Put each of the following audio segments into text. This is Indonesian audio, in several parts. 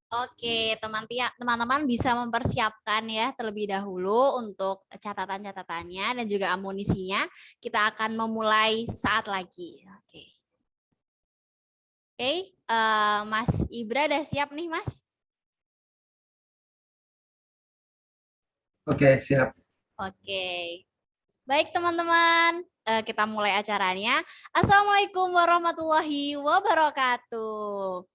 Oke, teman-teman bisa mempersiapkan ya terlebih dahulu untuk catatan-catatannya dan juga amunisinya. Kita akan memulai saat lagi. Oke, Mas Ibra udah siap nih, Mas? Oke, siap. Oke. Baik, teman-teman. Kita mulai acaranya. Assalamualaikum warahmatullahi wabarakatuh.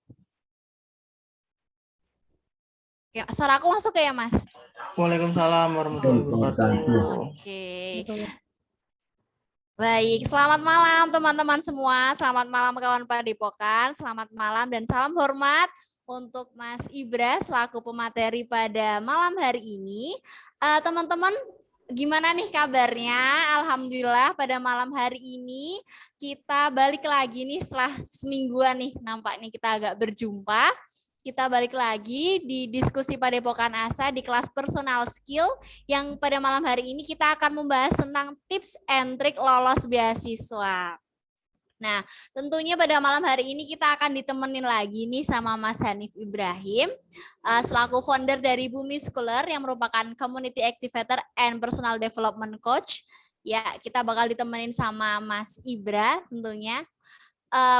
Oke, suara aku masuk ya, Mas? Waalaikumsalam warahmatullahi wabarakatuh. Oke. Baik, selamat malam teman-teman semua. Selamat malam kawan Padepokan. Selamat malam dan salam hormat untuk Mas Ibra selaku pemateri pada malam hari ini. Teman-teman, gimana nih kabarnya? Alhamdulillah pada malam hari ini kita balik lagi nih setelah semingguan nih nampaknya kita agak berjumpa. Kita balik lagi di diskusi Padepokan Asa di kelas personal skill yang pada malam hari ini kita akan membahas tentang tips and trick lolos beasiswa. Nah, tentunya pada malam hari ini kita akan ditemenin lagi nih sama Mas Hanif Ibrahim, selaku founder dari Bumi Scholar yang merupakan community activator and personal development coach. Ya, kita bakal ditemenin sama Mas Ibra tentunya.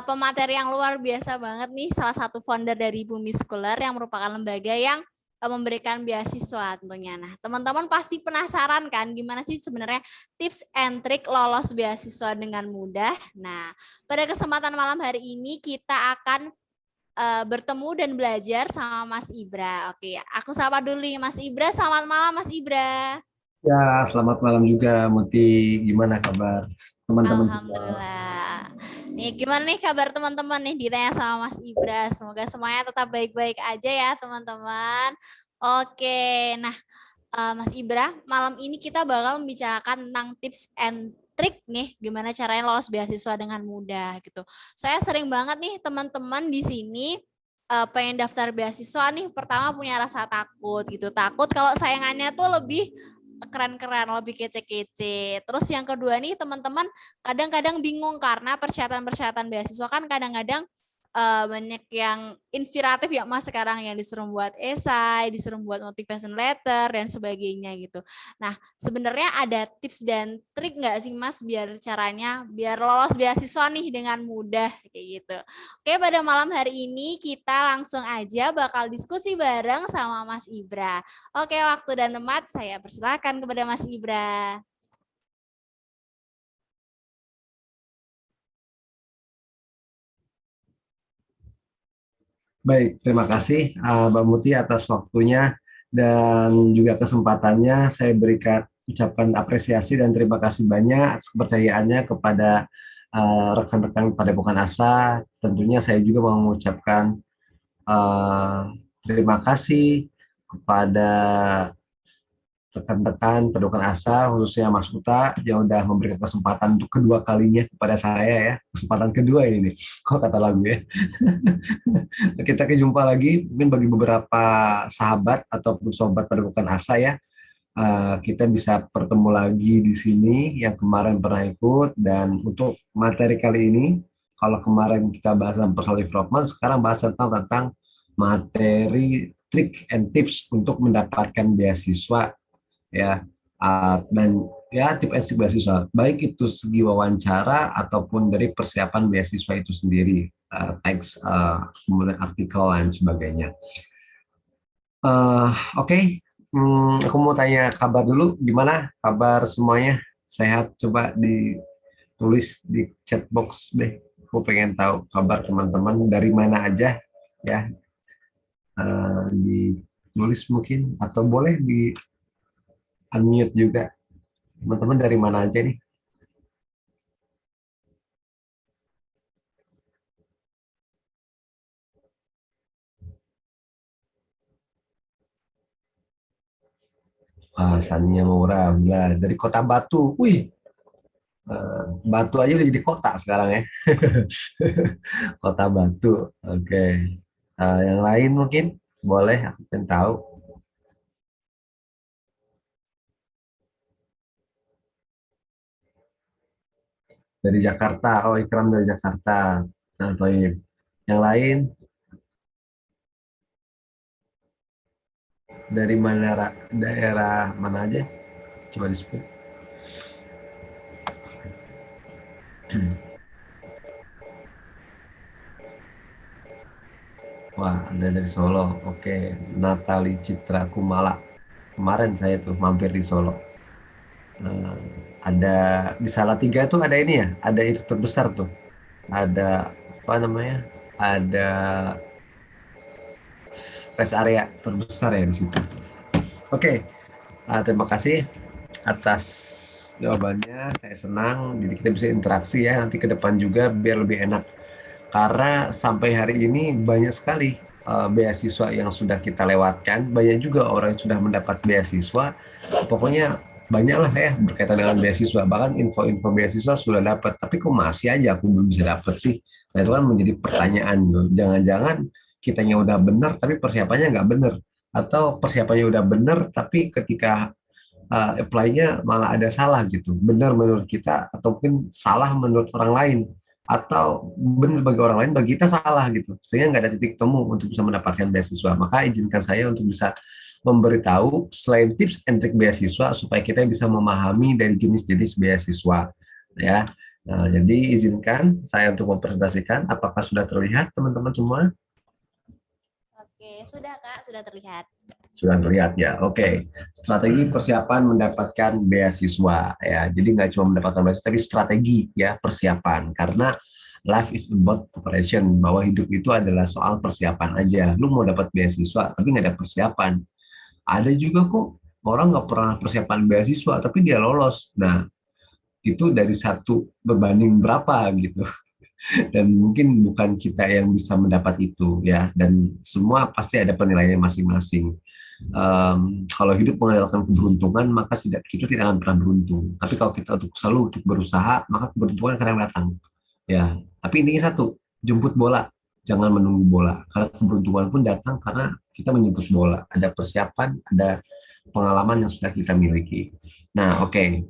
Pemateri yang luar biasa banget nih, salah satu founder dari Bumi Scholar yang merupakan lembaga yang memberikan beasiswa tentunya. Nah, teman-teman pasti penasaran kan gimana sih sebenarnya tips and trick lolos beasiswa dengan mudah. Nah, pada kesempatan malam hari ini kita akan bertemu dan belajar sama Mas Ibra. Oke, aku sapa dulu nih Mas Ibra. Selamat malam Mas Ibra. Ya, selamat malam juga, Muti. Gimana kabar teman-teman semua? Alhamdulillah. Nih, gimana nih kabar teman-teman nih ditanya sama Mas Ibra. Semoga semuanya tetap baik-baik aja ya teman-teman. Oke, nah Mas Ibra, malam ini kita bakal membicarakan tentang tips and trik nih, gimana caranya lolos beasiswa dengan mudah gitu. Saya sering banget nih teman-teman di sini pengen daftar beasiswa nih, pertama punya rasa takut gitu. Takut kalau saingannya tuh lebih keren-keren, lebih kece-kece. Terus yang kedua nih teman-teman kadang-kadang bingung karena persyaratan-persyaratan beasiswa kan kadang-kadang banyak yang inspiratif ya Mas sekarang yang disuruh buat esai, disuruh buat motivation letter dan sebagainya gitu. Nah, sebenarnya ada tips dan trik nggak sih Mas biar caranya biar lolos beasiswa nih dengan mudah kayak gitu. Oke, pada malam hari ini kita langsung aja bakal diskusi bareng sama Mas Ibra. Oke, waktu dan tempat saya persilakan kepada Mas Ibra. Baik, terima kasih Mbak Muti atas waktunya dan juga kesempatannya. Saya berikan ucapan apresiasi dan terima kasih banyak atas kepercayaannya kepada rekan-rekan Padepokan Asa. Tentunya saya juga mau mengucapkan eh, terima kasih kepada rekan-rekan Padukan Asa, khususnya Mas Uta, yang udah memberikan kesempatan untuk kedua kalinya kepada saya ya. Kesempatan kedua ini nih, kok kata lagu ya. Kita jumpa lagi, mungkin bagi beberapa sahabat ataupun sobat Padukan Asa ya, kita bisa bertemu lagi di sini yang kemarin pernah ikut, dan untuk materi kali ini, kalau kemarin kita bahas tentang personal development, sekarang bahas tentang materi trik and tips untuk mendapatkan beasiswa ya, dan ya tipe and beasiswa baik itu segi wawancara ataupun dari persiapan beasiswa itu sendiri, teks, kemudian artikel dan sebagainya. Oke. Aku mau tanya kabar dulu, gimana kabar semuanya, sehat? Coba ditulis di chat box deh, aku pengen tahu kabar teman-teman dari mana aja ya. Ditulis mungkin atau boleh di unmute juga, teman-teman dari mana aja nih. Sania Maura, Blah, dari Kota Batu. Wih, Batu aja udah jadi kota sekarang ya. Kota Batu. Oke. Yang lain mungkin boleh, aku pengen tahu. Dari Jakarta. Oh, Ikram dari Jakarta. Nah, Toib. Yang lain, Dari mana, daerah mana aja? Coba disebut. Wah, ada dari Solo. Oke, Natali Citra Kumala. Kemarin saya tuh mampir di Solo. Eh, ada di Salatiga tuh ada ini ya, ada itu terbesar tuh. Ada apa namanya? Ada rest area terbesar ya di situ. Oke, terima kasih atas jawabannya. Saya senang. Jadi kita bisa interaksi ya nanti ke depan juga biar lebih enak. Karena sampai hari ini banyak sekali beasiswa yang sudah kita lewatkan, banyak juga orang yang sudah mendapat beasiswa. Pokoknya banyak lah ya berkaitan dengan beasiswa. Bahkan info-info beasiswa sudah dapat, tapi kok masih aja aku belum bisa dapat sih. Nah itu kan menjadi pertanyaan loh. Jangan-jangan kitanya udah benar, tapi persiapannya nggak benar. Atau persiapannya udah benar, tapi ketika apply-nya malah ada salah gitu. Benar menurut kita, atau mungkin salah menurut orang lain atau benar bagi orang lain, bagi kita salah gitu, sehingga nggak ada titik temu untuk bisa mendapatkan beasiswa. Maka izinkan saya untuk bisa memberitahu selain tips and trik beasiswa supaya kita bisa memahami dari jenis-jenis beasiswa ya. Nah, jadi izinkan saya untuk mempresentasikan. Apakah sudah terlihat teman-teman semua? Oke, sudah Kak, sudah terlihat. Sudah terlihat ya. Oke. Strategi persiapan mendapatkan beasiswa ya. Jadi nggak cuma mendapatkan beasiswa tapi strategi ya persiapan, karena life is about preparation, bahwa hidup itu adalah soal persiapan aja. Lu mau dapat beasiswa tapi nggak ada persiapan. Ada juga kok orang nggak pernah persiapan beasiswa tapi dia lolos. Nah, itu dari satu berbanding berapa gitu. Dan mungkin bukan kita yang bisa mendapat itu ya, dan semua pasti ada penilaiannya masing-masing. Kalau hidup mengandalkan keberuntungan, maka kita tidak akan pernah beruntung. Tapi kalau kita selalu untuk berusaha, maka keberuntungan akan datang ya. Tapi intinya satu, jemput bola, jangan menunggu bola, karena keberuntungan pun datang karena kita menjemput bola. Ada persiapan, ada pengalaman yang sudah kita miliki. Nah, oke.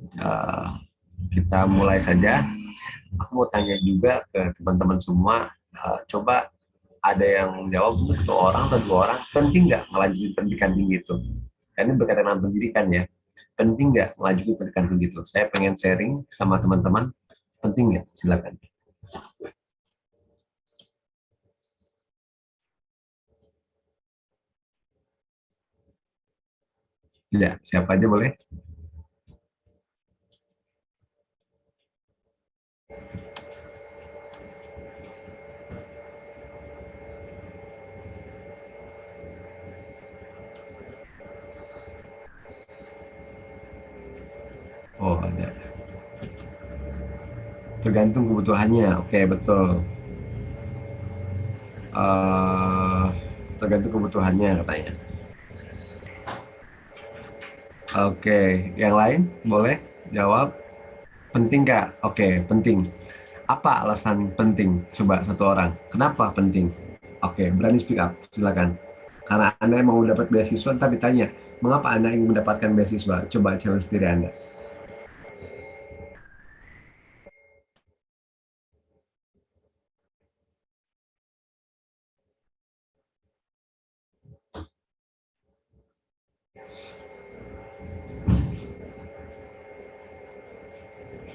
Kita mulai saja. Aku mau tanya juga ke teman-teman semua, coba ada yang jawab satu orang atau dua orang, penting nggak melanjutkan pendidikan tinggi itu? Karena ini berkaitan dengan pendidikan ya. Penting nggak melanjutkan pendidikan tinggi itu? Saya pengen sharing sama teman-teman. Penting nggak? Silakan. Ya, siapa aja boleh? Oh, ada. Tergantung kebutuhannya. Oke, betul. Eh, Tergantung kebutuhannya katanya. Oke, yang lain boleh jawab. Penting nggak? Oke, penting. Apa alasan penting? Coba satu orang. Kenapa penting? Oke, berani speak up. Silakan. Karena Anda mau dapat beasiswa, ntar ditanya, mengapa Anda ingin mendapatkan beasiswa? Coba challenge diri Anda.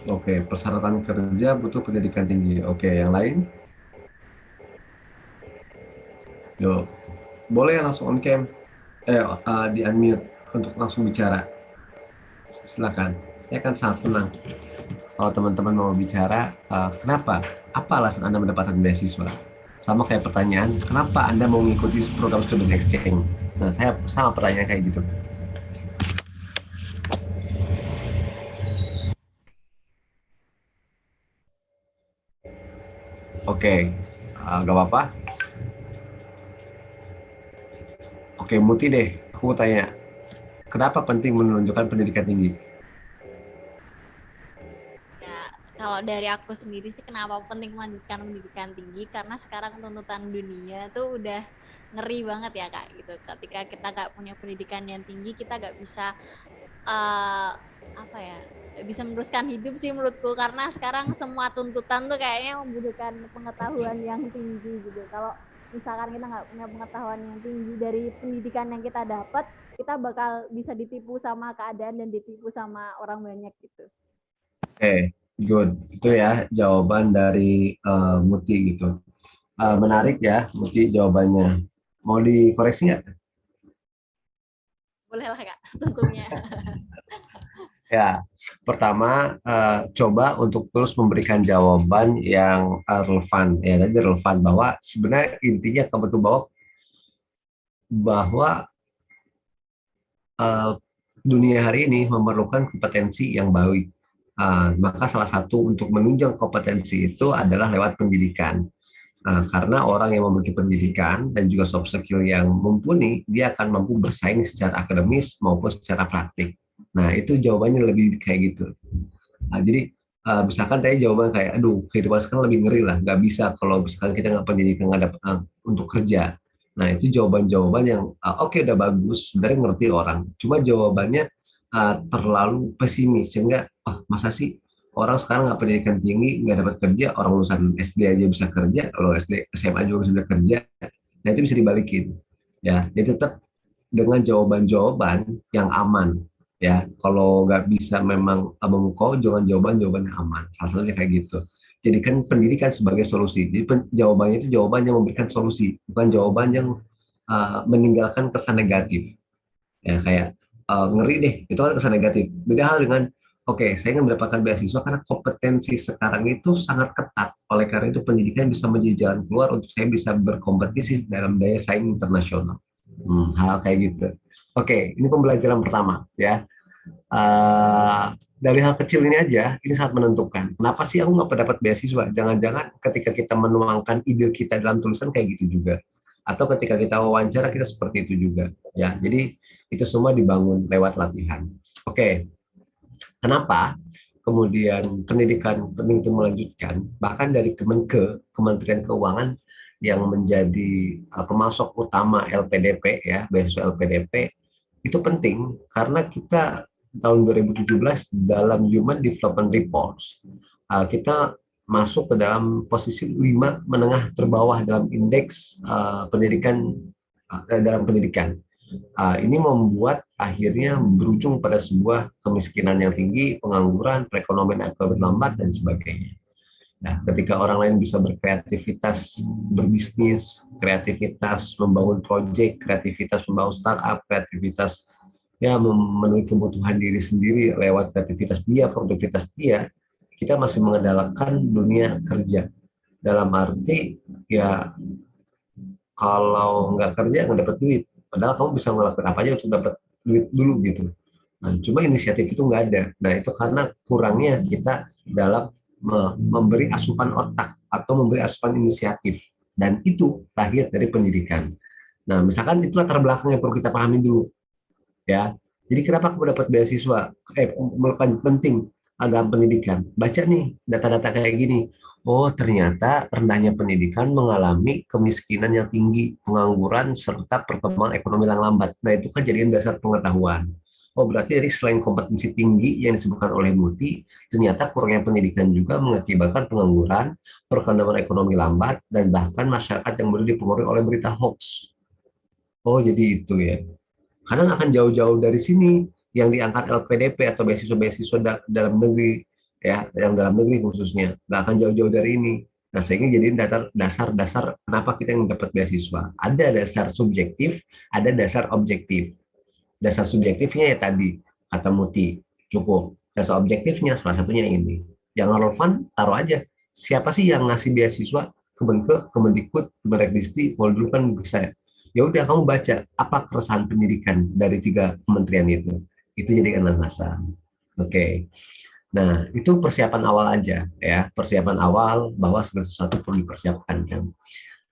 Oke, persyaratan kerja butuh pendidikan tinggi. Oke, yang lain? Yuk, boleh langsung on cam, di unmute untuk langsung bicara. Silakan. Saya akan sangat senang kalau teman-teman mau bicara. Kenapa? Apa alasan Anda mendapatkan beasiswa? Sama kayak pertanyaan, kenapa Anda mau mengikuti program student exchange? Nah, saya sama pertanyaan kayak gitu. Oke, nggak apa-apa. Oke, Muti deh. Aku mau tanya, kenapa penting menunjukkan pendidikan tinggi? Ya, kalau dari aku sendiri sih kenapa penting melanjutkan pendidikan tinggi, karena sekarang tuntutan dunia tuh udah ngeri banget ya Kak gitu. Ketika kita nggak punya pendidikan yang tinggi, kita nggak bisa uh, apa ya, bisa meneruskan hidup sih menurutku, karena sekarang semua tuntutan tuh kayaknya membutuhkan pengetahuan yang tinggi gitu. Kalau misalkan kita nggak punya pengetahuan yang tinggi dari pendidikan yang kita dapat, kita bakal bisa ditipu sama keadaan dan ditipu sama orang banyak gitu. Oke, good. Itu ya jawaban dari Muti gitu. Menarik ya, Muti jawabannya. Mau dikoreksi nggak? Boleh lah Kak, tentunya. Ya, pertama coba untuk terus memberikan jawaban yang relevan. Ya, tadi relevan bahwa sebenarnya intinya kamu tuh bahwa eh, dunia hari ini memerlukan kompetensi yang baik. Maka salah satu untuk menunjang kompetensi itu adalah lewat pendidikan. Karena orang yang memiliki pendidikan dan juga soft skill yang mumpuni, dia akan mampu bersaing secara akademis maupun secara praktik. Nah, itu jawabannya lebih kayak gitu. Jadi, misalkan tadi jawaban kayak, aduh, kehidupan sekarang lebih ngeri lah, nggak bisa kalau misalkan kita nggak pendidikan nggak dapat untuk kerja. Nah, itu jawaban-jawaban yang oke, udah bagus, sebenarnya ngerti orang. Cuma jawabannya terlalu pesimis, sehingga, masa sih orang sekarang nggak pendidikan tinggi, nggak dapat kerja, orang lulusan SD aja bisa kerja, kalau SD, SMA juga bisa kerja. Nah, itu bisa dibalikin. Ya, jadi tetap dengan jawaban-jawaban yang aman. Ya, kalau nggak bisa memang memukau, jangan jawaban-jawaban yang aman. Salah satunya kayak gitu. Jadikan pendidikan sebagai solusi. Jadi jawabannya itu jawaban yang memberikan solusi, bukan jawaban yang meninggalkan kesan negatif. Ya, kayak ngeri deh, itu kan kesan negatif. Beda hal dengan, oke, saya ingin mendapatkan beasiswa karena kompetensi sekarang itu sangat ketat. Oleh karena itu pendidikan bisa menjadi jalan keluar untuk saya bisa berkompetisi dalam daya saing internasional. Hal kayak gitu. Oke, ini pembelajaran pertama ya. Dari hal kecil ini aja, ini sangat menentukan. Kenapa sih aku nggak dapat beasiswa? Jangan-jangan ketika kita menuangkan ide kita dalam tulisan kayak gitu juga. Atau ketika kita wawancara kita seperti itu juga. Ya, jadi itu semua dibangun lewat latihan. Oke, kenapa? Kemudian pendidikan penting itu melanjutkan, bahkan dari Kementerian Keuangan yang menjadi pemasok utama LPDP ya, beasiswa LPDP itu penting karena kita tahun 2017 dalam Human Development Reports kita masuk ke dalam posisi 5 menengah terbawah dalam indeks pendidikan dalam pendidikan. Ini membuat akhirnya berujung pada sebuah kemiskinan yang tinggi, pengangguran, perekonomian yang lambat, dan sebagainya. Nah, ketika orang lain bisa berkreativitas, berbisnis, kreativitas, membangun proyek, kreativitas membangun startup, kreativitas ya memenuhi kebutuhan diri sendiri lewat kreativitas dia, produktivitas dia, kita masih mengandalkan dunia kerja. Dalam arti ya kalau nggak kerja nggak dapat duit. Padahal kamu bisa ngelakuin apa aja untuk dapat duit dulu gitu. Nah, cuma inisiatif itu nggak ada. Nah, itu karena kurangnya kita dalam memberi asupan otak atau memberi asupan inisiatif. Dan itu lahir dari pendidikan. Nah, misalkan itu latar belakang yang perlu kita pahami dulu. Ya, jadi kenapa kamu dapat beasiswa? Penting dalam pendidikan. Baca nih data-data kayak gini. Oh, ternyata rendahnya pendidikan mengalami kemiskinan yang tinggi, pengangguran, serta perkembangan ekonomi yang lambat. Nah, itu kan jadikan dasar pengetahuan. Oh, berarti dari selain kompetensi tinggi yang disebutkan oleh Muti, ternyata kurangnya pendidikan juga mengakibatkan pengangguran, perkembangan ekonomi lambat, dan bahkan masyarakat yang mudah dipengaruhi oleh berita hoax. Oh, jadi itu ya. Kadang akan jauh-jauh dari sini yang diangkat LPDP atau beasiswa-beasiswa dalam negeri ya, yang dalam negeri khususnya nggak akan jauh-jauh dari ini. Nah, sehingga jadi dasar-dasar kenapa kita yang dapat beasiswa. Ada dasar subjektif, ada dasar objektif. Dasar subjektifnya ya tadi kata Muti cukup. Dasar objektifnya salah satunya ini. Yang relevan taruh aja. Siapa sih yang ngasih beasiswa? Kemenkeu, Kemendikbud, Kemendikbud, kalau dulu kan bisa ya udah kamu baca apa keresahan pendidikan dari 3 kementerian itu jadikan landasan. Oke. Nah, itu persiapan awal aja ya, persiapan awal bahwa segala sesuatu perlu dipersiapkan kan.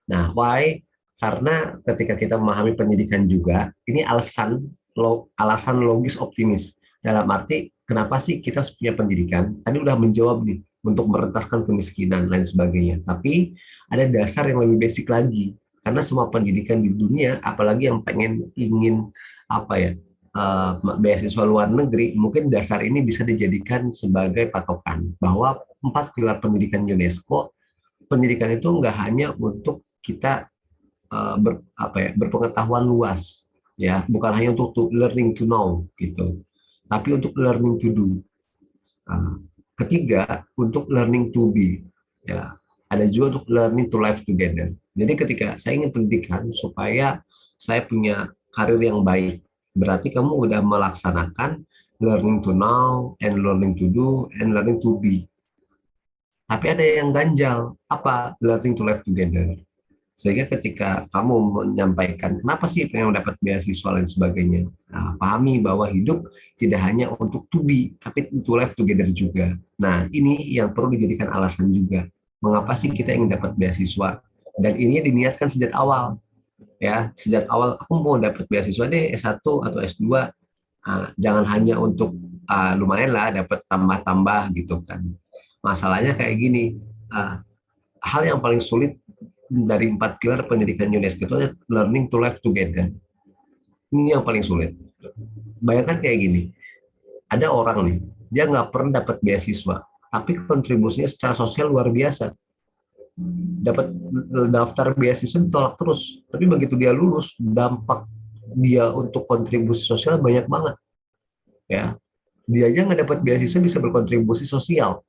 Nah, why? Karena ketika kita memahami pendidikan juga, ini alasan logis optimis. Dalam arti, kenapa sih kita punya pendidikan? Tadi udah menjawab nih, untuk merentaskan kemiskinan dan lain sebagainya. Tapi ada dasar yang lebih basic lagi. Karena semua pendidikan di dunia, apalagi yang ingin apa ya, beasiswa luar negeri, mungkin dasar ini bisa dijadikan sebagai patokan bahwa 4 pilar pendidikan UNESCO, pendidikan itu nggak hanya untuk kita berpengetahuan luas, ya, bukan hanya untuk learning to know gitu, tapi untuk learning to do. Ketiga, untuk learning to be, ya, ada juga untuk learning to live together. Jadi ketika saya ingin pendidikan supaya saya punya karir yang baik, berarti kamu udah melaksanakan learning to know and learning to do and learning to be. Tapi ada yang ganjal, apa? Learning to live together. Sehingga ketika kamu menyampaikan kenapa sih pengen dapat beasiswa dan sebagainya, nah, pahami bahwa hidup tidak hanya untuk to be, tapi to live together juga. Nah, ini yang perlu dijadikan alasan juga. Mengapa sih kita ingin dapat beasiswa? Dan ini diniatkan sejak awal, ya, sejak awal aku mau dapat beasiswa deh S1 atau S2. Jangan hanya untuk lumayan lah dapat tambah-tambah gitu kan. Masalahnya kayak gini, uh, hal yang paling sulit dari 4 pilar pendidikan UNESCO itu adalah learning to live together. Ini yang paling sulit. Bayangkan kayak gini, ada orang nih, dia nggak pernah dapat beasiswa, tapi kontribusinya secara sosial luar biasa. Dapat daftar beasiswa ditolak terus, tapi begitu dia lulus, dampak dia untuk kontribusi sosial banyak banget. Ya, dia aja nggak dapat beasiswa bisa berkontribusi sosial.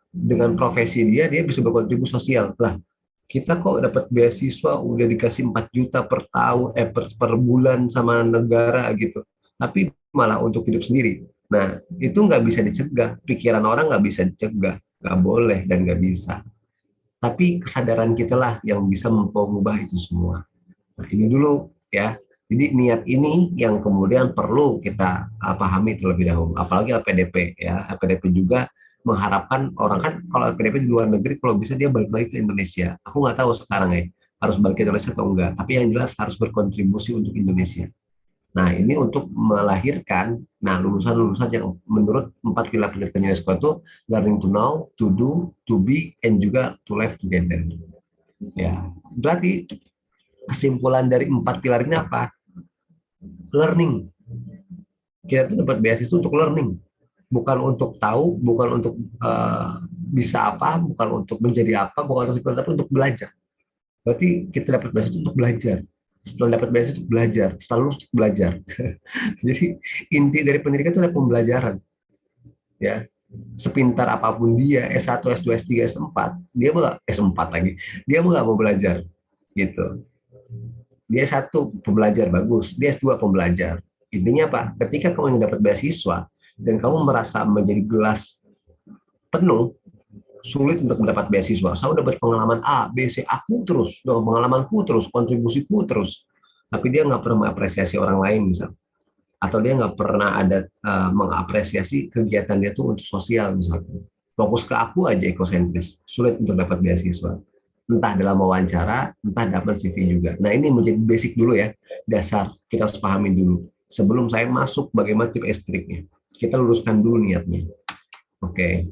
Dengan profesi dia bisa berkontribusi sosial. Lah, kita kok dapat beasiswa udah dikasih 4 juta per tahun per bulan sama negara gitu, tapi malah untuk hidup sendiri. Nah, itu nggak bisa dicegah, pikiran orang nggak bisa dicegah, nggak boleh dan nggak bisa, tapi kesadaran kita lah yang bisa mengubah itu semua. Nah, ini dulu ya. Jadi niat ini yang kemudian perlu kita pahami terlebih dahulu. Apalagi LPDP ya. LPDP juga mengharapkan orang kan kalau LPDP di luar negeri kalau bisa dia balik lagi ke Indonesia. Aku nggak tahu sekarang ya harus balik ke Indonesia atau enggak. Tapi yang jelas harus berkontribusi untuk Indonesia. Nah, ini untuk melahirkan lulusan-lulusan yang menurut 4 pilar pendidikan UNESCO itu learning to know, to do, to be, and juga to live together. Ya, berarti kesimpulan dari 4 pilar ini apa? Learning. Kita tuh dapat beasiswa untuk learning, bukan untuk tahu, bukan untuk bisa apa, bukan untuk menjadi apa, bukan untuk tapi untuk belajar. Berarti kita dapat beasiswa untuk belajar. Setelah dapat beasiswa untuk belajar, setelah lulus untuk belajar. Jadi inti dari pendidikan itu adalah pembelajaran. Ya, sepintar apapun dia, S1, S2, S3, S4, dia mau S4 lagi, dia mau nggak mau belajar, gitu. Dia satu pembelajar bagus, dia S2 pembelajar. Intinya apa? Ketika kamu ingin dapat beasiswa dan kamu merasa menjadi gelas penuh, sulit untuk mendapat beasiswa. Saya udah dapat pengalaman A, B, C, aku terus, pengalamanku terus, kontribusiku terus. Tapi dia nggak pernah mengapresiasi orang lain misal. Atau dia nggak pernah ada mengapresiasi kegiatan dia tuh untuk sosial misalnya. Fokus ke aku aja ekosentris, sulit untuk dapat beasiswa. Entah dalam wawancara, entah dapat CV juga. Nah, ini menjadi basic dulu ya, dasar kita harus pahami dulu. Sebelum saya masuk bagaimana tip striknya, kita luruskan dulu niatnya. Oke.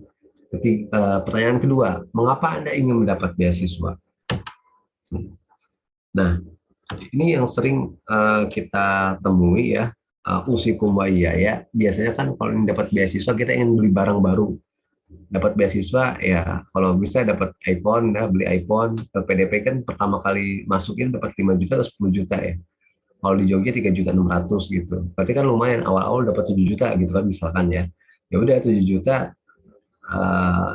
Pertanyaan kedua, mengapa Anda ingin mendapat beasiswa? Nah, ini yang sering kita temui ya, usikum wa iya. Biasanya kan kalau ingin dapat beasiswa kita ingin beli barang baru. Dapat beasiswa ya kalau bisa dapat iPhone ya, beli iPhone. PDP kan pertama kali masukin dapat 5 juta atau 10 juta ya. Kalau di Jogja 3.600.000 gitu. Berarti kan lumayan, awal-awal dapat 7 juta gitu kan misalkan ya. Ya udah 7 juta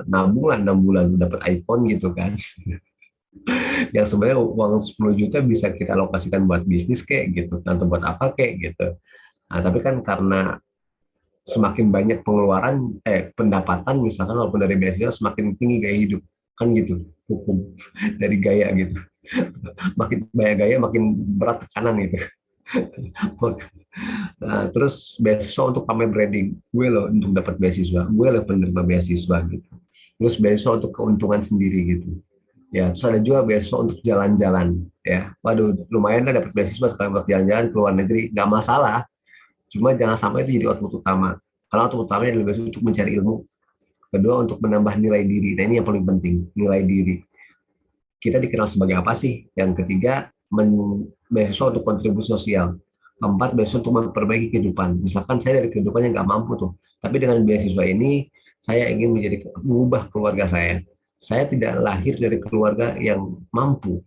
nabung lah 6 bulan dapat iPhone gitu kan. Yang sebenarnya uang 10 juta bisa kita alokasikan buat bisnis kayak gitu atau buat apa kayak gitu. Nah, tapi kan karena semakin banyak pengeluaran pendapatan misalkan walaupun dari beasiswa semakin tinggi gaya hidup kan gitu hukum dari gaya gitu. Makin banyak gaya makin berat tekanan gitu. Nah, terus beasiswa untuk pamer branding, gue loh untuk dapat beasiswa, gue loh penerima beasiswa gitu. Terus beasiswa untuk keuntungan sendiri gitu. Ya, terus ada juga beasiswa untuk jalan-jalan ya. Waduh, lumayan lah dapat beasiswa sekali buat jalan-jalan ke luar negeri, nggak masalah. Cuma jangan sampai itu jadi output utama. Kalau output utamanya adalah untuk mencari ilmu. Kedua, untuk menambah nilai diri. Nah, ini yang paling penting, nilai diri. Kita dikenal sebagai apa sih? Yang ketiga, beasiswa untuk kontribusi sosial. Keempat, beasiswa untuk memperbaiki kehidupan. Misalkan saya dari kehidupan yang nggak mampu tuh. Tapi dengan beasiswa ini, saya ingin mengubah keluarga saya. Saya tidak lahir dari keluarga yang mampu.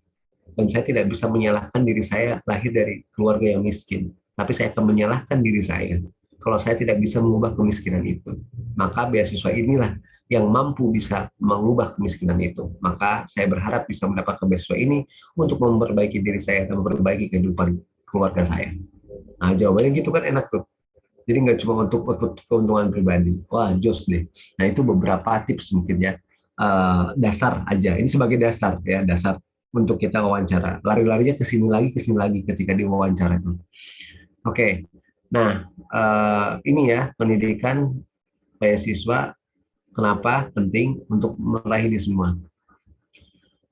Dan saya tidak bisa menyalahkan diri saya lahir dari keluarga yang miskin. Tapi saya akan menyalahkan diri saya kalau saya tidak bisa mengubah kemiskinan itu. Maka beasiswa inilah yang mampu bisa mengubah kemiskinan itu. Maka saya berharap bisa mendapatkan beasiswa ini untuk memperbaiki diri saya dan memperbaiki kehidupan keluarga saya. Nah, jawabannya gitu kan enak tuh. Jadi nggak cuma untuk keuntungan pribadi. Wah, jos deh. Nah, itu beberapa tips mungkin ya. Dasar aja. Ini sebagai dasar ya, dasar untuk kita wawancara. Lari-larinya ke sini lagi ketika diwawancara itu. Oke. Nah, ini ya pendidikan beasiswa kenapa penting untuk meraih ini semua.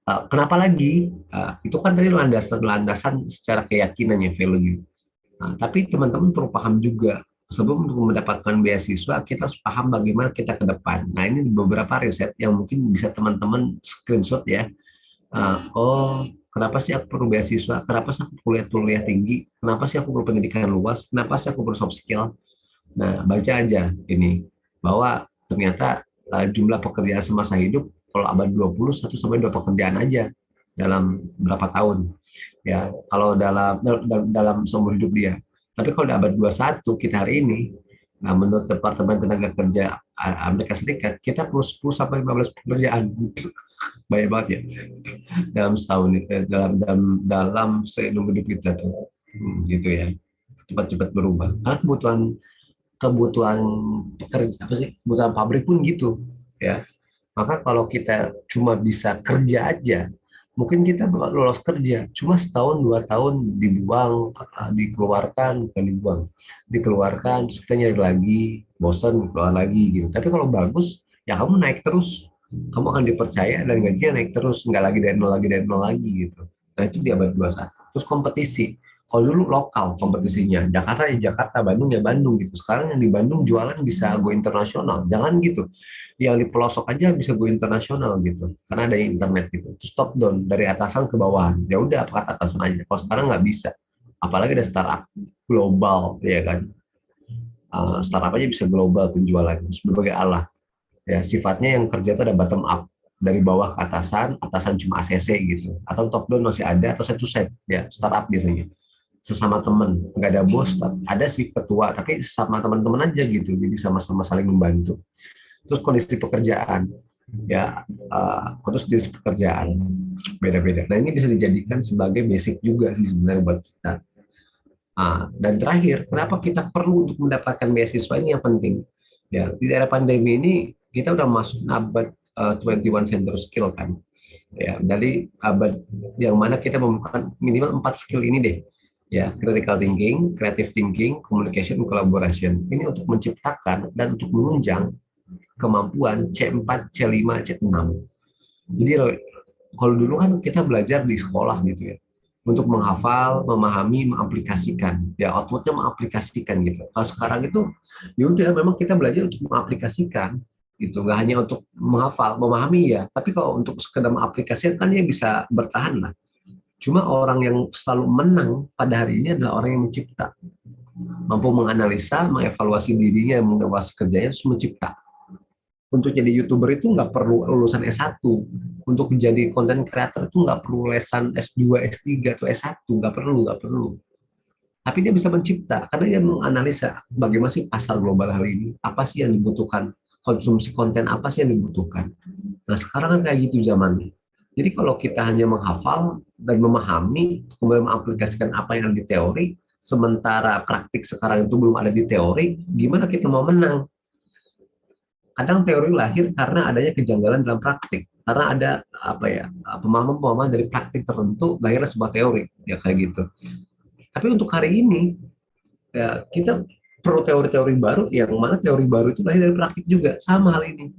Kenapa lagi? Itu kan tadi landasan secara keyakinan ya, value. Nah, tapi teman-teman perlu paham juga, sebelum untuk mendapatkan beasiswa, kita harus paham bagaimana kita ke depan. Nah, ini beberapa riset yang mungkin bisa teman-teman screenshot ya. Oh, kenapa sih aku perlu beasiswa? Kenapa sih aku kuliah tinggi? Kenapa sih aku perlu pendidikan luas? Kenapa sih aku perlu soft skill? Nah, baca aja ini, bahwa ternyata jumlah pekerjaan semasa hidup, kalau abad 20, 1 sampai 2 pekerjaan aja dalam berapa tahun ya kalau dalam seumur hidup dia. Tapi kalau di abad 21 kita hari ini, nah, menurut Departemen Tenaga Kerja Amerika Serikat, kita perlu 10 sampai 15 pekerjaan. Banyak banget ya dalam setahun, dalam seumur hidup kita tuh. Gitu ya. Cepat-cepat berubah. Karena kebutuhan pekerja apa sih? Kebutuhan pabrik pun gitu ya. Maka kalau kita cuma bisa kerja aja, mungkin kita bakal lolos kerja. Cuma setahun, 2 tahun dibuang, dikeluarkan, bukan dibuang, dikeluarkan, terus kita nyari lagi, bosan, keluar lagi gitu. Tapi kalau bagus, ya kamu naik terus. Kamu akan dipercaya dan gajinya naik terus, nggak lagi dari nol lagi, dari nol lagi gitu. Nah itu di abad 21. Terus kompetisi. Kalau dulu lokal kompetisinya, Jakarta ya Jakarta, Bandung ya Bandung gitu. Sekarang yang di Bandung jualan bisa go internasional. Jangan gitu, yang di pelosok aja bisa go internasional gitu, karena ada internet gitu. Terus top down dari atasan ke bawahan, ya udah apa kata atasan aja. Kalau sekarang nggak bisa, apalagi ada startup global ya kan. Startup aja bisa global penjualannya sebagai Allah ya. Sifatnya yang kerja itu ada bottom up, dari bawah ke atasan, atasan cuma ACC gitu, atau top down masih ada, atau side to side ya. Startup biasanya sesama teman, nggak ada bos, ada sih ketua, tapi sama teman-teman aja gitu, jadi sama-sama saling membantu. Terus kondisi pekerjaan ya, kondisi pekerjaan beda-beda. Nah, ini bisa dijadikan sebagai basic juga sih sebenarnya buat kita. Dan terakhir, kenapa kita perlu untuk mendapatkan beasiswa ini yang penting ya. Di era pandemi ini kita udah masuk abad 21 century skill kan ya, dari abad yang mana kita membutuhkan minimal 4 skill ini deh ya: critical thinking, creative thinking, communication, collaboration. Ini untuk menciptakan dan untuk menunjang kemampuan C4, C5, C6. Jadi kalau dulu kan kita belajar di sekolah gitu ya, untuk menghafal, memahami, mengaplikasikan. Ya outputnya mengaplikasikan gitu. Kalau sekarang itu ya udah, memang kita belajar untuk mengaplikasikan gitu, nggak hanya untuk menghafal, memahami ya, tapi kalau untuk sekedar mengaplikasikan kan dia bisa bertahan lah. Cuma orang yang selalu menang pada hari ini adalah orang yang mencipta, mampu menganalisa, mengevaluasi dirinya, mengevaluasi kerjanya, terus mencipta. Untuk jadi YouTuber itu nggak perlu lulusan S1. Untuk menjadi content creator itu nggak perlu lesan S2, S3, atau S1. Nggak perlu. Tapi dia bisa mencipta, karena dia menganalisa bagaimana sih pasar global hari ini, apa sih yang dibutuhkan, konsumsi konten apa sih yang dibutuhkan. Nah, sekarang kan kayak gitu zamannya. Jadi kalau kita hanya menghafal dan memahami, kemudian mengaplikasikan apa yang ada di teori, sementara praktik sekarang itu belum ada di teori, gimana kita mau menang? Kadang teori lahir karena adanya kejanggalan dalam praktik, karena ada apa ya, pemahaman-pemahaman dari praktik tertentu, lahirnya sebuah teori ya kayak gitu. Tapi untuk hari ini ya, kita perlu teori-teori baru, yang mana teori baru itu lahir dari praktik juga, sama hal ini.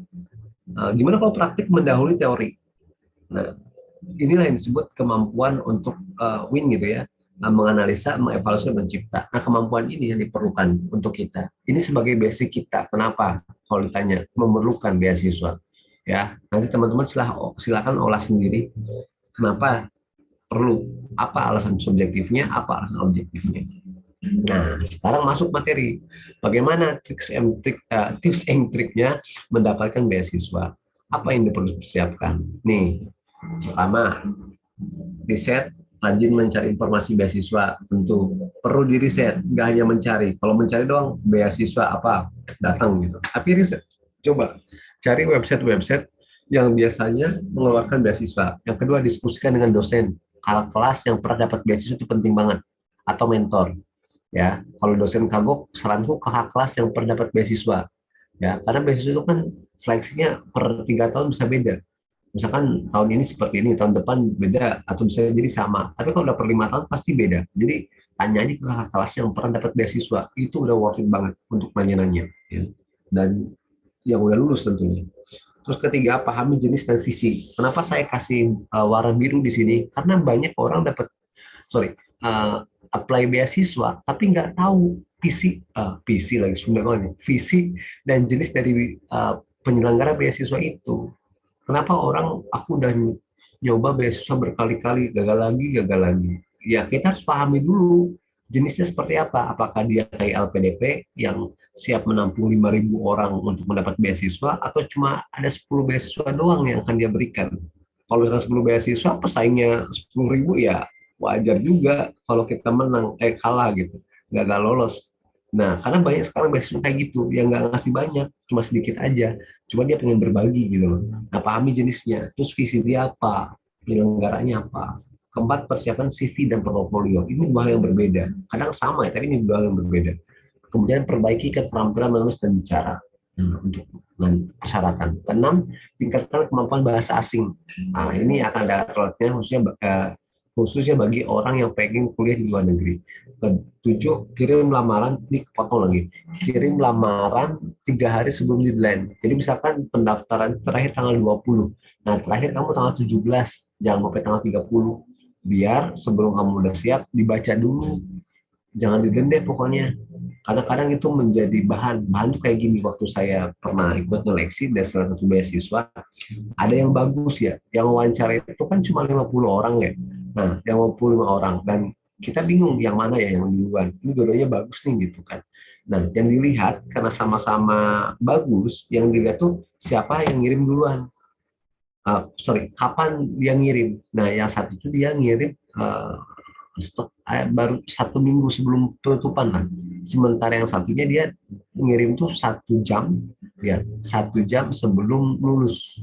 Gimana kalau praktik mendahului teori? Nah, inilah yang disebut kemampuan untuk win gitu ya, menganalisa, mengevaluasi, mencipta. Nah, kemampuan ini yang diperlukan untuk kita. Ini sebagai basic kita. Kenapa? Kalau ditanya memerlukan beasiswa, ya nanti teman-teman silakan olah sendiri. Kenapa perlu? Apa alasan subjektifnya? Apa alasan objektifnya? Nah, sekarang masuk materi. Bagaimana tips and triknya mendapatkan beasiswa? Apa yang perlu dipersiapkan? Nih, pertama, riset, rajin mencari informasi beasiswa, tentu perlu di riset, nggak hanya mencari. Kalau mencari doang beasiswa apa datang gitu. Tapi riset, coba cari website-website yang biasanya mengeluarkan beasiswa. Yang kedua, diskusikan dengan dosen. Kakak kelas yang pernah dapat beasiswa itu penting banget, atau mentor. Ya, kalau dosen kagok, saranku kakak kelas yang pernah dapat beasiswa. Ya, karena beasiswa itu kan seleksinya per 3 tahun bisa beda. Misalkan tahun ini seperti ini, tahun depan beda, atau bisa jadi sama. Tapi kalau udah per 5 tahun pasti beda. Jadi tanya aja ke kakak kelas yang pernah dapat beasiswa, itu udah worth it banget untuk nanya-nanya. Ya. Dan yang udah lulus tentunya. Terus ketiga, pahami jenis dan visi. Kenapa saya kasih warna biru di sini? Karena banyak orang dapat, apply beasiswa, tapi nggak tahu visi lagi sebenarnya, visi dan jenis dari penyelenggara beasiswa itu. Kenapa orang aku udah nyoba beasiswa berkali-kali, gagal lagi, gagal lagi. Ya kita harus pahami dulu jenisnya seperti apa. Apakah dia kayak LPDP yang siap menampung 5.000 orang untuk mendapat beasiswa, atau cuma ada 10 beasiswa doang yang akan dia berikan. Kalau misalnya 10 beasiswa, pesaingnya 10.000, ya wajar juga kalau kita menang, kalah gitu, nggak lolos. Nah, karena banyak sekarang beasiswa kayak gitu, yang nggak ngasih banyak, cuma sedikit aja. Cuma dia pengen berbagi gitu loh. Nah, pahami jenisnya. Terus visi dia apa? Penyelenggaranya apa? Keempat, persiapan CV dan portofolio. Ini dua hal yang berbeda. Kadang sama ya, tapi ini dua hal yang berbeda. Kemudian perbaiki keterampilan menulis dan bicara. Nah, untuk persyaratan. Keenam, tingkatkan kemampuan bahasa asing. Nah, ini akan ada slotnya khususnya bagi orang yang pengen kuliah di luar negeri. Ketujuh, kirim lamaran, ini kepotong lagi. Kirim lamaran 3 hari sebelum deadline. Jadi misalkan pendaftaran terakhir tanggal 20. Nah, terakhir kamu tanggal 17, jangan sampai tanggal 30. Biar sebelum kamu udah siap, dibaca dulu. Jangan didendeh pokoknya. Kadang-kadang itu menjadi bahan tuh kayak gini. Waktu saya pernah ikut seleksi dari salah satu beasiswa, ada yang bagus ya, yang wawancara itu kan cuma 50 orang ya. Nah, yang 55 orang, dan kita bingung yang mana ya yang duluan. Ini dua-duanya bagus nih gitu kan. Nah, yang dilihat karena sama-sama bagus, yang dilihat tuh siapa yang ngirim duluan. Kapan dia ngirim. Nah, yang satu itu dia ngirim baru 1 minggu sebelum penutupan lah. Sementara yang satunya dia ngirim tuh 1 jam, ya 1 jam sebelum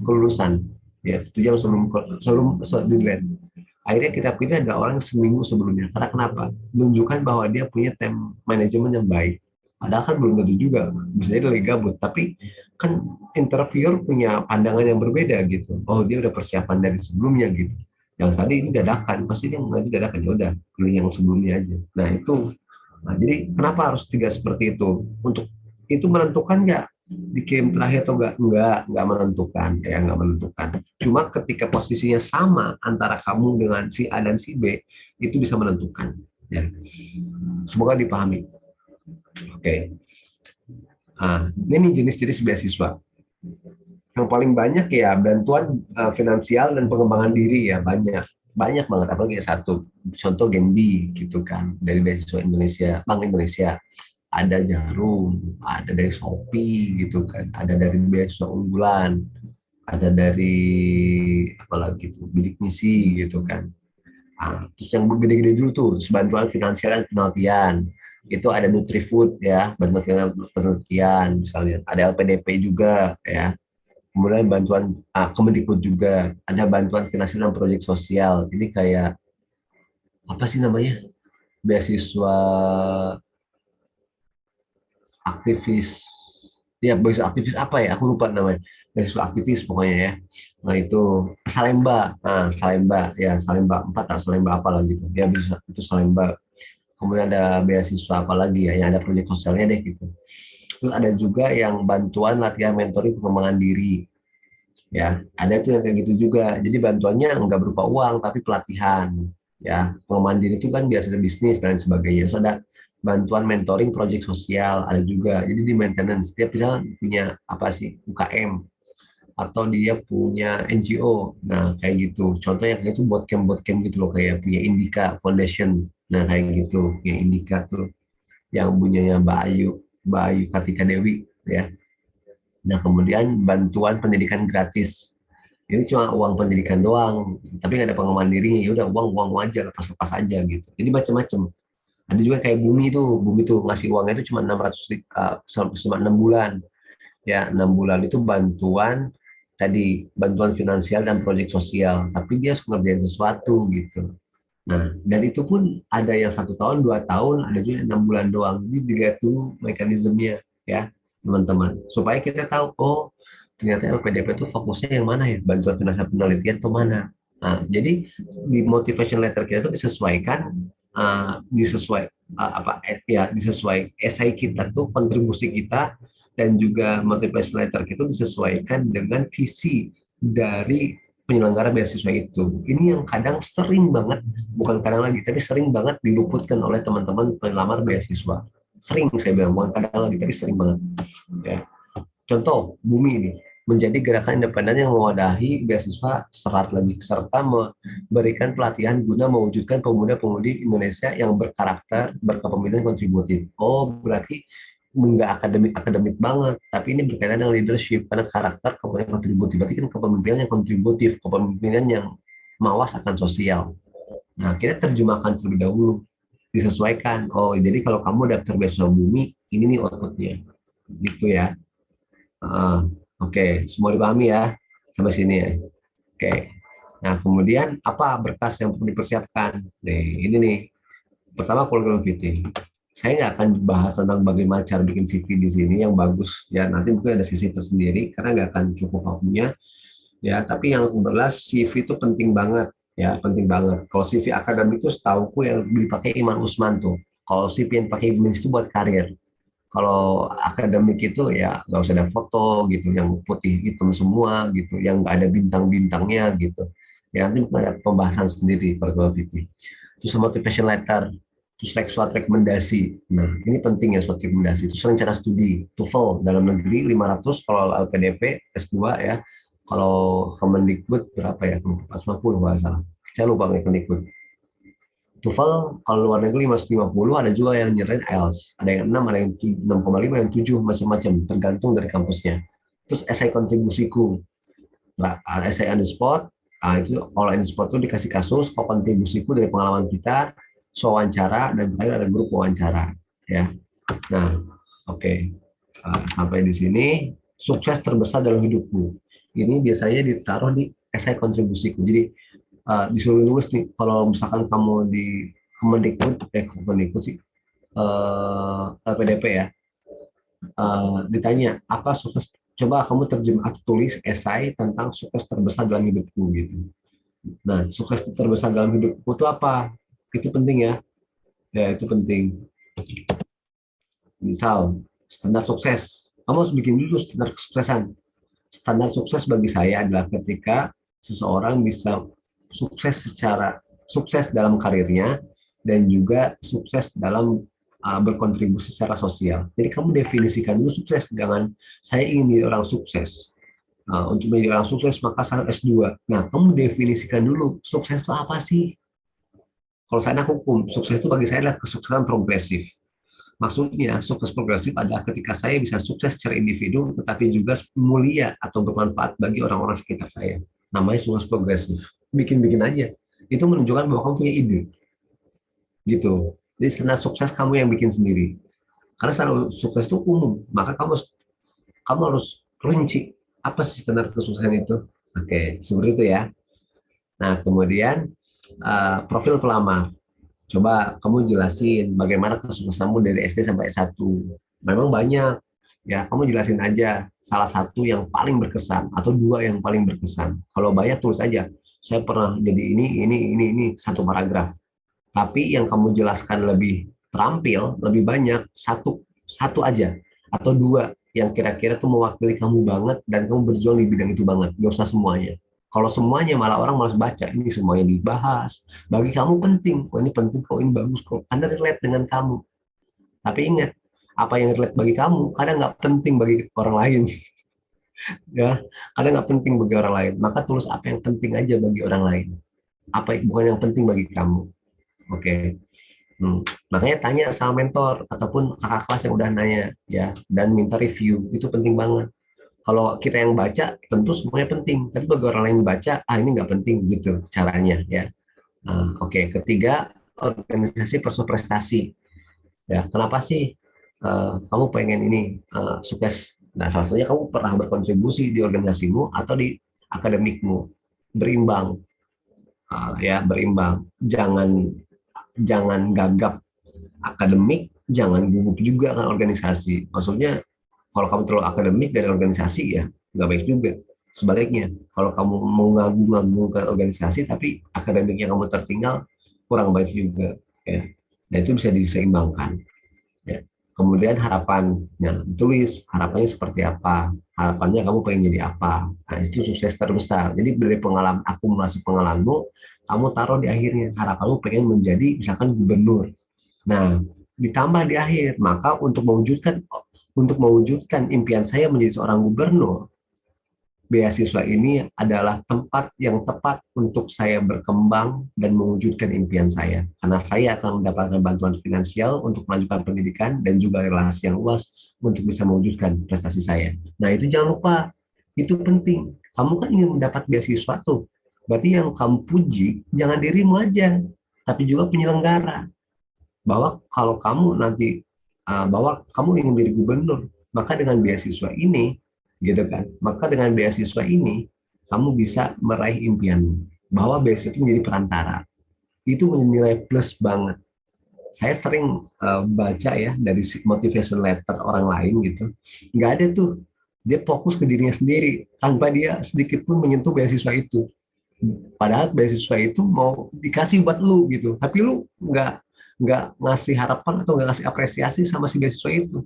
kelulusan, ya 1 jam sebelum deadline. Akhirnya kita pilih ada orang seminggu sebelumnya. Karena kenapa? Menunjukkan bahwa dia punya time management yang baik. Padahal kan belum tentu juga, bisa jadi lagi gabut. Tapi kan interviewer punya pandangan yang berbeda gitu. Oh, dia udah persiapan dari sebelumnya gitu. Yang tadi ini dadakan, pasti dia nggak dadakan, ya udah pilih yang sebelumnya aja. Nah itu, jadi kenapa harus 3 seperti itu? Untuk itu menentukan nggak dikirim terakhir atau nggak menentukan, ya nggak menentukan. Cuma ketika posisinya sama antara kamu dengan si A dan si B, itu bisa menentukan. Ya. Semoga dipahami. Oke. Nah, ini jenis-jenis beasiswa. Yang paling banyak ya bantuan finansial dan pengembangan diri, ya banyak banget, apalagi satu contoh Genbi gitu kan, dari beasiswa Indonesia, Bank Indonesia. Ada Jarum, ada dari Shopee gitu kan, ada dari beasiswa unggulan, ada dari apalagi itu bidik misi gitu kan. Terus yang gede-gede dulu tuh bantuan finansial dan penelitian, itu ada Nutrifood ya, bantuan penelitian misalnya, ada LPDP juga ya. Kemudian bantuan Kemendikbud juga, ada bantuan finansial dan proyek sosial. Jadi kayak apa sih namanya, beasiswa aktivis, ya beasiswa aktivis apa ya, aku lupa namanya, beasiswa aktivis pokoknya ya. Nah itu Salemba, Salemba ya, Salemba 4 atau Salemba apa lagi gitu ya, bisa itu Salemba. Kemudian ada beasiswa apa lagi ya, yang ada proyek sosialnya deh gitu. Terus ada juga yang bantuan latihan mentoring pengembangan diri, ya ada tuh yang kayak gitu juga. Jadi bantuannya nggak berupa uang tapi pelatihan, ya pengembangan diri itu kan biasanya bisnis dan sebagainya. Terus ada bantuan mentoring proyek sosial, ada juga. Jadi di maintenance dia bisa punya apa sih, UKM atau dia punya NGO. Nah kayak gitu contohnya, kayak itu bootcamp gitu loh, kayak punya Indika Foundation. Nah kayak gitu, punya Indika tuh yang punyanya Mbak Ayu Kartika Dewi ya. Nah kemudian bantuan pendidikan gratis, Ini cuma uang pendidikan doang, tapi nggak ada pengembangan dirinya. Ya udah uang uang aja, lepas-lepas aja gitu. Jadi macam-macam. Ada juga kayak Bumi tuh ngasih uangnya itu cuma 600 cuma 6 bulan. Ya 6 bulan itu bantuan tadi bantuan finansial dan proyek sosial. Tapi dia harus ngerjain sesuatu gitu. Nah, dan itu pun ada yang 1 tahun, 2 tahun, ada juga yang 6 bulan doang. Jadi dilihat dulu mekanismenya ya, teman-teman. Supaya kita tahu, oh ternyata LPDP itu fokusnya yang mana ya, bantuan finansial penelitian itu mana. Nah, jadi di motivation letter kita itu disesuaikan, disesuai esai kita tuh kontribusi kita dan juga motivation letter kita disesuaikan dengan visi dari penyelenggara beasiswa itu. Ini yang kadang sering banget, bukan kadang lagi, tapi sering banget diluputkan oleh teman-teman pelamar beasiswa. Sering saya bilang, bukan kadang lagi, tapi sering banget. Ya. Contoh, Bumi ini menjadi gerakan independen yang mewadahi beasiswa serat lagi, serta memberikan pelatihan guna mewujudkan pemuda-pemudi Indonesia yang berkarakter, berkepemimpinan kontributif. Oh, berarti nggak akademik banget, tapi ini berkaitan dengan leadership karena karakter kepemimpinan kontributif. Berarti kan kepemimpinan yang kontributif, kepemimpinan yang mawas akan sosial. Nah, kita terjemahkan terlebih dahulu, disesuaikan. Oh, jadi kalau kamu daftar beasiswa Bumi, ini nih outputnya, gitu ya. Oke, semua dipahami ya sampai sini ya. Oke. Nah, kemudian apa berkas yang perlu dipersiapkan? Nih, ini nih. Pertama, curriculum fitting. Saya nggak akan bahas tentang bagaimana cara bikin CV di sini yang bagus ya. Nanti mungkin ada sisi tersendiri karena nggak akan cukup waktunya ya. Tapi yang jelas CV itu penting banget ya, penting banget. Kalau CV akademik itu setauku yang dipakai Iman Usman tuh. Kalau CV yang pakai Ibn itu buat karir. Kalau akademik itu ya nggak usah ada foto gitu, yang putih hitam semua gitu, yang nggak ada bintang-bintangnya gitu. Ya nanti ada pembahasan sendiri perkuliahan. Terus motivation letter, terus surat rekomendasi. Nah ini penting ya surat rekomendasi. Terus rencana studi, TOEFL dalam negeri 500 kalau LPDP S2 ya. Kalau Kemendikbud berapa ya? 450 nggak salah. Saya lupa Kemendikbud. TOEFL kalau luar negeri masih 50, ada juga yang nyerahin IELTS. Ada yang 6, ada yang 6,5, ada yang 7, macam-macam, tergantung dari kampusnya. Terus esai kontribusiku. Nah, esai on the spot, itu all on the spot itu dikasih kasus, kontribusiku dari pengalaman kita, wawancara, dan terakhir ada grup wawancara. Ya. Nah, oke. Sampai di sini, sukses terbesar dalam hidupku. Ini biasanya ditaruh di esai kontribusiku. Jadi, disuruh nulis nih kalau misalkan kamu di Kemendikbud sih LPDP ya, ditanya apa sukses, coba kamu terjemah atau tulis esai tentang sukses terbesar dalam hidupku gitu. Nah, sukses terbesar dalam hidupku itu apa? Itu penting ya. Ya, itu penting. Misal standar sukses, kamu harus bikin dulu standar kesuksesan. Standar sukses bagi saya adalah ketika seseorang bisa sukses dalam karirnya dan juga sukses dalam berkontribusi secara sosial. Jadi kamu definisikan dulu sukses, jangan saya ingin menjadi orang sukses. Untuk menjadi orang sukses maka saya S2. Nah, kamu definisikan dulu sukses itu apa sih? Kalau saya hukum, sukses itu bagi saya adalah kesuksesan progresif. Maksudnya, sukses progresif adalah ketika saya bisa sukses secara individu, tetapi juga mulia atau bermanfaat bagi orang-orang sekitar saya. Namanya sukses progresif. Bikin-bikin aja. Itu menunjukkan bahwa kamu punya ide. Gitu. Jadi standar sukses kamu yang bikin sendiri. Karena standar sukses itu umum, maka kamu harus rinci apa sih standar kesuksesan itu. Oke, seperti itu ya. Nah, kemudian profil pelamar. Coba kamu jelasin bagaimana kesuksesanmu dari SD sampai S1. Memang banyak, ya kamu jelasin aja salah satu yang paling berkesan atau dua yang paling berkesan. Kalau banyak tulis aja, saya pernah jadi ini, satu paragraf. Tapi yang kamu jelaskan lebih terampil, lebih banyak, satu aja atau dua yang kira-kira tuh mewakili kamu banget dan kamu berjuang di bidang itu banget, gak usah semuanya. Kalau semuanya malah orang malas baca, ini semuanya dibahas. Bagi kamu penting, oh ini penting kok, ini bagus kok, Anda relate dengan kamu. Tapi ingat, apa yang relate bagi kamu kadang nggak penting bagi orang lain. Ya, kadang nggak penting bagi orang lain. Maka tulis apa yang penting aja bagi orang lain. Apa bukan yang penting bagi kamu. Oke. Makanya tanya sama mentor ataupun kakak kelas yang udah nanya ya, dan minta review, itu penting banget. Kalau kita yang baca, tentu semuanya penting. Tapi bagi orang lain baca, ini nggak penting gitu caranya ya. Oke. Ketiga, organisasi persu prestasi. Ya, kenapa sih kamu pengen ini sukses? Nah, salah satunya kamu pernah berkontribusi di organisasimu atau di akademikmu. Berimbang, ya berimbang. Jangan gagap akademik, jangan gugup juga kan organisasi. Maksudnya kalau kamu terlalu akademik dari organisasi ya nggak baik juga. Sebaliknya, kalau kamu mau ngagung-ngagung ke organisasi tapi akademiknya kamu tertinggal, kurang baik juga. Ya. Nah itu bisa diseimbangkan. Ya. Kemudian harapannya, tulis harapannya seperti apa, harapannya kamu pengen jadi apa. Nah itu sukses terbesar. Jadi dari pengalaman, akumulasi pengalamanmu, kamu taruh di akhirnya, harapanmu pengen menjadi misalkan gubernur. Nah, ditambah di akhir, maka untuk mewujudkan impian saya menjadi seorang gubernur, beasiswa ini adalah tempat yang tepat untuk saya berkembang dan mewujudkan impian saya. Karena saya akan mendapatkan bantuan finansial untuk melanjutkan pendidikan dan juga relasi yang luas untuk bisa mewujudkan prestasi saya. Nah, itu jangan lupa, itu penting. Kamu kan ingin mendapat beasiswa tuh. Berarti yang kamu puji jangan dirimu aja, tapi juga penyelenggara, bahwa kalau kamu nanti bahwa kamu ingin menjadi gubernur, maka dengan beasiswa ini, gitu kan, maka dengan beasiswa ini kamu bisa meraih impianmu. Bahwa beasiswa itu menjadi perantara, itu nilai plus banget. Saya sering baca ya dari motivation letter orang lain gitu, nggak ada tuh dia fokus ke dirinya sendiri tanpa dia sedikit pun menyentuh beasiswa itu. Padahal beasiswa itu mau dikasih buat lu gitu, tapi lu nggak ngasih harapan atau nggak ngasih apresiasi sama si beasiswa itu.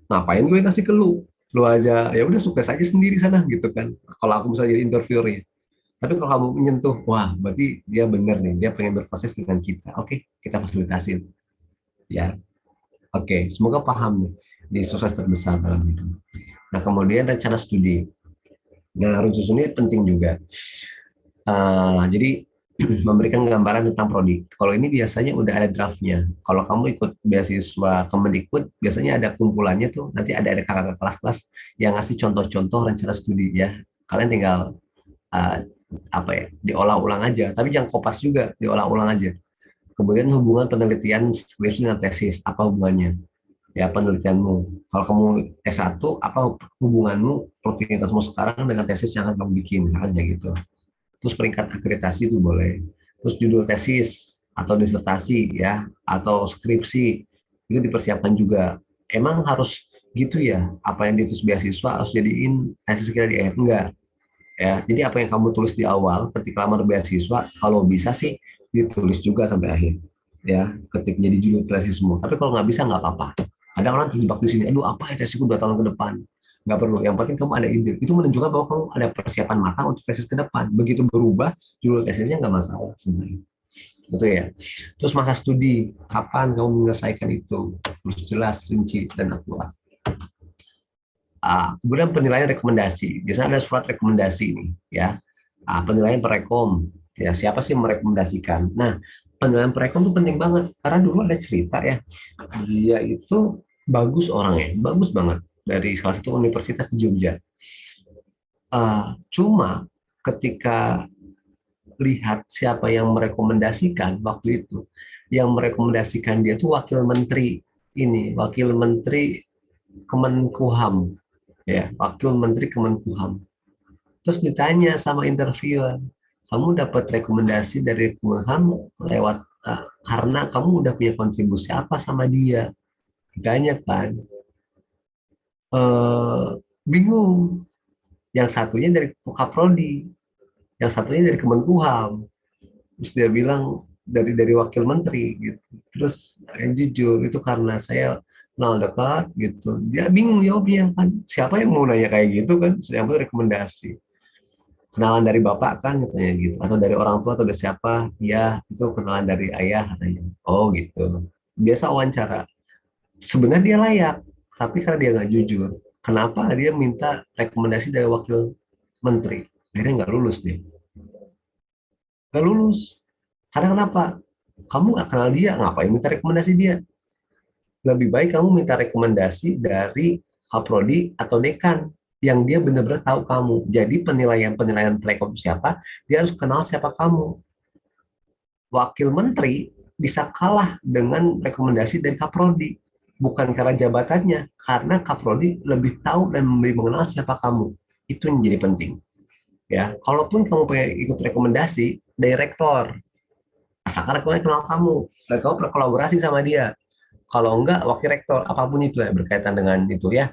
Ngapain gue kasih ke lu? Lu aja ya udah sukses aja sendiri sana gitu kan. Kalau aku misalnya jadi interviewernya. Tapi kalau kamu menyentuh, wah berarti dia bener nih, dia pengen berproses dengan kita. Oke, kita fasilitasin. Ya, oke. Semoga paham nih di sukses terbesar dalam hidup. Nah kemudian rencana studi. Nah rumus ini penting juga. Jadi memberikan gambaran tentang prodi. Kalau ini biasanya udah ada draftnya. Kalau kamu ikut beasiswa Kemendikbud, biasanya ada kumpulannya tuh. Nanti ada kakak kelas-kelas yang ngasih contoh-contoh rencana studi ya. Kalian tinggal uh, apa ya, diolah ulang aja. Tapi jangan kopas juga, diolah ulang aja. Kemudian hubungan penelitian skripsi dengan tesis, apa hubungannya? Ya penelitianmu. Kalau kamu S1, apa hubunganmu rutinitasmu sekarang dengan tesis yang akan kamu bikin, misalnya gitu. Terus peringkat akreditasi itu boleh. Terus judul tesis atau disertasi ya, atau skripsi itu dipersiapkan juga. Emang harus gitu ya? Apa yang ditulis beasiswa harus jadiin tesis kita di akhir? Enggak. Ya, jadi apa yang kamu tulis di awal ketika lamar beasiswa, kalau bisa sih ditulis juga sampai akhir. Ya, ketik jadi judul tesismu. Tapi kalau nggak bisa nggak apa-apa. Ada orang terjebak di sini, aduh apa ya tesisku 2 tahun ke depan? Nggak perlu, yang penting kamu ada ide. Itu menunjukkan bahwa kamu ada persiapan matang untuk tesis ke depan. Begitu berubah, judul tesisnya nggak masalah sebenarnya. Itu ya. Terus masa studi, kapan kamu menyelesaikan itu? Harus jelas, rinci, dan akurat. Kemudian penilaian rekomendasi. Biasanya ada surat rekomendasi ini, ya. Penilaian perekom. Ya, siapa sih merekomendasikan? Nah, penilaian perekom itu penting banget karena dulu ada cerita ya. Dia itu bagus orangnya, bagus banget dari salah satu universitas di Jogja. Cuma ketika lihat siapa yang merekomendasikan waktu itu, yang merekomendasikan dia itu wakil menteri ini, wakil menteri Kemenkumham, ya, wakil menteri Kemenkumham. Terus ditanya sama interviewer, kamu dapat rekomendasi dari Kemenkumham lewat karena kamu udah punya kontribusi apa sama dia? Ditanya kan, bingung. Yang satunya dari Kaprodi, yang satunya dari Kemenkumham. Terus dia bilang dari wakil menteri gitu. Terus yang jujur itu karena saya kenal dekat gitu. Dia bingung jawabnya kan. Siapa yang mau nanya kayak gitu kan? Yang rekomendasi. Kenalan dari bapak kan katanya gitu. Atau dari orang tua atau dari siapa? Ya itu kenalan dari ayah katanya. Oh gitu. Biasa wawancara. Sebenarnya dia layak, tapi karena dia nggak jujur. Kenapa dia minta rekomendasi dari wakil menteri? Akhirnya nggak lulus dia. Nggak lulus. Karena kenapa? Kamu nggak kenal dia, ngapain minta rekomendasi dia? Lebih baik kamu minta rekomendasi dari kaprodi atau dekan yang dia benar-benar tahu kamu. Jadi penilaian Pelekom siapa, dia harus kenal siapa kamu. Wakil menteri bisa kalah dengan rekomendasi dari Kaprodi. Bukan karena jabatannya, karena Kaprodi lebih tahu dan lebih mengenal siapa kamu. Itu yang jadi penting. Ya, kalaupun kamu pengen ikut rekomendasi dari rektor, asalkan rektornya kenal kamu, dan kamu berkolaborasi sama dia. Kalau enggak, wakil rektor, apapun itu ya berkaitan dengan itu ya.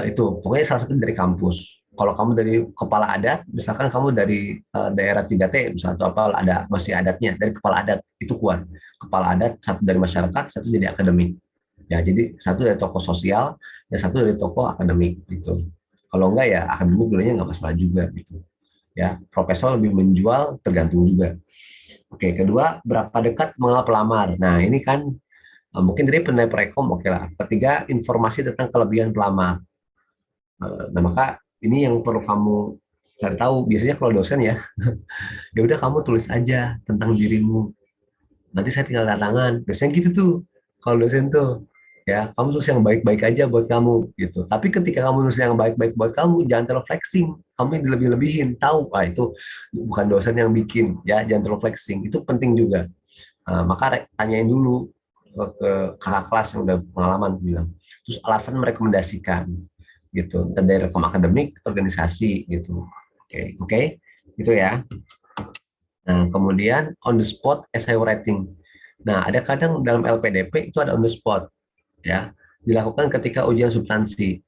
Itu pokoknya salah satu dari kampus. Kalau kamu dari kepala adat, misalkan kamu dari daerah 3T, misalnya atau apa ada masih adatnya dari kepala adat itu kuat. Kepala adat satu dari masyarakat, satu jadi akademik. Ya, jadi satu dari tokoh sosial, dan satu dari tokoh akademik gitu. Kalau enggak ya akademik dulunya nggak masalah juga gitu. Ya, profesor lebih menjual tergantung juga. Oke, kedua berapa dekat mengenal pelamar. Nah, ini kan mungkin dari penilai prekom oke lah. Ketiga, informasi tentang kelebihan pelamar. Nah, maka ini yang perlu kamu cari tahu. Biasanya kalau dosen ya, ya udah kamu tulis aja tentang dirimu. Nanti saya tinggal tanda tangan. Biasanya gitu tuh. Kalau dosen tuh, ya kamu tulis yang baik-baik aja buat kamu gitu. Tapi ketika kamu tulis yang baik-baik buat kamu, jangan terlalu flexing. Kamu yang dilebih-lebihin. Tahu, itu bukan dosen yang bikin. Ya, jangan terlalu flexing. Itu penting juga. Maka tanyain dulu ke kakak kelas yang udah pengalaman bilang. Terus alasan merekomendasikan gitu dari rekam akademik organisasi gitu. Oke, gitu ya. Nah, kemudian on the spot essay writing. Nah, ada kadang dalam LPDP itu ada on the spot ya, dilakukan ketika ujian substansi.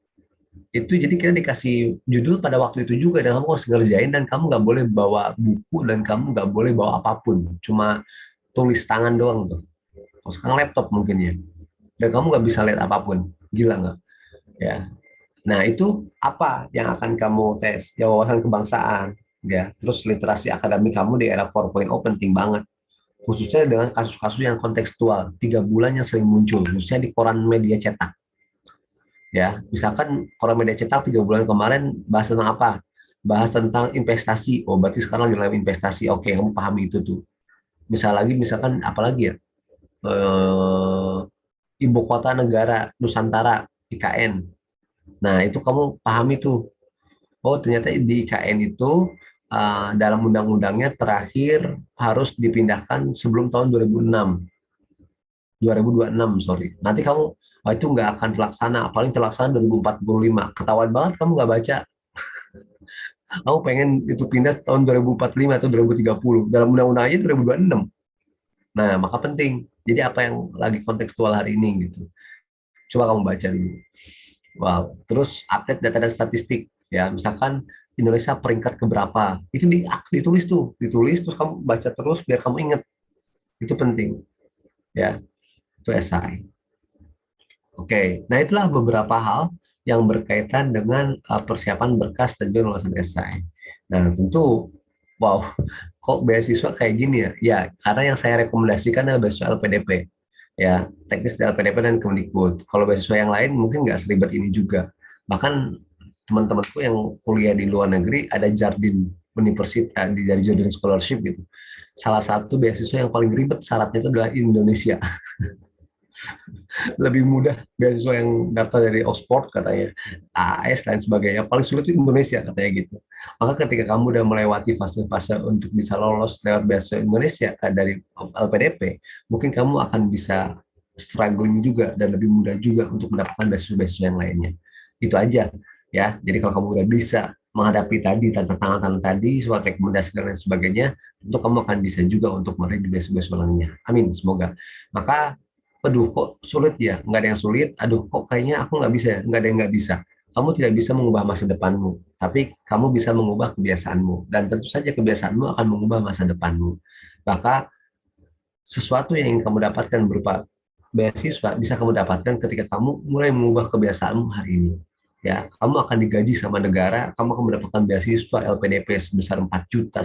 Itu jadi kita dikasih judul pada waktu itu juga dan kamu harus ngerjain dan kamu nggak boleh bawa buku dan kamu nggak boleh bawa apapun, cuma tulis tangan doang tuh. Kalau sekarang laptop mungkin ya, dan kamu nggak bisa lihat apapun, gila nggak? Ya, nah, itu apa yang akan kamu tes? Ya, wawasan kebangsaan, ya. Terus literasi akademik kamu di era 4.0 penting banget. Khususnya dengan kasus-kasus yang kontekstual, 3 bulan yang sering muncul, khususnya di koran media cetak. Ya, misalkan koran media cetak 3 bulan kemarin bahas tentang apa? Bahas tentang investasi. Oh, berarti sekarang lagi dalam investasi. Oke, kamu pahami itu tuh. Misal lagi, misalkan apa lagi ya? Eh, Ibu kota negara Nusantara, IKN. Nah, itu kamu pahami tuh. Oh, ternyata di IKN itu dalam undang-undangnya terakhir harus dipindahkan sebelum tahun 2006. 2026, sorry. Nanti kamu, itu nggak akan terlaksana, paling terlaksana 2045. Ketahuan banget kamu nggak baca. Kamu pengen itu pindah tahun 2045 atau 2030. Dalam undang-undangnya 2026. Nah, maka penting. Jadi apa yang lagi kontekstual hari ini gitu. Coba kamu baca dulu. Wow. Terus update data dan statistik. Ya, misalkan Indonesia peringkat keberapa. Itu ditulis tuh. Ditulis, terus kamu baca terus biar kamu ingat. Itu penting. Ya, itu esai. Oke, nah itulah beberapa hal yang berkaitan dengan persiapan berkas dan juga lulusan esai. Nah, tentu, wow, kok beasiswa kayak gini ya? Ya, karena yang saya rekomendasikan adalah beasiswa LPDP. Ya, teknis di LPDP dan Kemdikbud. Kalau beasiswa yang lain mungkin nggak seribet ini juga. Bahkan teman-temanku yang kuliah di luar negeri ada Jardine University, dari Jardine Scholarship gitu. Salah satu beasiswa yang paling ribet syaratnya itu adalah Indonesia. Lebih mudah beasiswa yang daftar dari Oxford katanya, AS dan sebagainya, paling sulit itu Indonesia katanya gitu. Maka ketika kamu udah melewati fase-fase untuk bisa lolos lewat beasiswa Indonesia dari LPDP, mungkin kamu akan bisa struggling juga dan lebih mudah juga untuk mendapatkan beasiswa-beasiswa yang lainnya. Itu aja ya. Jadi kalau kamu udah bisa menghadapi tadi tantangan tadi, surat rekomendasi dan lain sebagainya, untuk kamu akan bisa juga untuk meraih beasiswa lainnya. Amin, semoga. Maka aduh kok sulit ya, nggak ada yang sulit, aduh kok kayaknya aku nggak bisa ya, nggak ada yang nggak bisa. Kamu tidak bisa mengubah masa depanmu, tapi kamu bisa mengubah kebiasaanmu, dan tentu saja kebiasaanmu akan mengubah masa depanmu. Maka sesuatu yang ingin kamu dapatkan berupa beasiswa bisa kamu dapatkan ketika kamu mulai mengubah kebiasaanmu hari ini. Ya, kamu akan digaji sama negara, kamu akan mendapatkan beasiswa LPDP sebesar 4,5 juta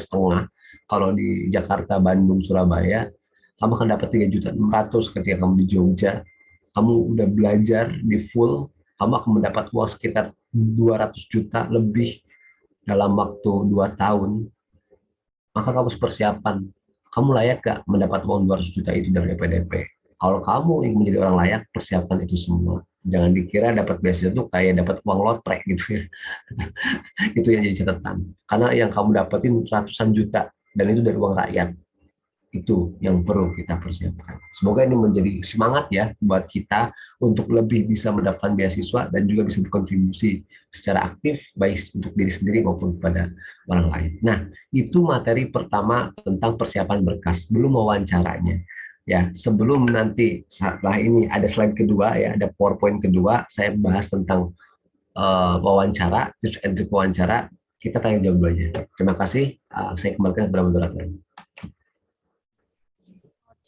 kalau di Jakarta, Bandung, Surabaya. Kamu akan dapat 3,6 juta ketika kamu di Jogja. Kamu udah belajar di full, kamu akan mendapat uang sekitar 200 juta lebih dalam waktu 2 tahun. Maka kamu harus persiapan. Kamu layak gak mendapat uang 200 juta itu dari LPDP? Kalau kamu ingin menjadi orang layak, persiapan itu semua. Jangan dikira dapat beasiswa itu kayak dapat uang lotre gitu ya. Itu yang jadi catatan. Karena yang kamu dapetin ratusan juta dan itu dari uang rakyat. Itu yang perlu kita persiapkan. Semoga ini menjadi semangat ya buat kita untuk lebih bisa mendapatkan beasiswa dan juga bisa berkontribusi secara aktif baik untuk diri sendiri maupun kepada orang lain. Nah, itu materi pertama tentang persiapan berkas, belum wawancaranya. Ya, sebelum nanti setelah ini ada slide kedua ya, ada PowerPoint kedua, saya bahas tentang wawancara, tips and trik wawancara. Kita tanya jawab dulu aja. Terima kasih. Saya kembalikan kepada moderator.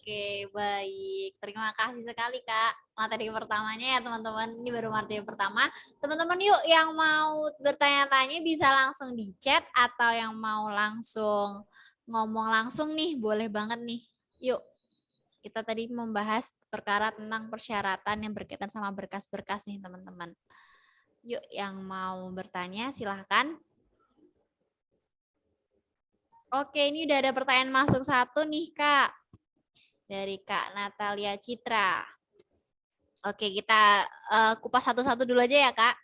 Oke, baik. Terima kasih sekali, Kak. Materi pertamanya ya, teman-teman. Ini baru materi pertama. Teman-teman yuk yang mau bertanya-tanya bisa langsung di chat atau yang mau langsung ngomong langsung nih, boleh banget nih. Yuk, kita tadi membahas perkara tentang persyaratan yang berkaitan sama berkas-berkas nih, teman-teman. Yuk, yang mau bertanya silahkan. Oke, ini udah ada pertanyaan masuk satu nih, Kak. Dari Kak Natalia Citra. Oke, kita kupas satu-satu dulu aja ya, Kak.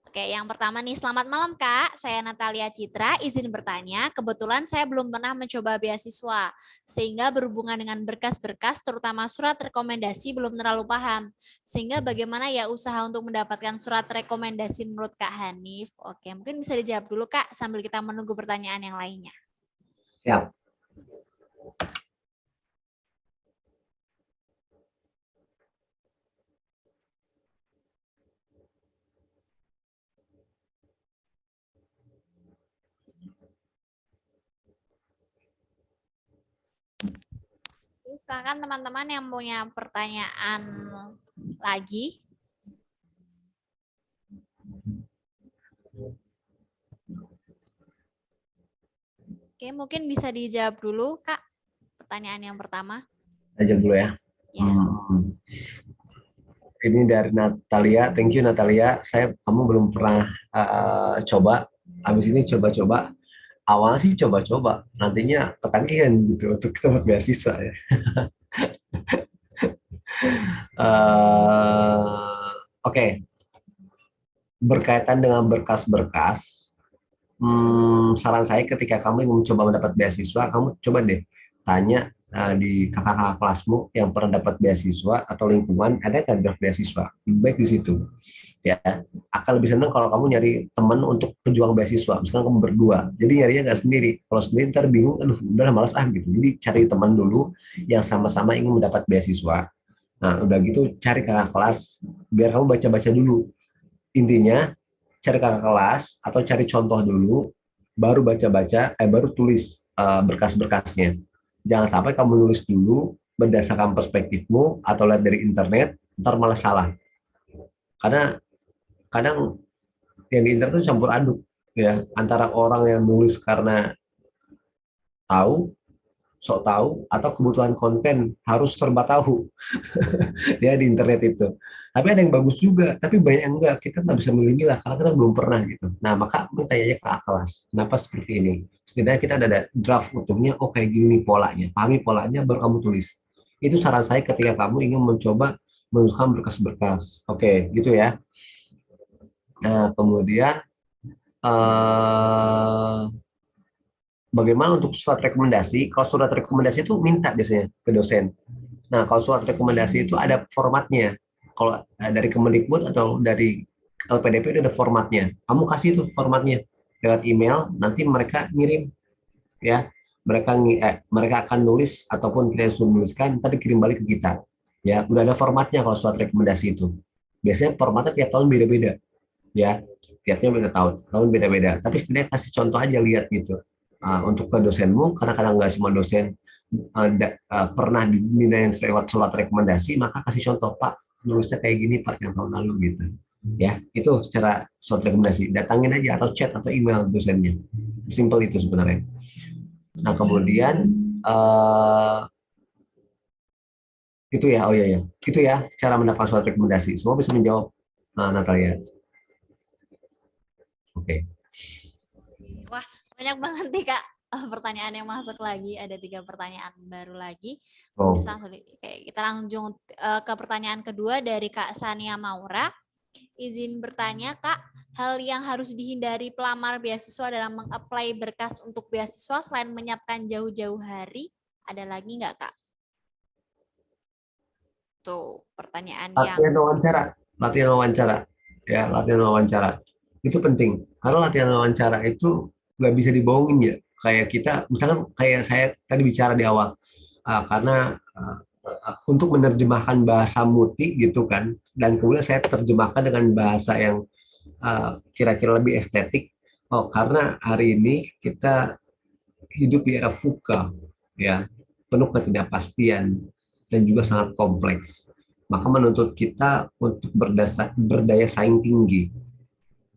Oke, yang pertama nih, selamat malam Kak, saya Natalia Citra, izin bertanya, kebetulan saya belum pernah mencoba beasiswa, sehingga berhubungan dengan berkas-berkas, terutama surat rekomendasi belum terlalu paham. Sehingga bagaimana ya usaha untuk mendapatkan surat rekomendasi menurut Kak Hanif? Oke, mungkin bisa dijawab dulu Kak, sambil kita menunggu pertanyaan yang lainnya. Siap. Silakan teman-teman yang punya pertanyaan lagi. Oke, mungkin bisa dijawab dulu, Kak. Pertanyaan yang pertama. Aja dulu ya. Ya. Ini dari Natalia, thank you Natalia. Kamu belum pernah coba, habis ini coba-coba. Awal sih coba-coba, nantinya ketagihan gitu untuk tempat beasiswa ya. Oke. Berkaitan dengan berkas-berkas, saran saya ketika kamu ingin mencoba mendapat beasiswa, kamu coba deh tanya di kakak-kakak kelasmu yang pernah dapat beasiswa atau lingkungan, ada nggak draft beasiswa? Lebih baik di situ. Ya, akan lebih senang kalau kamu nyari teman untuk pejuang beasiswa. Misalkan kamu berdua, jadi nyarinya nggak sendiri. Kalau sendiri ntar bingung, aduh udah malas gitu. Jadi cari teman dulu yang sama-sama ingin mendapat beasiswa. Nah, udah gitu cari kakak kelas, biar kamu baca-baca dulu. Intinya cari kakak kelas atau cari contoh dulu, baru baca-baca, baru tulis berkas-berkasnya. Jangan sampai kamu nulis dulu berdasarkan perspektifmu atau lihat dari internet, ntar malah salah. Karena kadang yang di internet itu campur aduk ya, antara orang yang nulis karena tahu, sok tahu, atau kebutuhan konten harus serba tahu ya di internet itu. Tapi ada yang bagus juga, tapi banyak yang enggak. Kita nggak bisa milih-milih karena kita belum pernah gitu. Nah, maka minta aja ke kelas. Kenapa seperti ini? Setidaknya kita ada draft utuhnya, oh kayak gini polanya. Pahami polanya, baru kamu tulis. Itu saran saya ketika kamu ingin mencoba menuliskan berkas-berkas. Oke, gitu ya. Nah, kemudian bagaimana untuk surat rekomendasi? Kalau surat rekomendasi itu minta biasanya ke dosen. Nah, kalau surat rekomendasi itu ada formatnya. Kalau dari Kemendikbud atau dari LPDP itu ada formatnya. Kamu kasih itu formatnya lewat email, nanti mereka ngirim ya. Mereka akan nulis ataupun kita suruh nuliskan, tadi kirim balik ke kita. Ya, udah ada formatnya kalau surat rekomendasi itu. Biasanya formatnya tiap tahun beda-beda. Ya, tiapnya beda tahun beda-beda. Tapi setidaknya kasih contoh aja, lihat gitu. Untuk ke dosenmu, karena kadang nggak semua dosen pernah dimintain lewat surat rekomendasi, maka kasih contoh, Pak, nulisnya kayak gini Pak yang tahun lalu gitu. Ya, itu cara surat rekomendasi. Datangin aja atau chat atau email dosennya. Simple itu sebenarnya. Nah, kemudian itu ya, oh iya ya, itu ya cara mendapatkan surat rekomendasi. Semua bisa menjawab, Natalia. Oke. Wah, banyak banget nih Kak pertanyaan yang masuk lagi. Ada 3 pertanyaan baru lagi. Oh. Bisa langsung kita langsung ke pertanyaan kedua dari Kak Sania Maura. Izin bertanya, Kak, hal yang harus dihindari pelamar beasiswa dalam meng-apply berkas untuk beasiswa selain menyiapkan jauh-jauh hari, ada lagi nggak, Kak? Tuh, pertanyaan Latihan wawancara. Ya, latihan wawancara. Itu penting. Karena latihan wawancara itu nggak bisa dibohongin ya. Kayak kita, misalkan kayak saya tadi bicara di awal, karena untuk menerjemahkan bahasa muti gitu kan, dan kemudian saya terjemahkan dengan bahasa yang kira-kira lebih estetik. Oh, karena hari ini kita hidup di era VUCA, ya, penuh ketidakpastian dan juga sangat kompleks. Maka menuntut kita untuk berdaya saing tinggi.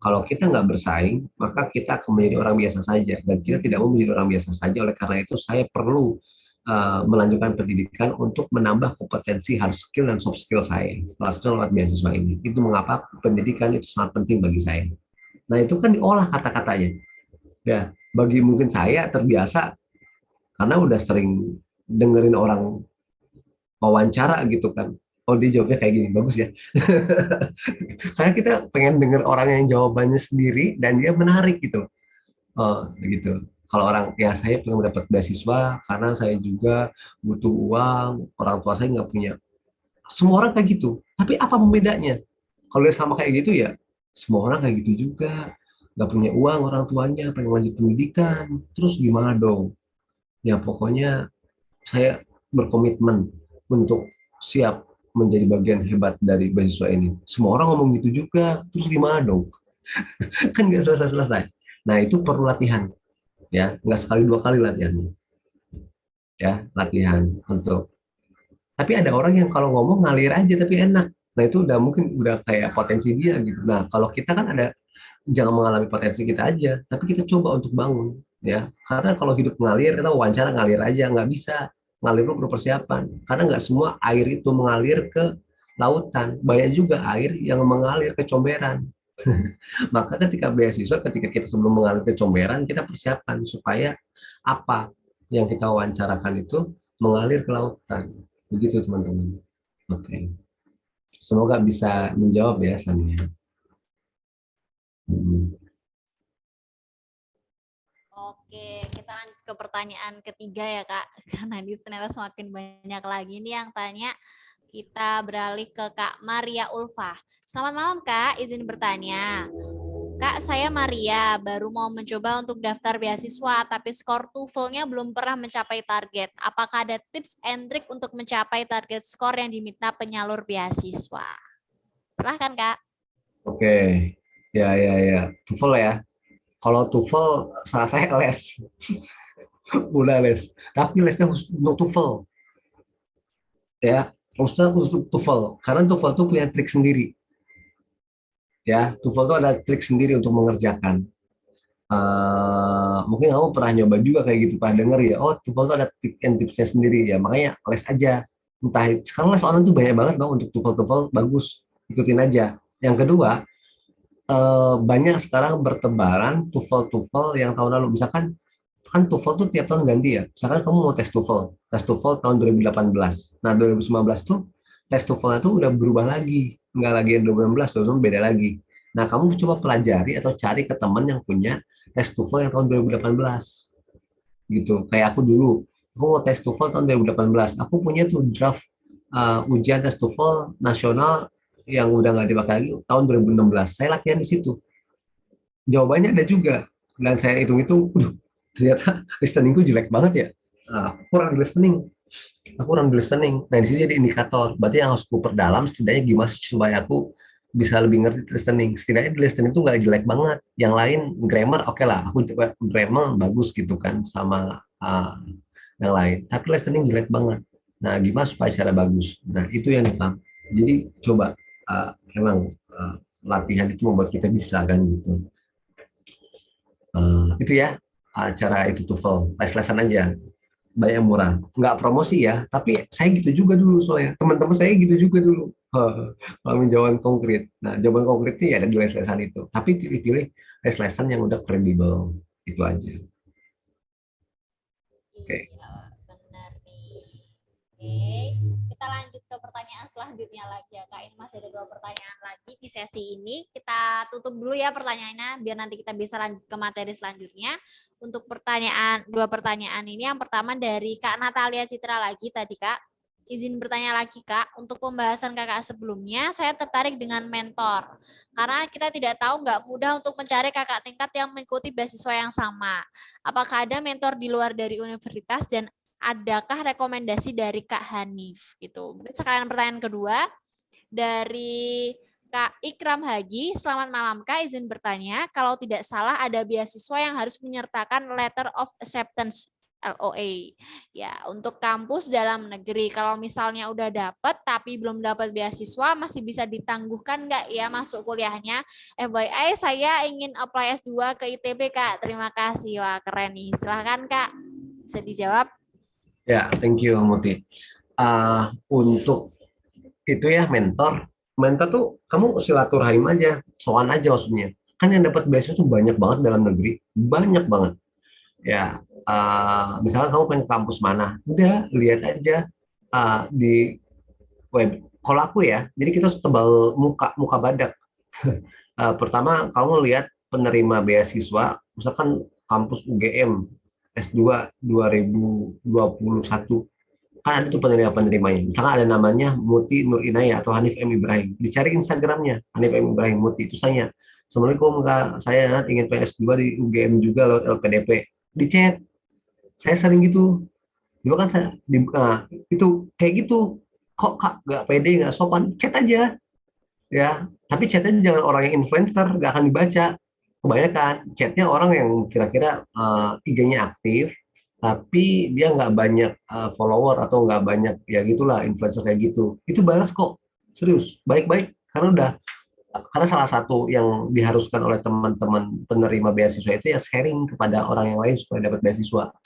Kalau kita nggak bersaing, maka kita akan menjadi orang biasa saja. Dan kita tidak mau menjadi orang biasa saja, oleh karena itu saya perlu melanjutkan pendidikan untuk menambah kompetensi hard skill dan soft skill saya. Salah satu lewat beasiswa ini. Itu mengapa pendidikan itu sangat penting bagi saya. Nah itu kan diolah kata-katanya. Ya, bagi mungkin saya terbiasa karena udah sering dengerin orang wawancara gitu kan. Oh dia jawabnya kayak gini, bagus ya. Karena kita pengen denger orang yang jawabannya sendiri dan dia menarik gitu. Oh gitu. Kalau orang ya saya pengen mendapat beasiswa karena saya juga butuh uang, orang tua saya nggak punya. Semua orang kayak gitu. Tapi apa bedanya? Kalau dia sama kayak gitu ya, semua orang kayak gitu juga. Nggak punya uang orang tuanya, pengen lanjut pendidikan. Terus gimana dong? Ya pokoknya saya berkomitmen untuk siap menjadi bagian hebat dari beasiswa ini. Semua orang ngomong gitu juga, terus gimana dong? Kan nggak selesai-selesai. Nah itu perlu latihan, ya nggak sekali 2 kali latihannya, ya latihan untuk. Tapi ada orang yang kalau ngomong ngalir aja tapi enak. Nah itu udah mungkin udah kayak potensi dia gitu. Nah kalau kita kan ada jangan mengalami potensi kita aja, tapi kita coba untuk bangun, ya. Karena kalau hidup ngalir, kita wawancara ngalir aja, nggak bisa. Ngalir perlu persiapan. Karena nggak semua air itu mengalir ke lautan. Banyak juga air yang mengalir ke comberan. Maka ketika beasiswa, ketika kita sebelum mengalir ke comberan, kita persiapan supaya apa yang kita wawancarakan itu mengalir ke lautan. Begitu teman-teman. Oke. Semoga bisa menjawab ya, Sania. Oke, kita lanjut ke pertanyaan ketiga ya Kak, karena ini ternyata semakin banyak lagi nih yang tanya. Kita beralih ke Kak Maria Ulfa. Selamat malam Kak, izin bertanya. Kak, saya Maria, baru mau mencoba untuk daftar beasiswa, tapi skor TOEFL-nya belum pernah mencapai target. Apakah ada tips and trick untuk mencapai target skor yang diminta penyalur beasiswa? Silahkan Kak. Oke, ya. TOEFL ya. Kalau TOEFL, salah saya les. Udah les. Tapi lesnya khusus untuk TOEFL. Ya, khususnya untuk TOEFL. Karena TOEFL itu punya trik sendiri. Ya, TOEFL itu ada trik sendiri untuk mengerjakan. Mungkin kamu pernah nyoba juga kayak gitu, pernah denger ya, oh TOEFL itu ada trik and tipsnya sendiri ya, makanya les aja. Entah, sekarang les online tuh banyak banget dong untuk TOEFL bagus, ikutin aja. Yang kedua, banyak sekarang bertebaran TOEFL yang tahun lalu, misalkan kan TOEFL tuh tiap tahun ganti ya. Misalkan kamu mau tes TOEFL tahun 2018. Nah 2019 tuh tes TOEFL itu udah berubah lagi, nggak lagi yang 2016, 2019 beda lagi. Nah kamu coba pelajari atau cari ke teman yang punya tes TOEFL yang tahun 2018 gitu. Kayak aku dulu, aku mau tes TOEFL tahun 2018. Aku punya tuh draft ujian tes TOEFL nasional yang udah nggak dipakai lagi tahun 2016. Saya latihan di situ. Jawabannya ada juga. Dan saya hitung-hitung, ternyata listeningku jelek banget ya. Kurang di listening. Aku kurang di listening. Nah, di sini jadi indikator. Berarti yang harus aku perdalam setidaknya gimana sih supaya aku bisa lebih ngerti listening. Setidaknya di listening itu nggak jelek banget. Yang lain grammar oke lah. Aku coba grammar bagus gitu kan sama yang lain. Tapi listening jelek banget. Nah, gimana supaya cara bagus? Nah, itu yang ditang. Jadi coba memang latihan itu membuat kita bisa kan gitu. Itu ya cara itu TOEFL, les-lesan aja, banyak murah, nggak promosi ya, tapi saya gitu juga dulu soalnya, teman-teman saya gitu juga dulu. Kalau jawaban konkret, nah jawaban konkretnya ya ada di les-lesan itu, tapi pilih-pilih les-lesan yang udah kredibel, itu aja. Oke. Iya, benar nih. Oke, kita lanjut ke pertanyaan selanjutnya lagi ya Kak. Ini masih ada 2 pertanyaan lagi di sesi ini. Kita tutup dulu ya pertanyaannya, biar nanti kita bisa lanjut ke materi selanjutnya. Untuk 2 pertanyaan ini, yang pertama dari Kak Natalia Citra lagi tadi Kak. Izin bertanya lagi Kak, untuk pembahasan kakak sebelumnya, saya tertarik dengan mentor. Karena kita tidak tahu nggak mudah untuk mencari kakak tingkat yang mengikuti beasiswa yang sama. Apakah ada mentor di luar dari universitas dan adakah rekomendasi dari Kak Hanif? Gitu. Mungkin sekalian pertanyaan kedua dari Kak Ikram Haji. Selamat malam Kak, izin bertanya, kalau tidak salah ada beasiswa yang harus menyertakan letter of acceptance LOA. Ya, untuk kampus dalam negeri. Kalau misalnya udah dapat tapi belum dapat beasiswa, masih bisa ditangguhkan nggak ya masuk kuliahnya? FYI, saya ingin apply S2 ke ITB, Kak. Terima kasih. Wah, keren nih. Silahkan, Kak. Bisa dijawab? Ya, thank you Muti. Untuk itu ya mentor tuh kamu silaturahim aja, sowan aja maksudnya. Kan yang dapat beasiswa tuh banyak banget dalam negeri, banyak banget. Ya, misalnya kamu pengen ke kampus mana, udah lihat aja di web. Kalau aku ya, jadi kita tebal muka muka badak. Pertama kamu lihat penerima beasiswa, misalkan kampus UGM S2 2021, kan ada tuh penerimanya. Misalkan ada namanya Muti Nur Inayah atau Hanif M Ibrahim, dicari Instagramnya Hanif M Ibrahim Muti, itu saya, Assalamualaikum Kak, saya ingin PS2 di UGM juga lewat LPDP, di chat. Saya sering gitu dulu kan, saya itu kayak gitu. Kok Kak nggak pede, nggak sopan, chat aja ya. Tapi chatnya jangan orang yang influencer, nggak akan dibaca. Kebanyakan chatnya orang yang kira-kira IG-nya aktif tapi dia nggak banyak follower atau nggak banyak ya gitulah, influencer kayak gitu, itu balas kok, serius, baik-baik. Karena salah satu yang diharuskan oleh teman-teman penerima beasiswa itu ya sharing kepada orang yang lain supaya dapat beasiswa,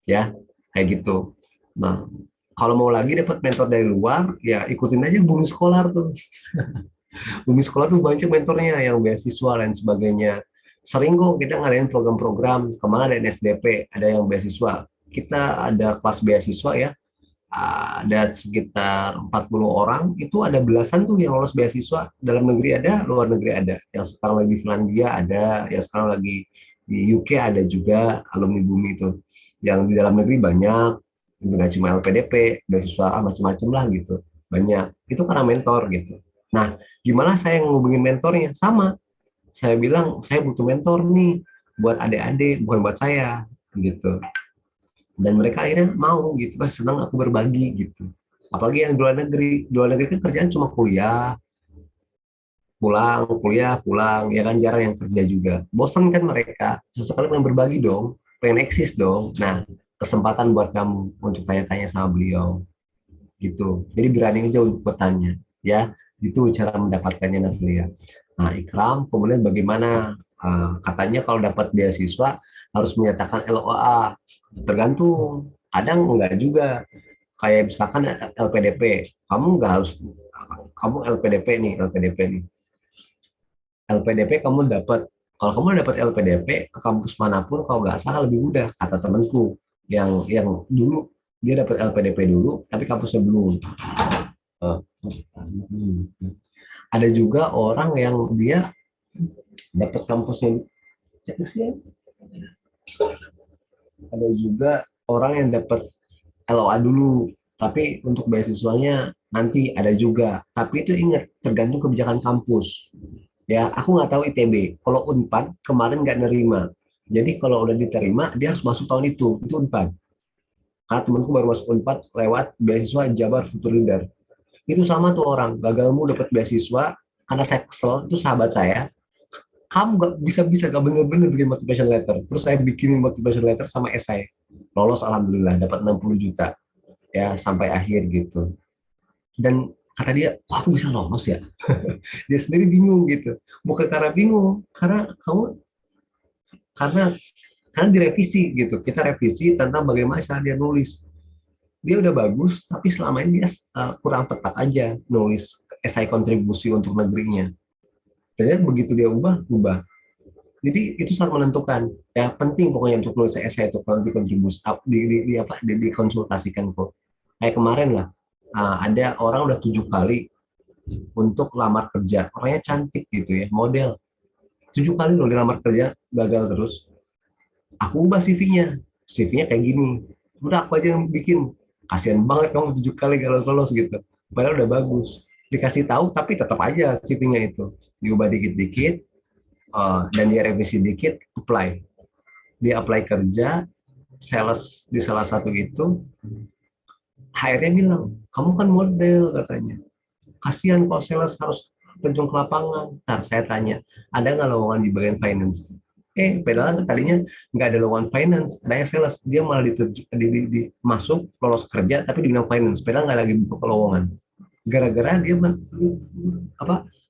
ya kayak gitu. Nah, kalau mau lagi dapat mentor dari luar, ya ikutin aja Bumi Scholar tuh. Bumi Sekolah tuh banyak mentornya yang beasiswa dan sebagainya. Sering kok kita ngadain program-program, kemana ada SDP, ada yang beasiswa. Kita ada kelas beasiswa ya, ada sekitar 40 orang, itu ada belasan tuh yang lolos beasiswa. Dalam negeri ada, luar negeri ada. Yang sekarang lagi di Finlandia ada, yang sekarang lagi di UK ada juga alumni Bumi itu. Yang di dalam negeri banyak, nggak cuma LPDP, beasiswa macam-macam lah gitu. Banyak. Itu karena mentor gitu. Nah, gimana saya ngubungin mentornya? Sama, saya bilang saya butuh mentor nih buat adik-adik, bukan buat saya gitu. Dan mereka akhirnya mau gitu, senang aku berbagi gitu. Apalagi yang di luar negeri kan kerjaan cuma kuliah, pulang, kuliah, pulang, ya kan, jarang yang kerja juga. Bosan kan mereka, sesekali pengen berbagi dong, pengen eksis dong. Nah, kesempatan buat kamu untuk tanya-tanya sama beliau gitu. Jadi berani aja untuk bertanya, ya. Itu cara mendapatkannya Natalia. Nah, Ikram, kemudian bagaimana? Katanya kalau dapat beasiswa harus menyatakan LOA. Tergantung, kadang enggak juga. Kayak misalkan LPDP, kamu nggak harus, kamu LPDP kamu dapat, kalau kamu dapat LPDP ke kampus manapun kalau nggak salah lebih mudah, kata temanku yang dulu dia dapat LPDP dulu tapi kampusnya belum. Eh, ada juga orang yang dia dapat kampusnya, ada juga orang yang dapat LOA dulu tapi untuk beasiswanya nanti ada juga, tapi itu ingat tergantung kebijakan kampus. Ya, aku nggak tahu ITB. Kalau Unpad kemarin nggak nerima. Jadi kalau udah diterima, dia harus masuk tahun itu Unpad. Karena temanku baru masuk Unpad lewat beasiswa Jabar Future Leader. Itu sama tuh orang, gagalmu dapat beasiswa, karena saya kesel, itu sahabat saya, kamu nggak bisa-bisa, nggak bener-bener bikin motivation letter. Terus saya bikinin motivation letter sama esai. Lolos Alhamdulillah, dapat 60 juta. Ya, sampai akhir gitu. Dan kata dia, kok aku bisa lolos ya? Dia sendiri bingung gitu. Bukan karena bingung, karena karena direvisi gitu. Kita revisi tentang bagaimana cara dia nulis. Dia udah bagus, tapi selama ini dia kurang tepat aja nulis esai kontribusi untuk negerinya. Jadi begitu dia ubah. Jadi itu sangat menentukan. Ya penting pokoknya untuk nulis esai itu kalau dikontribusi dikonsultasikan kok. Kayak kemarin lah, ada orang udah 7 kali untuk lamar kerja. Orangnya cantik gitu ya, model. 7 kali loh dilamar kerja, gagal terus. Aku ubah CV-nya. CV-nya kayak gini. Udah aku aja yang bikin. Kasihan banget kamu 7 kali gagal lolos gitu. Padahal udah bagus. Dikasih tahu tapi tetap aja CV-nya itu. Diubah dikit-dikit, dan dia revisi dikit, apply. Dia apply kerja, sales di salah satu itu, HR-nya bilang, kamu kan model katanya. Kasihan kalau sales harus terjun ke lapangan. Ntar saya tanya, ada nggak lowongan di bagian finance? Padahal tadinya nggak ada lowongan finance, adanya sales. Dia malah masuk, lolos kerja, tapi di bidang finance. Padahal nggak lagi buka lowongan. Gara-gara dia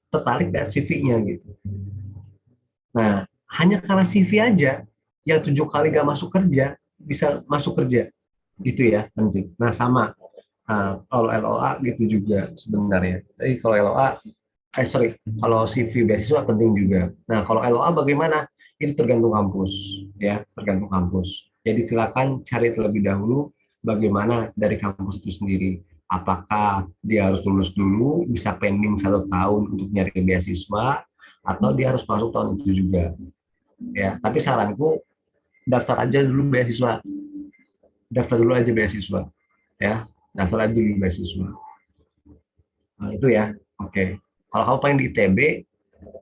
tertarik dari CV-nya gitu. Nah, hanya karena CV aja, yang 7 kali gak masuk kerja, bisa masuk kerja. Gitu ya, penting. Nah, sama. Kalau LOA gitu juga sebenarnya. Tapi kalau LOA, kalau CV beasiswa penting juga. Nah, kalau LOA bagaimana? Itu tergantung kampus, ya, tergantung kampus. Jadi silakan cari terlebih dahulu bagaimana dari kampus itu sendiri. Apakah dia harus lulus dulu, bisa pending 1 tahun untuk nyari beasiswa, atau dia harus masuk tahun itu juga. Ya, tapi saranku daftar aja dulu beasiswa, daftar dulu aja beasiswa, ya, daftar aja dulu beasiswa. Nah, itu ya, oke. Kalau kamu pengen di ITB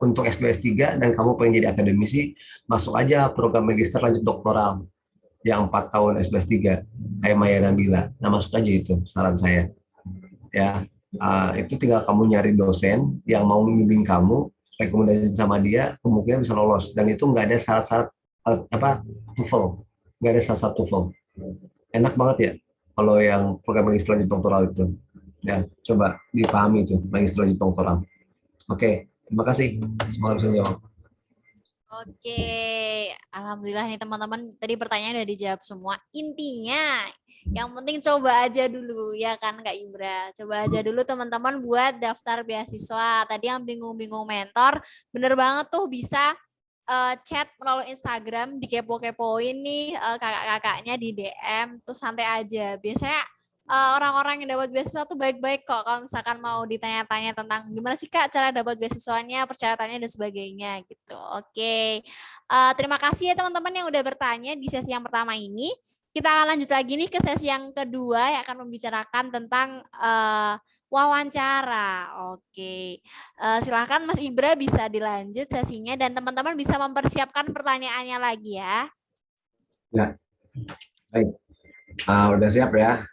untuk S2 S3 dan kamu pengen jadi akademisi, masuk aja program magister lanjut doktoral yang 4 tahun S2 S3 kayak Maya Nabila. Nah, masuk aja itu saran saya. Ya, itu tinggal kamu nyari dosen yang mau membimbing kamu, rekomendasi sama dia, kemungkinan bisa lolos. Dan itu nggak ada syarat-syarat TOEFL, nggak ada syarat TOEFL. Enak banget ya kalau yang program magister lanjut doktoral itu. Ya, coba dipahami itu magister lanjut doktoral. Oke, terima kasih. Semoga bisa jawab. Oke, alhamdulillah nih teman-teman, tadi pertanyaan udah dijawab semua. Intinya, yang penting coba aja dulu, ya kan Kak Ibra? Coba aja dulu teman-teman buat daftar beasiswa. Tadi yang bingung-bingung mentor, bener banget tuh bisa chat melalui Instagram, dikepo-kepoin nih kakak-kakaknya di DM, tuh santai aja. Biasanya orang-orang yang dapat beasiswa tuh baik-baik kok. Kalau misalkan mau ditanya-tanya tentang gimana sih Kak cara dapat beasiswanya, persyaratannya dan sebagainya gitu. Oke. Terima kasih ya teman-teman yang udah bertanya di sesi yang pertama ini. Kita akan lanjut lagi nih ke sesi yang kedua yang akan membicarakan tentang wawancara. Oke. Silakan Mas Ibra bisa dilanjut sesinya dan teman-teman bisa mempersiapkan pertanyaannya lagi ya. Ya, baik. Udah siap ya,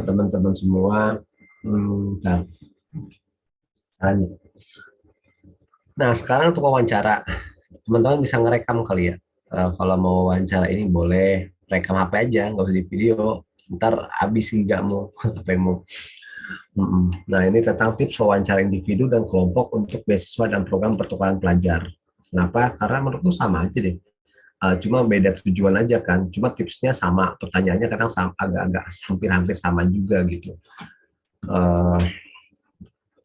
teman-teman semua. Nah, nah, sekarang untuk wawancara, teman-teman bisa ngerekam kali ya. Kalau mau wawancara ini boleh rekam HP aja, nggak usah di video. Ntar habis nggak mau HP-mu. Nah, ini tentang tips wawancara individu dan kelompok untuk beasiswa dan program pertukaran pelajar. Kenapa? Karena menurutku sama aja deh. Cuma beda tujuan aja kan. Cuma tipsnya sama, pertanyaannya kadang agak-agak hampir-hampir sama juga gitu.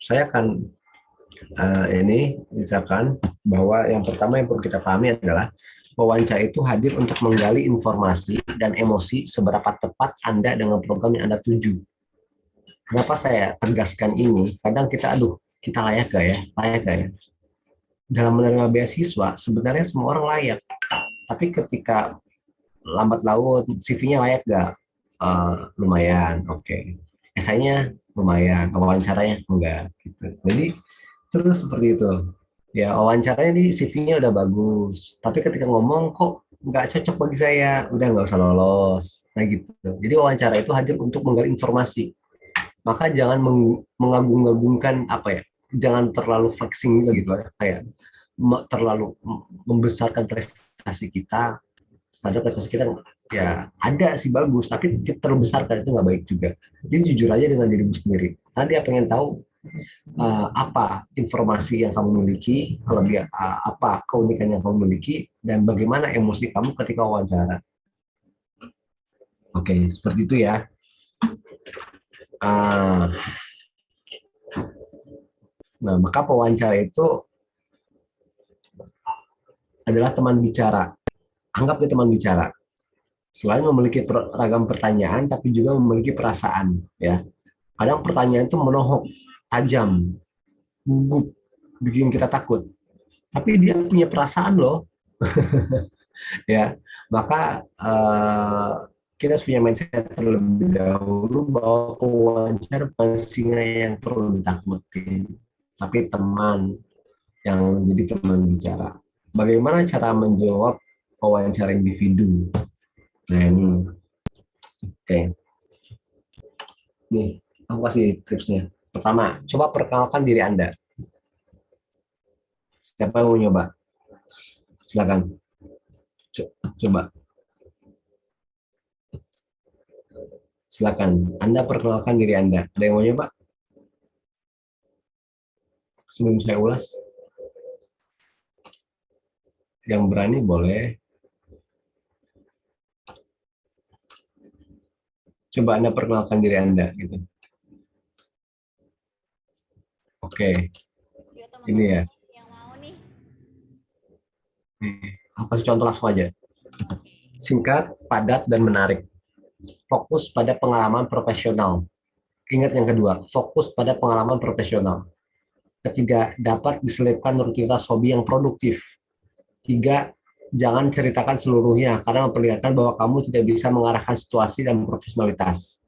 Saya akan ini misalkan bahwa yang pertama yang perlu kita pahami adalah wawancara itu hadir untuk menggali informasi dan emosi seberapa tepat Anda dengan program yang Anda tuju. Kenapa saya tegaskan ini? Kadang kita layak gak ya? Layak gak ya? Dalam menerima beasiswa, sebenarnya semua orang layak. Tapi ketika lambat laun, CV-nya layak gak? Lumayan, oke. Esainya lumayan, wawancaranya enggak. Gitu. Jadi, terus seperti itu. Ya, wawancaranya di CV-nya udah bagus. Tapi ketika ngomong, kok nggak cocok bagi saya, udah nggak usah lolos. Nah gitu. Jadi wawancara itu hadir untuk menggali informasi. Maka jangan mengagung-agungkan apa ya, jangan terlalu flexing gitu ya, kayak terlalu membesarkan prestasi kita. Padahal prestasi kita ya ada sih bagus, tapi terlalu besarkan itu nggak baik juga. Jadi jujur aja dengan dirimu sendiri. Karena dia pengen tahu apa informasi yang kamu miliki, apa keunikan yang kamu miliki, dan bagaimana emosi kamu ketika wawancara. Oke, seperti itu ya. Nah, maka pewawancara itu adalah teman bicara. Anggap dia teman bicara. Selain memiliki ragam pertanyaan, tapi juga memiliki perasaan. Ya, kadang pertanyaan itu menohok, tajam, gugup, bikin kita takut. Tapi dia punya perasaan loh, ya. Maka kita harus punya mindset terlebih dahulu bahwa pewawancara bukan singa yang perlu ditakutin, tapi teman yang menjadi teman bicara. Bagaimana cara menjawab wawancara individu? Nah ini, oke. Nih, aku kasih tipsnya. Pertama, coba perkenalkan diri Anda. Siapa yang mau nyoba? Silakan. Coba. Silakan. Anda perkenalkan diri Anda. Ada yang mau nyoba? Sebelum saya ulas. Yang berani boleh. Coba Anda perkenalkan diri Anda gitu. Oke. Ini ya. Yang mau nih. Apa sih contoh langsung aja? Singkat, padat, dan menarik. Fokus pada pengalaman profesional. Ingat yang kedua, fokus pada pengalaman profesional. Ketiga, dapat diselipkan rutinitas hobi yang produktif. Tiga, jangan ceritakan seluruhnya karena memperlihatkan bahwa kamu tidak bisa mengarahkan situasi dan profesionalitas.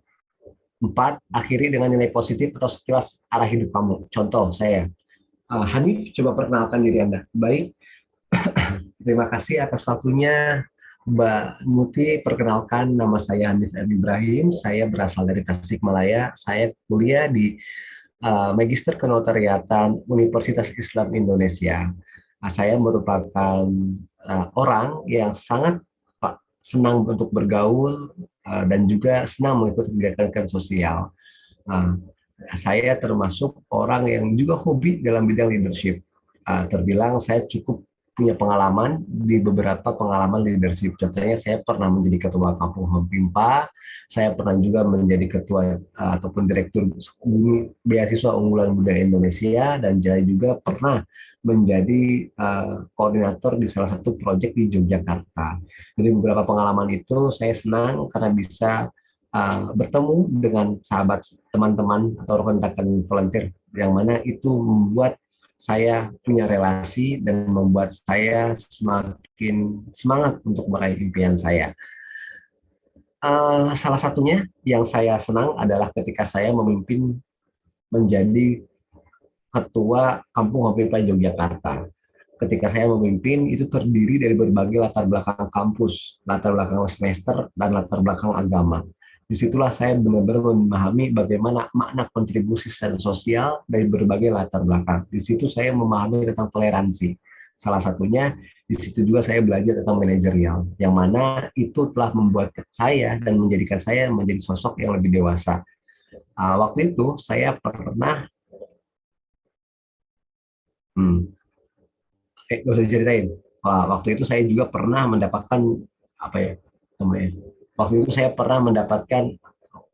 Empat, akhiri dengan nilai positif atau sekilas arah hidup kamu. Contoh saya, Hanif, coba perkenalkan diri Anda. Baik, terima kasih atas waktunya. Mbak Muti, perkenalkan nama saya Hanif Ibrahim. Saya berasal dari Tasikmalaya. Saya kuliah di Magister Kenotariatan Universitas Islam Indonesia. Saya merupakan orang yang sangat senang untuk bergaul dan juga senang mengikuti kegiatan sosial. Saya termasuk orang yang juga hobi dalam bidang leadership. Terbilang saya cukup punya pengalaman di beberapa pengalaman leadership. Contohnya saya pernah menjadi ketua Kampung Hompimpa, saya pernah juga menjadi ketua ataupun direktur beasiswa unggulan budaya Indonesia, dan saya juga pernah menjadi koordinator di salah satu proyek di Yogyakarta. Jadi beberapa pengalaman itu saya senang karena bisa bertemu dengan sahabat, teman-teman atau rekan-rekan volunteer, yang mana itu membuat saya punya relasi dan membuat saya semakin semangat untuk meraih impian saya. Salah satunya yang saya senang adalah ketika saya memimpin menjadi ketua Kampung Hompimpa Yogyakarta. Ketika saya memimpin, itu terdiri dari berbagai latar belakang kampus, latar belakang semester, dan latar belakang agama. Disitulah saya benar-benar memahami bagaimana makna kontribusi secara sosial dari berbagai latar belakang. Di situ saya memahami tentang toleransi. Salah satunya, di situ juga saya belajar tentang manajerial, yang mana itu telah membuat saya dan menjadikan saya menjadi sosok yang lebih dewasa. Waktu itu saya pernah, gak usah diceritain. Waktu itu saya juga pernah mendapatkan apa ya namanya? Waktu itu saya pernah mendapatkan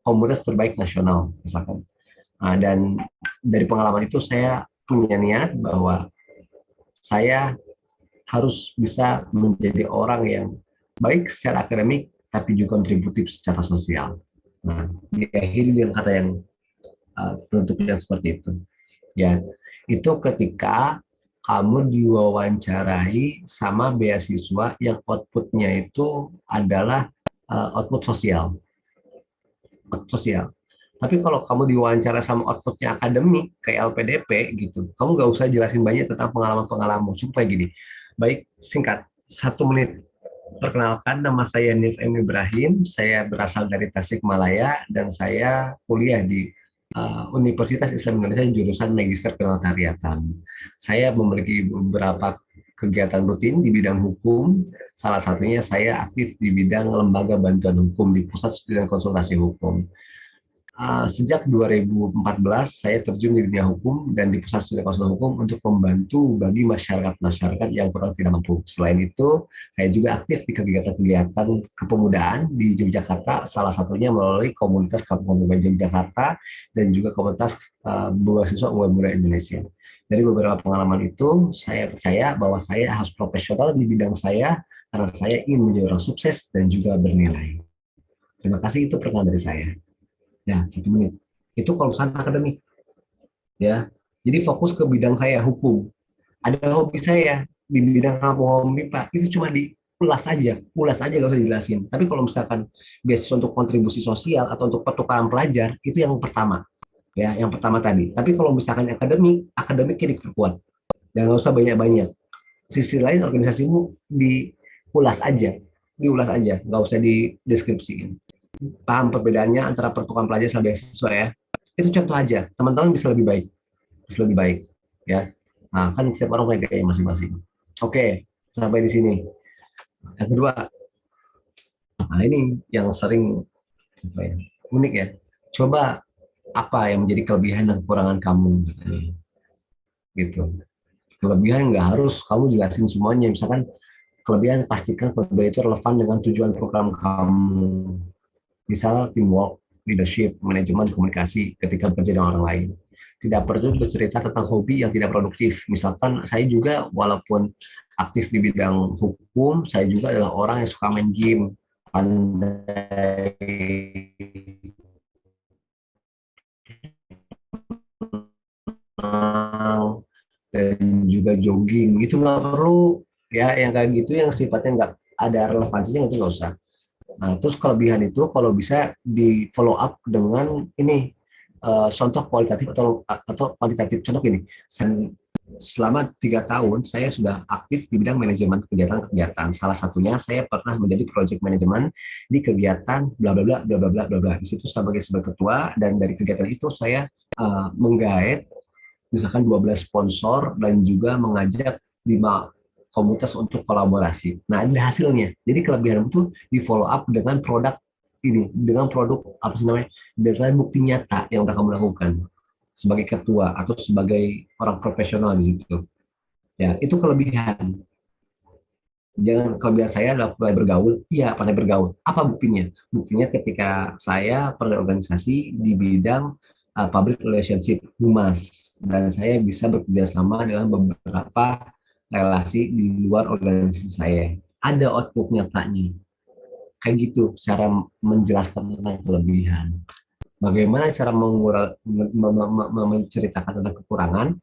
komunitas terbaik nasional, misalkan. Dan dari pengalaman itu saya punya niat bahwa saya harus bisa menjadi orang yang baik secara akademik, tapi juga kontributif secara sosial. Nah, diakhiri dengan kata yang penutup yang seperti itu. Ya, itu ketika kamu diwawancarai sama beasiswa yang outputnya itu adalah output sosial. Sosial. Tapi kalau kamu diwawancara sama outputnya akademik, kayak LPDP gitu, kamu nggak usah jelasin banyak tentang pengalaman-pengalamanmu. Supaya gini, baik, singkat, 1 menit. Perkenalkan, nama saya Nif M. Ibrahim, saya berasal dari Tasikmalaya, dan saya kuliah di Universitas Islam Indonesia jurusan Magister Kenotariatan. Saya memiliki beberapa kegiatan rutin di bidang hukum. Salah satunya saya aktif di bidang lembaga bantuan hukum di Pusat Studi dan Konsultasi Hukum. Sejak 2014 saya terjun di dunia hukum dan di Pusat Studi dan Konsultasi Hukum untuk membantu bagi masyarakat-masyarakat yang kurang tidak mampu. Selain itu, saya juga aktif di kegiatan-kegiatan kepemudaan di Yogyakarta, salah satunya melalui komunitas Kampung Hompimpa Yogyakarta dan juga komunitas beasiswa unggulan budaya Indonesia. Dari beberapa pengalaman itu, saya percaya bahwa saya harus profesional di bidang saya karena saya ingin menjadi orang sukses dan juga bernilai. Terima kasih, itu perkenalan dari saya. Ya, 1 menit. Itu kalau urusan akademik. Ya, jadi fokus ke bidang saya, hukum. Ada hobi saya di bidang hobi Pak, itu cuma ulas aja gak usah dijelasin. Tapi kalau misalkan beasiswa untuk kontribusi sosial atau untuk pertukaran pelajar, itu yang pertama. Ya, yang pertama tadi. Tapi kalau misalkan akademiknya diperkuat. Dan nggak usah banyak-banyak. Sisi lain organisasimu diulas aja, nggak usah dideskripsiin. Paham perbedaannya antara pertukaran pelajar sama beasiswa ya? Itu contoh aja, teman-teman bisa lebih baik, ya. Nah, kan setiap orang punya gaya masing-masing. Oke, sampai di sini. Yang kedua, nah ini yang sering apa ya, unik ya. Coba apa yang menjadi kelebihan dan kekurangan kamu, gitu. Kelebihan nggak harus kamu jelasin semuanya. Misalkan kelebihan, pastikan kelebihan itu relevan dengan tujuan program kamu. Misal teamwork, leadership, manajemen, komunikasi ketika bekerja dengan orang lain. Tidak perlu bercerita tentang hobi yang tidak produktif. Misalkan saya juga walaupun aktif di bidang hukum, saya juga adalah orang yang suka main game, pandai dan juga jogging. Itu nggak perlu ya, yang kayak gitu yang sifatnya nggak ada relevansinya itu nggak usah. Nah, terus kelebihan itu kalau bisa di follow up dengan ini, contoh kualitatif atau kuantitatif. Contoh gini, selama 3 tahun saya sudah aktif di bidang manajemen kegiatan-kegiatan. Salah satunya saya pernah menjadi project management di kegiatan bla bla bla bla bla bla bla bla. Di situ sebagai ketua, dan dari kegiatan itu saya menggait misalkan 12 sponsor dan juga mengajak 5 komunitas untuk kolaborasi. Nah, ini hasilnya. Jadi kelebihan itu di follow up dengan produk ini, dengan produk apa sih namanya, dengan bukti nyata yang udah kamu lakukan sebagai ketua atau sebagai orang profesional di situ. Ya, itu kelebihan. Jangan, kelebihan saya adalah pandai bergaul. Iya, pandai bergaul. Apa buktinya? Buktinya ketika saya pernah organisasi di bidang public relationship, humas, dan saya bisa bekerja sama dengan beberapa relasi di luar organisasi saya. Ada output nyatanya. Kayak gitu cara menjelaskan tentang kelebihan. Bagaimana cara menceritakan tentang kekurangan?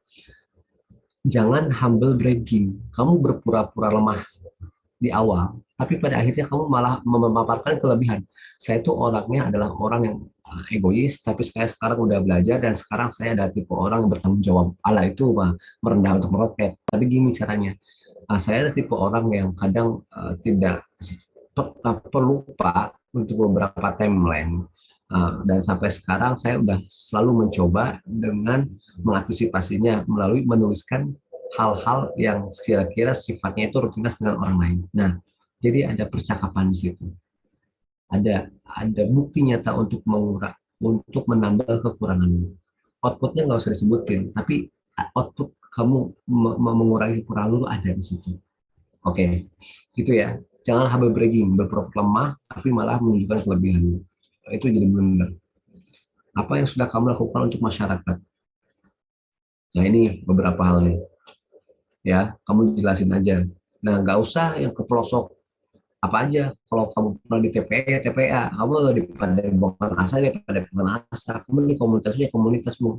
Jangan humble bragging. Kamu berpura-pura lemah di awal, tapi pada akhirnya kamu malah memaparkan kelebihan. Saya tuh orangnya adalah orang yang egois, tapi saya sekarang udah belajar dan sekarang saya ada tipe orang yang bertanggung jawab. Allah itu mah merendah untuk meroket. Tapi gini caranya, saya ada tipe orang yang kadang tidak perlu lupa untuk beberapa timeline. Dan sampai sekarang saya udah selalu mencoba dengan mengantisipasinya melalui menuliskan hal-hal yang kira-kira sifatnya itu rutinitas dengan orang lain. Nah, jadi ada percakapan di situ. Ada bukti nyata untuk menambah kekuranganmu. Outputnya nggak usah disebutin, tapi output kamu mengurangi kekurangan lu ada di situ. Oke, gitu ya. Jangan humble bragging, berpura-pura lemah, tapi malah menunjukkan kelebihanmu. Itu jadi blunder. Apa yang sudah kamu lakukan untuk masyarakat? Nah, ini beberapa hal nih. Ya, kamu jelasin aja. Nah, nggak usah yang ke pelosok. Apa aja, kalau kamu pernah di TPA, TPA, kamu di Padepokan Asa, di Padepokan Asa, kamu di komunitasnya, komunitasmu.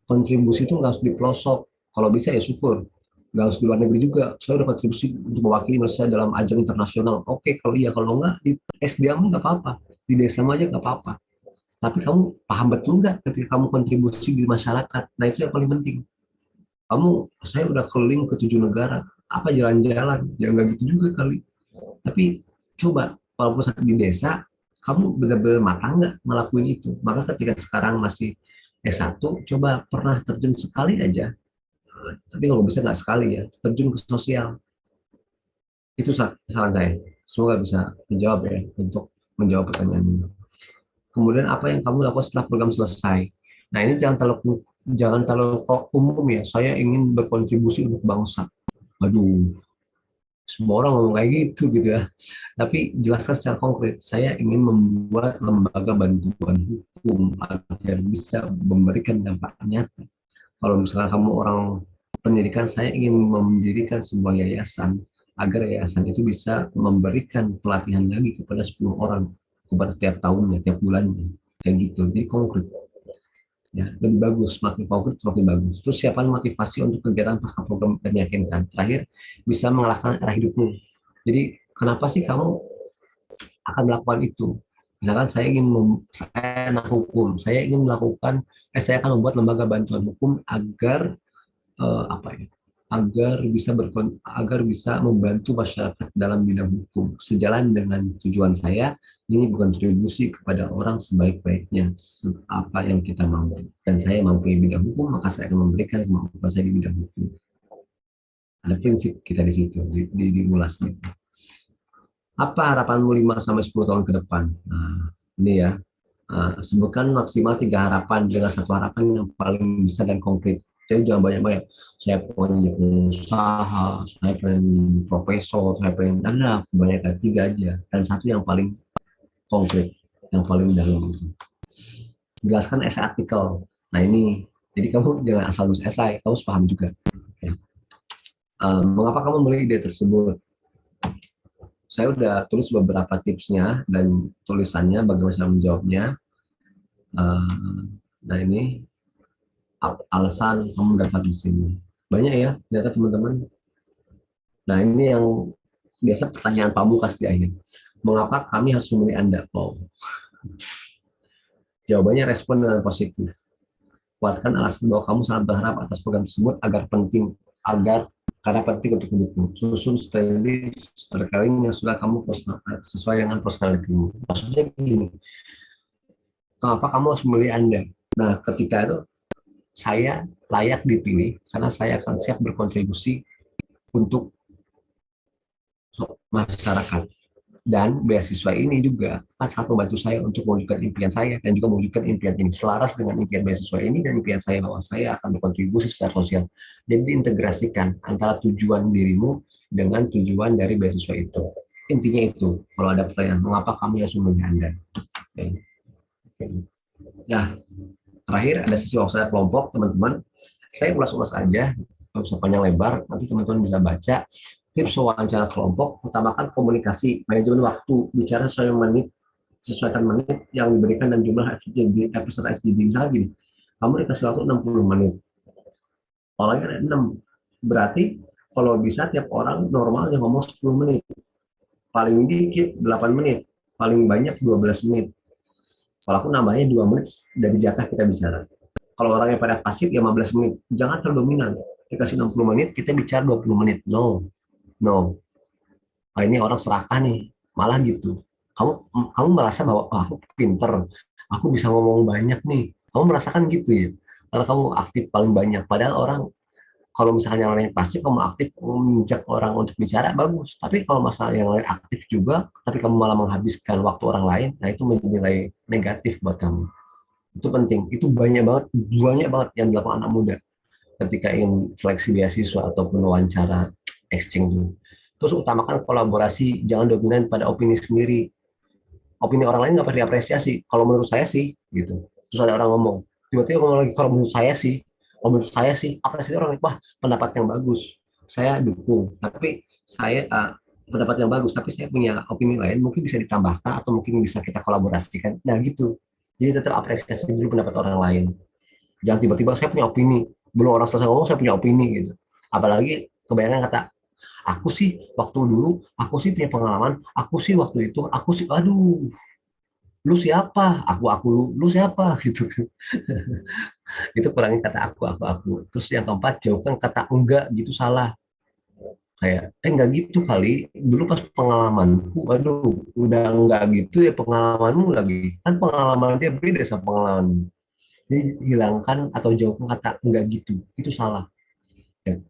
Kontribusi itu nggak harus di pelosok. Kalau bisa ya syukur. Nggak harus di luar negeri juga. Saya udah kontribusi untuk mewakili Indonesia dalam ajang internasional. Oke, kalau iya, kalau nggak, di SDM nggak apa-apa. Di desa aja nggak apa-apa. Tapi kamu paham betul nggak ketika kamu kontribusi di masyarakat? Nah, itu yang paling penting. Saya udah keliling ke 7 negara, apa jalan-jalan, ya nggak gitu juga kali. Tapi coba, walaupun saat di desa, kamu benar-benar matang nggak ngelakuin itu. Maka ketika sekarang masih S1, coba pernah terjun sekali aja. Tapi kalau bisa nggak sekali ya, terjun ke sosial. Itu saran saya. Semoga bisa menjawab ya, untuk menjawab pertanyaan ini. Kemudian apa yang kamu lakukan setelah program selesai? Nah, ini jangan terlalu umum ya. Saya ingin berkontribusi untuk bangsa. Aduh, semua orang ngomong kayak gitu ya. Tapi jelaskan secara konkret. Saya ingin membuat lembaga bantuan hukum agar bisa memberikan dampak nyata. Kalau misalnya kamu orang pendidikan, saya ingin mendirikan sebuah yayasan agar yayasan itu bisa memberikan pelatihan lagi kepada 10 orang kepada setiap tahunnya, tiap bulannya, kayak gitu. Jadi konkret, ya lebih bagus, semakin konkret semakin bagus. Terus siapkan motivasi untuk kegiatan pasca program dan meyakinkan. Terakhir, bisa mengalahkan arah hidupmu. Jadi kenapa sih kamu akan melakukan itu? Misalkan saya anak hukum, saya ingin melakukan, saya akan membuat lembaga bantuan hukum agar apa ya, agar bisa membantu masyarakat dalam bidang hukum. Sejalan dengan tujuan saya, ini bukan kontribusi kepada orang sebaik-baiknya apa yang kita mampu. Dan saya mampu di bidang hukum, maka saya akan memberikan kemampuan saya di bidang hukum. Ada prinsip kita di situ, dimulas gitu. Apa harapanmu 5 sampai 10 tahun ke depan? Nah, ini ya. Sebutkan maksimal 3 harapan dengan satu harapan yang paling besar dan konkret. Jadi jangan banyak-banyak. Saya pengen jadi pengusaha, saya pengen jadi profesor, saya pengen kebanyakan 3 aja. Dan satu yang paling konkret, yang paling dalam. Jelaskan esai artikel. Nah ini, jadi kamu jangan asal nulis esai, kamu harus paham juga. Ya. Mengapa kamu memilih ide tersebut? Saya udah tulis beberapa tipsnya dan tulisannya bagaimana saya menjawabnya. Nah ini alasan kamu dapat di sini. Banyak ya, ternyata teman-teman. Nah ini yang biasa pertanyaan pamungkas di akhir. Mengapa kami harus memilih Anda? Oh. Jawabannya respon dengan positif. Kuatkan alasan bahwa kamu sangat berharap atas program tersebut karena penting untuk mendukung. Susun strategi yang sudah kamu sesuai dengan personalitimu. Maksudnya begini, kenapa kamu harus memilih Anda? Nah, ketika itu saya layak dipilih karena saya akan siap berkontribusi untuk masyarakat. Dan beasiswa ini juga akan sangat membantu saya untuk mewujudkan impian saya dan juga mewujudkan impian ini selaras dengan impian beasiswa ini dan impian saya bahwa saya akan berkontribusi secara sosial. Jadi diintegrasikan antara tujuan dirimu dengan tujuan dari beasiswa itu. Intinya itu. Kalau ada pertanyaan, mengapa kami harus memilih Anda? Nah, terakhir ada sesi wawancara kelompok, teman-teman. Saya ulas-ulas aja, nggak usah panjang lebar. Nanti teman-teman bisa baca. Tips wawancara kelompok, utamakan komunikasi, manajemen waktu, bicara sesuaikan menit yang diberikan dan jumlah episode SDG. Misalnya gini, kamu dikasih waktu 60 menit, orangnya ada 6, berarti kalau bisa tiap orang normalnya ngomong 10 menit, paling dikit 8 menit, paling banyak 12 menit. Kalau aku nambahnya 2 menit dari jatah kita bicara. Kalau orangnya pada pasif 15 menit, jangan terlalu dominan. Dikasih 60 menit, kita bicara 20 menit. No. Ini orang serakah nih, malah gitu. Kamu merasa bahwa aku pinter, aku bisa ngomong banyak nih. Kamu merasakan gitu ya? Karena kamu aktif paling banyak. Padahal orang, kalau misalnya yang lain pasif, kamu aktif mengajak orang untuk bicara, bagus. Tapi kalau masalah yang lain aktif juga, tapi kamu malah menghabiskan waktu orang lain, nah itu menjadi nilai negatif buat kamu. Itu penting. Itu banyak banget yang dilakukan anak muda ketika ingin seleksi beasiswa ataupun wawancara exchange. Terus utamakan kolaborasi, jangan dominan pada opini sendiri. Opini orang lain nggak perlu diapresiasi. Kalau menurut saya sih, gitu. Terus ada orang ngomong, tiba-tiba ngomong lagi, kalau menurut saya sih, apresiasi orang, wah pendapat yang bagus, saya dukung. Tapi saya pendapat yang bagus, tapi saya punya opini lain, mungkin bisa ditambahkan atau mungkin bisa kita kolaborasikan. Nah gitu. Jadi tetap apresiasi dulu pendapat orang lain. Jangan tiba-tiba saya punya opini, belum orang selesai ngomong saya punya opini gitu. Apalagi kebanyakan kata aku sih waktu dulu, aku sih punya pengalaman, aku sih waktu itu, aku sih, aduh, lu siapa? Lu siapa? Gitu. Itu kurangin kata aku. Terus yang keempat, jauhkan kata enggak, gitu salah. Kayak, enggak gitu kali, dulu pas pengalamanku, aduh, udah enggak gitu ya pengalamanmu lagi. Kan pengalaman dia beda sama pengalaman. Jadi hilangkan atau jauhkan kata enggak gitu, itu salah. Ya.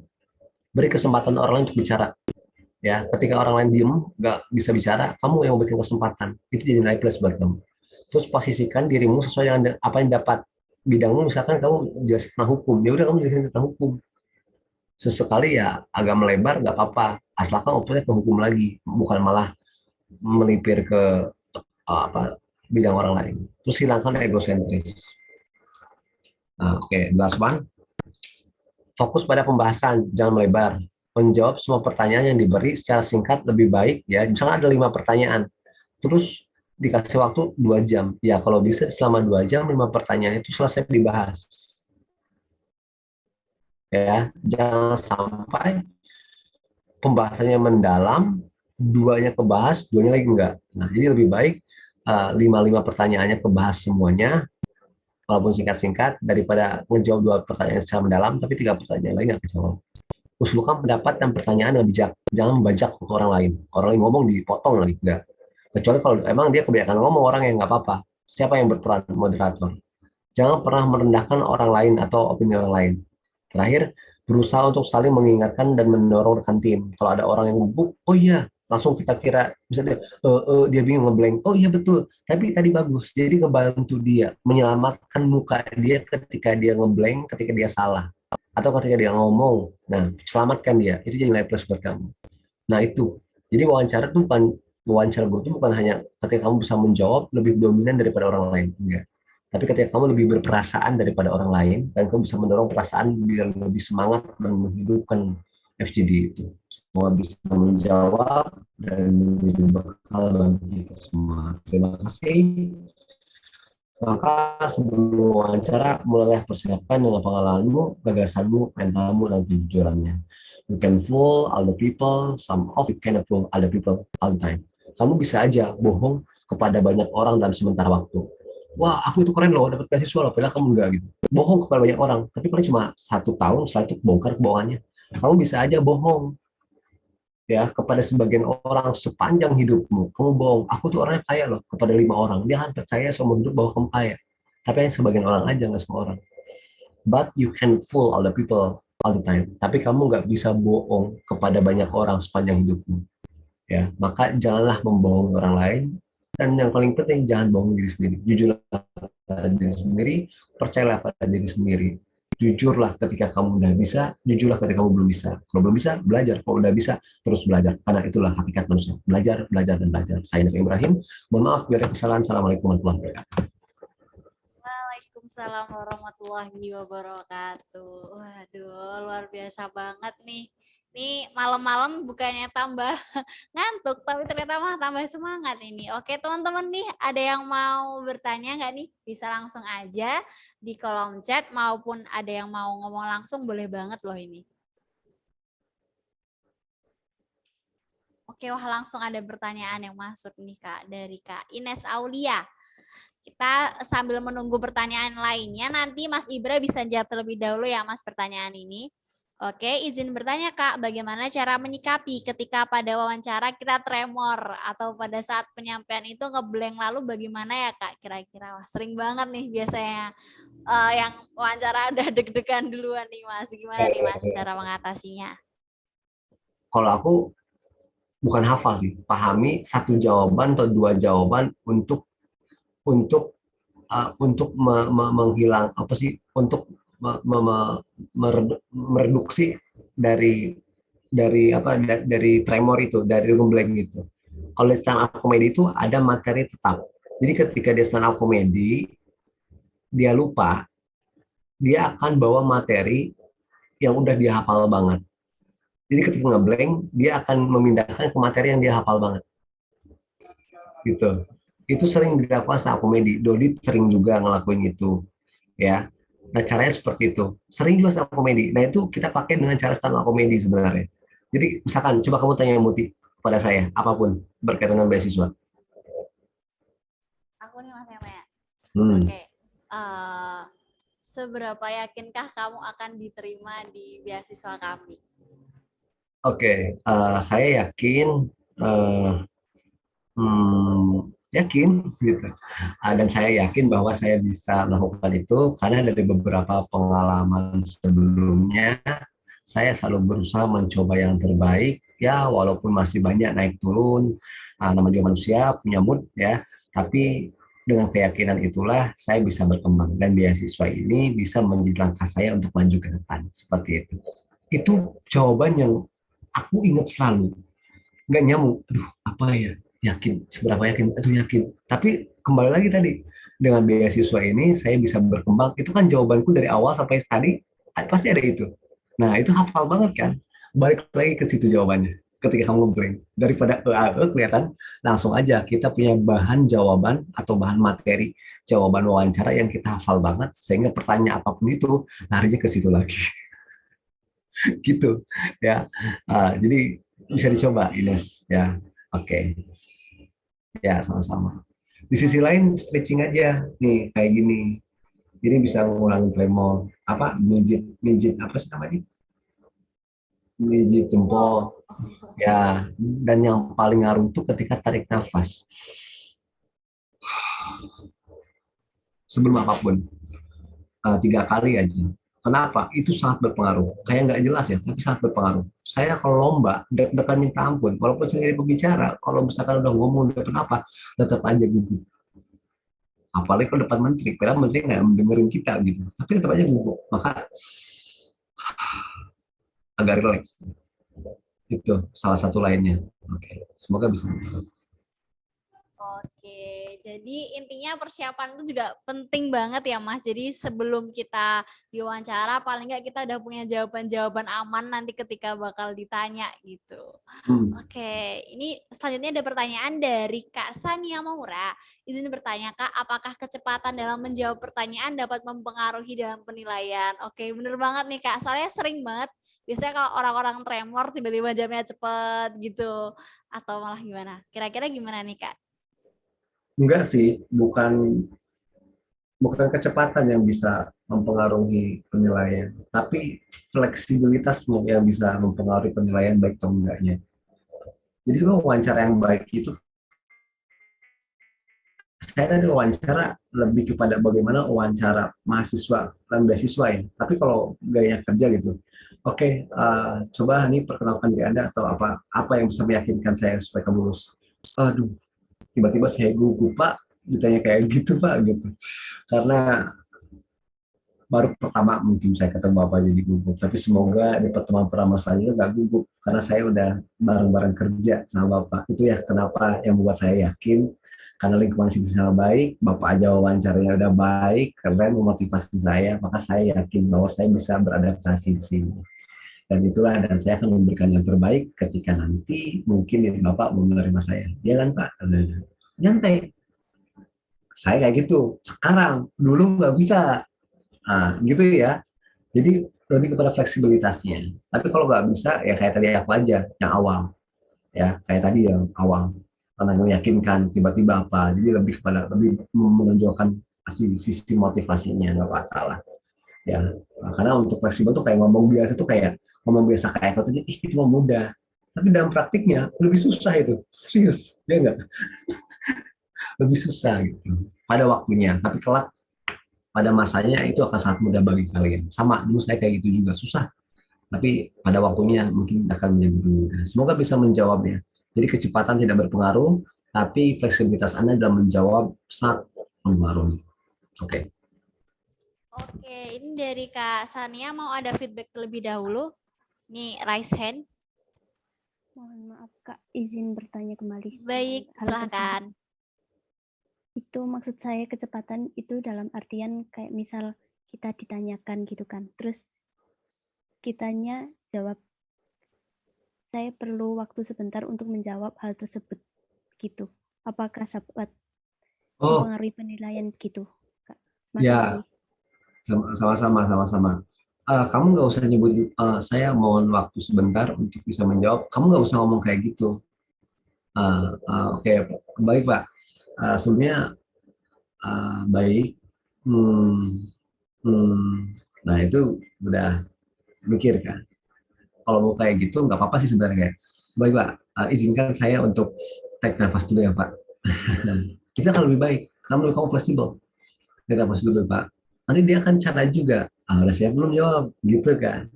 Beri kesempatan orang lain untuk bicara. Ya, ketika orang lain diem, nggak bisa bicara, kamu yang memberikan kesempatan. Itu jadi nilai plus buat kamu. Terus posisikan dirimu sesuai dengan apa yang dapat bidangmu. Misalkan kamu jelas tentang hukum, ya udah kamu jelasin tentang hukum. Sesekali ya agak melebar nggak apa-apa, asalkan opernya ke hukum lagi, bukan malah melipir ke bidang orang lain. Terus hilangkan egosentris. Nah, oke, last one. Fokus pada pembahasan, jangan melebar. Menjawab semua pertanyaan yang diberi secara singkat lebih baik ya. Misalnya ada 5 pertanyaan, terus dikasih waktu 2 jam. Ya kalau bisa selama 2 jam 5 pertanyaan itu selesai dibahas. Ya, jangan sampai pembahasannya mendalam, duanya kebahas, duanya lagi enggak. Nah, jadi lebih baik 5 pertanyaannya kebahas semuanya, walaupun singkat-singkat, daripada ngejawab 2 pertanyaan secara mendalam, tapi 3 pertanyaan lagi nggak kejawab. Usulkan pendapat dan pertanyaan yang bijak. Jangan membajak ke orang lain. Orang lain ngomong dipotong lagi. Enggak. Kecuali kalau emang dia kebanyakan ngomong orang yang nggak apa-apa. Siapa yang berperan moderator? Jangan pernah merendahkan orang lain atau opini orang lain. Terakhir, berusaha untuk saling mengingatkan dan mendorong rekan tim. Kalau ada orang yang gugup, oh iya, langsung kita kira, misalnya dia bingung ngeblank, oh iya betul, tapi tadi bagus. Jadi ngebantu dia, menyelamatkan muka dia ketika dia ngeblank, ketika dia salah. Atau ketika dia ngomong, nah selamatkan dia, itu jadi nilai plus buat kamu. Nah itu, jadi wawancara grup itu bukan hanya ketika kamu bisa menjawab lebih dominan daripada orang lain, enggak. Tapi ketika kamu lebih berperasaan daripada orang lain, dan kamu bisa mendorong perasaan biar lebih semangat dan menghidupkan FGD itu. Semua bisa menjawab dan menjadi bekal bagi kita semua. Terima kasih. Maka sebelum wawancara, mulailah persiapkan dengan pengalamanmu, gagasanmu, mentalmu, dan kejujurannya. You can fool other people, some of you cannot fool other people all the time. Kamu bisa aja bohong kepada banyak orang dalam sementara waktu. Wah, aku itu keren loh, dapat beasiswa loh, padahal kamu enggak gitu. Bohong kepada banyak orang, tapi paling cuma 1 tahun, setelah itu bongkar kebohongannya. Kamu bisa aja bohong ya kepada sebagian orang sepanjang hidupmu. Kamu bohong, aku tuh orangnya kaya loh, kepada 5 orang. Dia akan percaya seumur hidup bahwa kamu kaya. Tapi hanya sebagian orang aja, nggak semua orang. But you can fool all the people all the time. Tapi kamu nggak bisa bohong kepada banyak orang sepanjang hidupmu. Ya, maka janganlah membohongi orang lain. Dan yang paling penting, jangan bohong diri sendiri. Jujurlah pada diri sendiri, percayalah pada diri sendiri. Jujurlah ketika kamu udah bisa, jujurlah ketika kamu belum bisa. Kalau belum bisa, belajar. Kalau udah bisa, terus belajar. Karena itulah hakikat manusia. Belajar, belajar, dan belajar. Saya Nafi Ibrahim. Mohon maaf, bila ada kesalahan. Assalamualaikum warahmatullahi wabarakatuh. Waalaikumsalam warahmatullahi wabarakatuh. Waduh, luar biasa banget nih. Nih malam-malam bukannya tambah ngantuk, tapi ternyata mah tambah semangat ini. Oke teman-teman nih, ada yang mau bertanya nggak nih? Bisa langsung aja di kolom chat, maupun ada yang mau ngomong langsung, boleh banget loh ini. Oke, wah langsung ada pertanyaan yang masuk nih Kak, dari Kak Ines Aulia. Kita sambil menunggu pertanyaan lainnya, nanti Mas Ibra bisa jawab terlebih dahulu ya Mas pertanyaan ini. Oke, izin bertanya Kak, bagaimana cara menyikapi ketika pada wawancara kita tremor atau pada saat penyampaian itu ngeblank, lalu bagaimana ya Kak kira-kira? Wah, sering banget nih biasanya yang wawancara udah deg-degan duluan nih Mas. Gimana nih Mas cara mengatasinya? Kalau aku bukan hafal sih, pahami 1 jawaban atau 2 jawaban untuk menghilang apa sih, untuk mereduksi dari tremor itu, dari ngeblank itu. Kalau di stand up comedy itu ada materi tetap. Jadi ketika dia stand up comedy, dia lupa, dia akan bawa materi yang udah dia hafal banget. Jadi ketika ngeblank, dia akan memindahkan ke materi yang dia hafal banget. Gitu. Itu sering dilakukan stand up comedy. Dodi sering juga ngelakuin itu. Ya. Nah, caranya seperti itu. Sering juga stand up comedy. Nah, itu kita pakai dengan cara stand up comedy sebenarnya. Jadi, misalkan, coba kamu tanya Muti kepada saya, apapun berkaitan dengan beasiswa. Aku nih Mas yang tanya. Oke. Seberapa yakinkah kamu akan diterima di beasiswa kami? Oke, saya yakin, yakin gitu. Dan saya yakin bahwa saya bisa melakukan itu karena dari beberapa pengalaman sebelumnya, saya selalu berusaha mencoba yang terbaik, ya walaupun masih banyak naik turun, namanya manusia punya mood ya, tapi dengan keyakinan itulah saya bisa berkembang dan beasiswa ini bisa menjadi langkah saya untuk maju ke depan, seperti itu. Itu jawaban yang aku ingat selalu, nggak nyamuk, aduh apa ya, yakin, seberapa yakin, aduh yakin. Tapi kembali lagi tadi, dengan beasiswa ini saya bisa berkembang, itu kan jawabanku dari awal sampai tadi, pasti ada itu. Nah, itu hafal banget kan? Balik lagi ke situ jawabannya. Ketika kamu ngeblank. Daripada kelihatan, langsung aja kita punya bahan jawaban atau bahan materi jawaban wawancara yang kita hafal banget, sehingga pertanyaan apapun itu larinya ke situ lagi. Gitu ya. Jadi bisa dicoba, Ines. Ya, oke. Ya, sama-sama. Di sisi lain, stretching aja. Nih, kayak gini. Ini bisa ngurangin tremor. Apa? Mijit, apa sih namanya? Mijit jempol. Ya, dan yang paling ngaruh itu ketika tarik nafas. Sebelum apapun, 3 kali aja. Kenapa? Itu sangat berpengaruh. Kayak nggak jelas ya, tapi sangat berpengaruh. Saya kalau lomba, deg-degan minta ampun. Walaupun saya jadi pembicara, kalau misalkan udah ngomong depan apa, tetap aja gugup. Apalagi kalau depan menteri, padahal menteri nggak mendengarin kita gitu. Tapi tetap aja gugup. Maka agak relax. Itu salah satu lainnya. Oke, semoga bisa. Oke, jadi intinya persiapan itu juga penting banget ya Mas. Jadi sebelum kita diwawancara, paling nggak kita udah punya jawaban-jawaban aman nanti ketika bakal ditanya gitu. Oke, ini selanjutnya ada pertanyaan dari Kak Sania Maura. Izin bertanya Kak, apakah kecepatan dalam menjawab pertanyaan dapat mempengaruhi dalam penilaian? Oke, bener banget nih Kak, soalnya sering banget. Biasanya kalau orang-orang tremor tiba-tiba jamnya cepet gitu. Atau malah gimana? Kira-kira gimana nih Kak? Enggak sih, bukan kecepatan yang bisa mempengaruhi penilaian, tapi fleksibilitas yang bisa mempengaruhi penilaian baik atau enggaknya. Jadi sebenarnya wawancara yang baik itu, saya tadi wawancara lebih kepada bagaimana wawancara mahasiswa dan beasiswa ya. Tapi kalau gaya kerja gitu, oke, coba nih perkenalkan diri Anda atau apa yang bisa meyakinkan saya supaya kamu lulus. Aduh, tiba-tiba saya gugup Pak, ditanya kayak gitu Pak gitu. Karena baru pertama mungkin saya ketemu Bapak jadi gugup, tapi semoga di pertemuan pertama saya nggak gugup karena saya udah bareng-bareng kerja sama Bapak. Itu ya kenapa yang membuat saya yakin, karena lingkungan situ sangat baik, Bapak aja wawancaranya udah baik, keren, memotivasi saya, maka saya yakin bahwa saya bisa beradaptasi di sini. Dan itulah, dan saya akan memberikan yang terbaik ketika nanti mungkin Bapak mau menerima saya. Ya kan Pak? Nyantai. Saya kayak gitu. Sekarang, dulu nggak bisa. Gitu ya. Jadi lebih kepada fleksibilitasnya. Tapi kalau nggak bisa, ya kayak tadi aku aja, yang awal. Ya, kayak tadi yang awal. Karena meyakinkan, tiba-tiba apa. Jadi lebih menonjolkan sisi motivasinya, nggak masalah. Ya, karena untuk fleksibel tuh kayak ngomong biasa tuh kayak ngomong biasa kayak aku tuh, itu mah mudah. Tapi dalam praktiknya lebih susah itu, serius, ya enggak? Lebih susah gitu. Pada waktunya, tapi kelak pada masanya itu akan sangat mudah bagi kalian. Sama, dulu saya kayak gitu juga, susah. Tapi pada waktunya mungkin akan menjadi mudah. Semoga bisa menjawabnya. Jadi kecepatan tidak berpengaruh, tapi fleksibilitas Anda dalam menjawab sangat mempengaruhi. Oke. Oke, ini dari Kak Sania mau ada feedback terlebih dahulu. Nih, raise hand. Mohon maaf Kak, izin bertanya kembali. Baik, silahkan. Itu maksud saya kecepatan itu dalam artian kayak misal kita ditanyakan gitu kan, terus kitanya jawab, saya perlu waktu sebentar untuk menjawab hal tersebut gitu. Apakah dapat mempengaruhi penilaian gitu, Kak? Ya, sama-sama. Kamu nggak usah nyebut saya mohon waktu sebentar untuk bisa menjawab. Kamu nggak usah ngomong kayak gitu. Oke, baik Pak. Sebenarnya baik. Nah itu udah mikir kan. Kalau mau kayak gitu nggak apa-apa sih sebenarnya. Baik Pak, izinkan saya untuk take nafas dulu ya Pak. Itu akan lebih baik. Kamu fleksibel. Take nafas dulu Pak. Nanti dia akan cara juga. Udah siap belum jawab, gitu kan.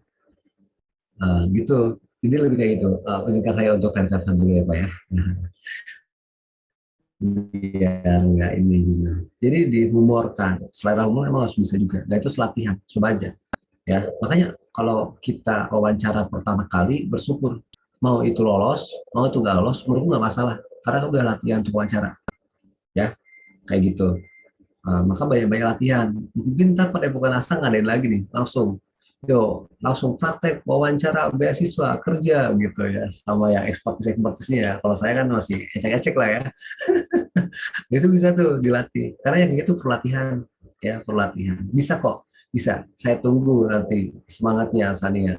Gitu. Jadi lebih kayak gitu. Izinkan saya untuk take nafas dulu ya Pak ya. Biar nggak ini gitu. Jadi dihumorkan. Selera humor emang harus bisa juga. Nah itu latihan. Coba aja. Ya, makanya kalau kita wawancara pertama kali bersyukur mau itu lolos, mau itu nggak lolos, menurutku nggak masalah karena udah latihan untuk wawancara, ya kayak gitu. Maka banyak-banyak latihan. Mungkin ntar pada bukan asa ngadain lagi nih langsung. Yo, langsung praktek wawancara beasiswa kerja gitu ya, sama yang ekspertisnya ya. Kalau saya kan masih ecek-ecek lah ya. Itu bisa tuh dilatih. Karena yang itu perlatihan ya, perlatihan. Bisa kok, bisa. Saya tunggu nanti semangatnya Sania.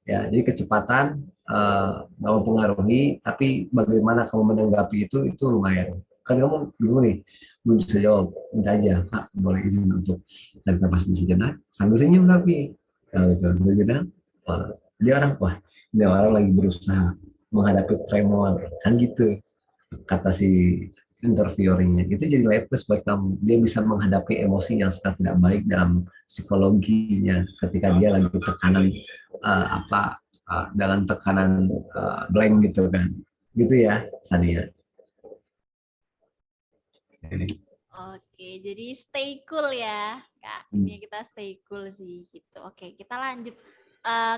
Ya, jadi kecepatan nggak mempengaruhi, tapi bagaimana kamu menanggapi itu lumayan. Kan kamu bingung nih, belum bisa jawab, minta aja, Kak, boleh izin untuk tarik nafas di sejenak, sambil senyum tapi, kalau itu sambil sejenak, wah, dia orang, wah, ini orang lagi berusaha menghadapi tremor, kan gitu, kata si interviewernya. Itu jadi life plus buat kamu. Dia bisa menghadapi emosi yang sedang tidak baik dalam psikologinya ketika dia lagi tekanan apa dalam tekanan blank gitu kan. Gitu ya, Sania. Jadi, Oke, jadi stay cool ya, Kak. Ini kita stay cool sih gitu. Oke, kita lanjut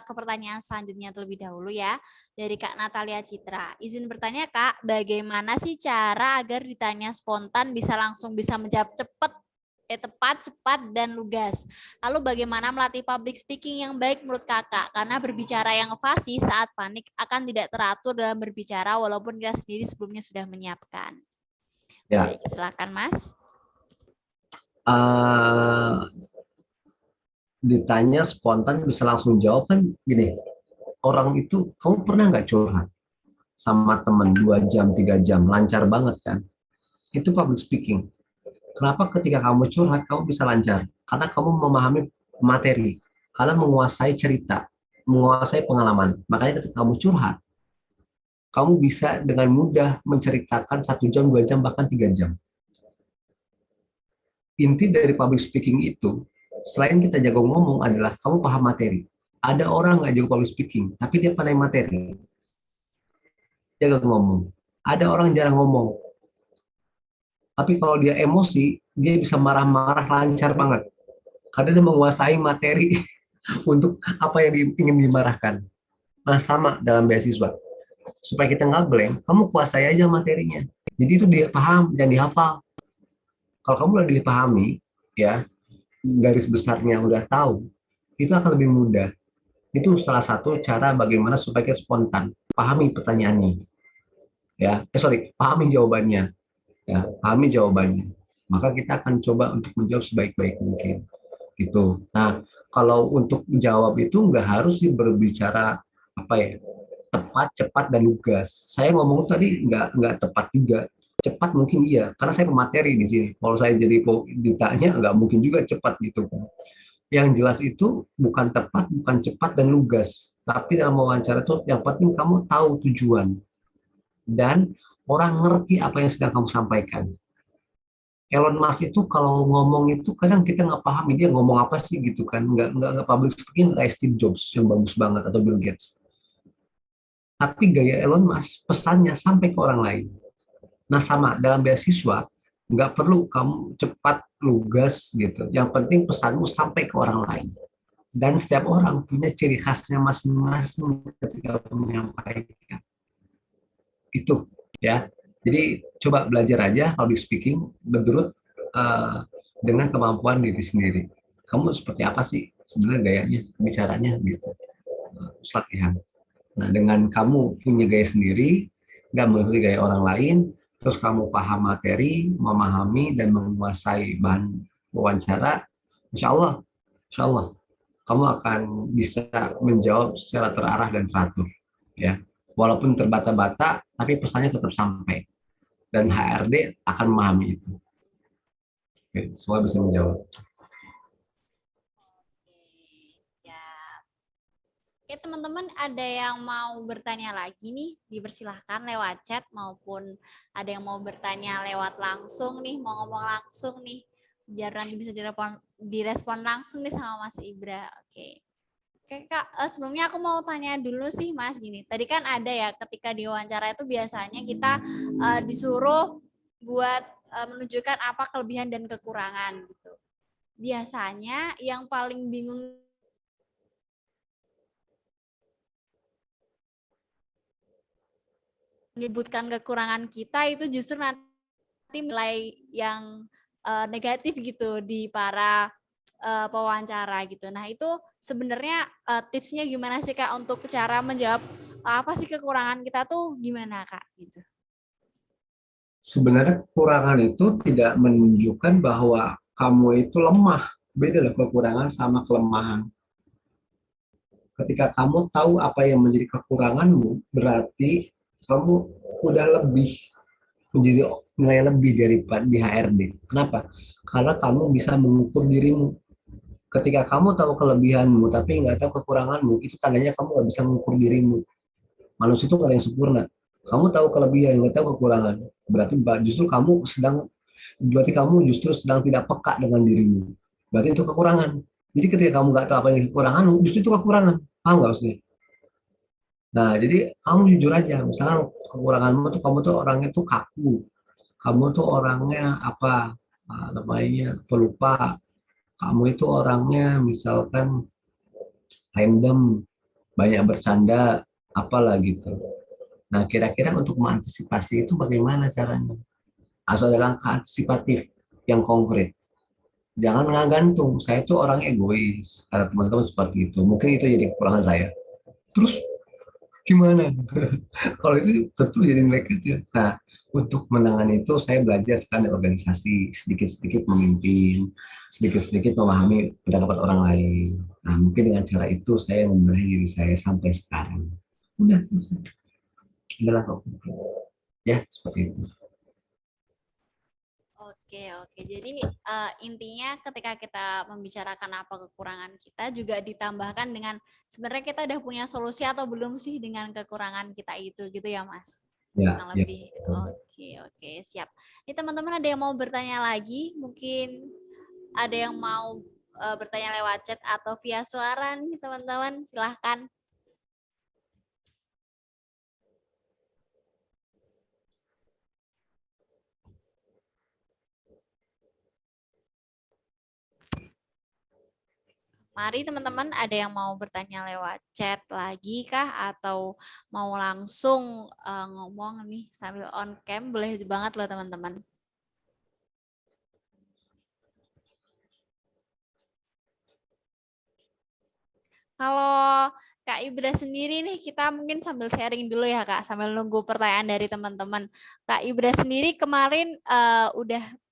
ke pertanyaan selanjutnya terlebih dahulu ya. Dari Kak Natalia Citra. Izin bertanya, Kak, bagaimana sih cara agar ditanya spontan bisa langsung bisa menjawab tepat, cepat, dan lugas. Lalu bagaimana melatih public speaking yang baik menurut Kakak? Karena berbicara yang fasih saat panik akan tidak teratur dalam berbicara walaupun kita sendiri sebelumnya sudah menyiapkan. ya, Baik, silakan Mas. ditanya spontan bisa langsung jawab kan gini, orang itu, kamu pernah nggak curhat sama teman 2 jam, 3 jam, lancar banget kan? Itu public speaking. Kenapa ketika kamu curhat, kamu bisa lancar? Karena kamu memahami materi, karena menguasai cerita, menguasai pengalaman. Makanya ketika kamu curhat, kamu bisa dengan mudah menceritakan 1 jam, 2 jam, bahkan 3 jam. Inti dari public speaking itu, selain kita jago ngomong adalah kamu paham materi. Ada orang nggak jago public speaking, tapi dia pandai materi, jago ngomong. Ada orang jarang ngomong, tapi kalau dia emosi, dia bisa marah-marah lancar banget. Karena dia menguasai materi untuk apa yang ingin dimarahkan. Nah, sama dalam beasiswa. Supaya kita nggak blank, kamu kuasai aja materinya. Jadi itu dia paham dan dihafal. Kalau kamu udah dipahami, ya, garis besarnya udah tahu, itu akan lebih mudah. Itu salah satu cara bagaimana supaya kita spontan. Pahami pertanyaannya. Ya, pahami jawabannya. Ya, pahami jawabannya. Maka kita akan coba untuk menjawab sebaik-baik mungkin. Gitu. Nah, kalau untuk jawab itu nggak harus sih berbicara apa ya, tepat, cepat, dan lugas. Saya ngomong tadi nggak tepat juga. Cepat mungkin iya, karena saya pemateri di sini. Kalau saya jadi ditanya, nggak mungkin juga cepat gitu. Yang jelas itu bukan tepat, bukan cepat, dan lugas. Tapi dalam wawancara itu yang penting kamu tahu tujuan. Dan orang ngerti apa yang sedang kamu sampaikan. Elon Musk itu kalau ngomong itu kadang kita nggak paham dia ngomong apa sih gitu kan, nggak public speaking kayak Steve Jobs yang bagus banget atau Bill Gates, tapi gaya Elon Musk pesannya sampai ke orang lain. Nah, sama dalam beasiswa, nggak perlu kamu cepat lugas gitu, yang penting pesanmu sampai ke orang lain, dan setiap orang punya ciri khasnya masing-masing ketika menyampaikan itu ya. Jadi coba belajar aja how to speaking menurut uh, dengan kemampuan diri sendiri. Kamu seperti apa sih sebenarnya gayanya, bicaranya gitu. Latihan. Nah, dengan kamu punya gaya sendiri, nggak mengikuti gaya orang lain, terus kamu paham materi, memahami dan menguasai bahan wawancara, insya Allah, kamu akan bisa menjawab secara terarah dan teratur, ya. Walaupun terbata-bata, tapi pesannya tetap sampai dan HRD akan memahami itu. Oke, semua bisa menjawab. Siap. Oke, teman-teman, ada yang mau bertanya lagi nih, dipersilahkan lewat chat maupun ada yang mau bertanya lewat langsung nih, mau ngomong langsung nih, biar nanti bisa direspon langsung nih sama Mas Ibra. Oke. Oke Kak, sebelumnya aku mau tanya dulu sih Mas gini. Tadi kan ada ya ketika diwawancara itu biasanya kita disuruh buat menunjukkan apa kelebihan dan kekurangan gitu. Biasanya yang paling bingung menyebutkan kekurangan kita itu justru nanti nilai yang negatif gitu di para pewawancara gitu. Nah itu sebenarnya tipsnya gimana sih Kak untuk cara menjawab apa sih kekurangan kita tuh gimana Kak gitu? Sebenarnya kekurangan itu tidak menunjukkan bahwa kamu itu lemah. Beda lah kekurangan sama kelemahan. Ketika kamu tahu apa yang menjadi kekuranganmu, berarti kamu udah lebih menjadi nilai lebih dari di HRD. Kenapa? Karena kamu bisa mengukur dirimu. Ketika kamu tahu kelebihanmu tapi nggak tahu kekuranganmu, itu tandanya kamu nggak bisa mengukur dirimu. Manusia itu nggak ada yang sempurna. Kamu tahu kelebihan, nggak tahu kekurangan. Berarti kamu justru sedang tidak peka dengan dirimu. Berarti itu kekurangan. Jadi ketika kamu nggak tahu apa yang kekuranganmu, justru itu kekurangan. Paham nggak maksudnya? Nah, jadi kamu jujur aja. Misalnya kekuranganmu tuh kamu tuh orangnya tuh kaku. Kamu tuh orangnya apa namanya pelupa. Kamu itu orangnya misalkan random, banyak bercanda, apalah gitu. Nah, kira-kira untuk mengantisipasi itu bagaimana caranya? Harus ada langkah antisipatif yang konkret. Jangan ngangantung, saya itu orang egois. Ada teman-teman seperti itu. Mungkin itu jadi kekurangan saya. Terus gimana? Kalau itu tentu jadi negatif. Nah, untuk menangani itu saya belajar sekarang di organisasi, sedikit-sedikit memimpin, sedikit-sedikit memahami pendapat orang lain. Nah, mungkin dengan cara itu saya membenahi diri saya sampai sekarang. Udah selesai. Adalah kok. Ya, seperti itu. Oke. Jadi intinya ketika kita membicarakan apa kekurangan kita juga ditambahkan dengan sebenarnya kita udah punya solusi atau belum sih dengan kekurangan kita itu gitu ya Mas? Ya, Kurang ya. lebih. Oke, siap. Ini teman-teman ada yang mau bertanya lagi? Mungkin ada yang mau bertanya lewat chat atau via suara nih teman-teman, silahkan. Mari teman-teman, ada yang mau bertanya lewat chat lagi kah? Atau mau langsung ngomong nih sambil on cam? Boleh banget loh teman-teman. Kalau Kak Ibra sendiri nih, kita mungkin sambil sharing dulu ya Kak, sambil nunggu pertanyaan dari teman-teman. Kak Ibra sendiri kemarin udah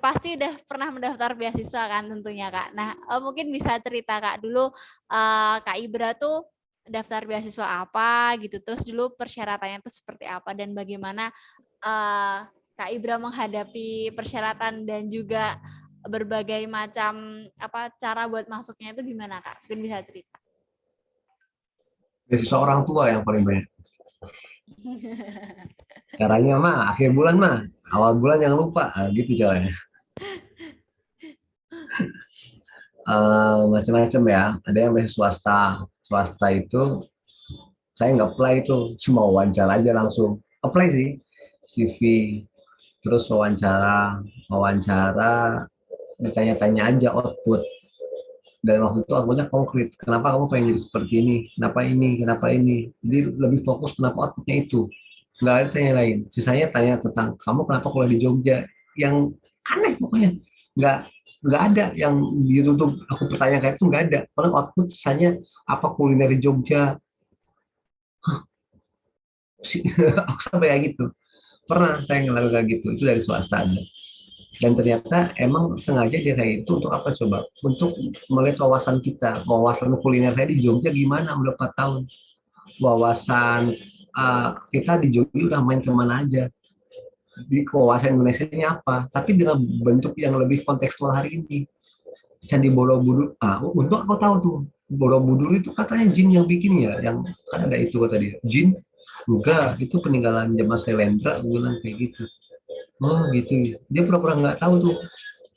pasti udah pernah mendaftar beasiswa kan tentunya Kak. Nah mungkin bisa cerita Kak dulu Kak Ibra tuh daftar beasiswa apa gitu, terus dulu persyaratannya itu seperti apa dan bagaimana Kak Ibra menghadapi persyaratan dan juga berbagai macam cara buat masuknya itu gimana Kak? Mungkin bisa cerita. Beasiswa orang tua yang paling banyak. Caranya mah akhir bulan mah, awal bulan jangan lupa, gitu caranya. Macam-macam ya. Ada yang beasiswa swasta. Swasta itu saya nggak apply itu, cuma wawancara aja langsung. Apply sih, CV, terus wawancara, ditanya-tanya aja output. Dan waktu itu outputnya konkret. Kenapa kamu pengen jadi seperti ini? Kenapa ini? Kenapa ini? Jadi lebih fokus kenapa outputnya itu. Nggak ada tanya lain. Sisanya tanya tentang kamu kenapa kuliah di Jogja. Yang aneh pokoknya. Nggak nggak ada yang ditutup aku pertanyaan kayak itu nggak ada. Paling output sisanya apa kuliner di Jogja. Aku sampai kayak gitu. Pernah saya ngelakuin kayak gitu. Itu dari swasta ada. Dan ternyata emang sengaja dia kayak itu untuk apa coba? Untuk melihat wawasan kita, wawasan kuliner saya di Jogja gimana udah 4 tahun. Wawasan kita di Jogja udah main kemana aja. Di wawasan Indonesia ini apa? Tapi dengan bentuk yang lebih kontekstual hari ini. Candi Borobudur, untuk aku tahu tuh Borobudur itu katanya jin yang bikin ya, yang kan ada itu kata dia. Jin? Enggak, itu peninggalan zaman Selendra, bilang kayak gitu. Oh gitu. Dia pura-pura nggak tahu tuh.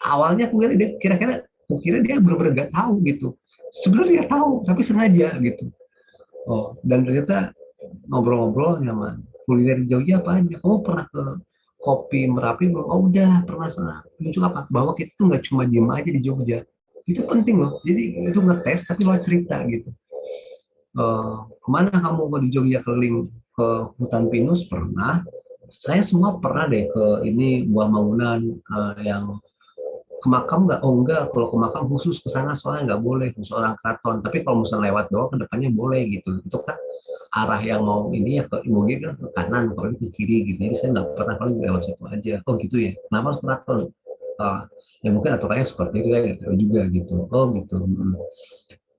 Awalnya aku kira dia benar-benar nggak tahu gitu. Sebenarnya dia tahu, tapi sengaja gitu. Oh, dan ternyata ngobrol-ngobrol nyaman. Kuliner di Jogja apa aja? Kamu pernah ke Kopi Merapi belum? Oh udah pernah sana. Muncul apa? Bahwa kita tuh nggak cuma diem aja di Jogja. Itu penting loh. Jadi itu ngetes tapi lo cerita gitu. Kemana kamu ke di Jogja keliling ke hutan pinus pernah? Saya semua pernah deh ke ini buah mangunan yang ke makam nggak? Oh enggak, kalau ke makam khusus ke sana soalnya nggak boleh, khusus orang keraton. Tapi kalau misalnya lewat doang ke depannya boleh gitu. Itu kan arah yang mau ini ya ke mungkin kan ke kanan, kalau ini ke kiri gitu. Jadi saya nggak pernah, paling lewat situ aja. Oh gitu ya. Kenapa harus keraton? Ah, ya mungkin aturannya seperti itu, saya nggak tahu juga gitu. Oh gitu.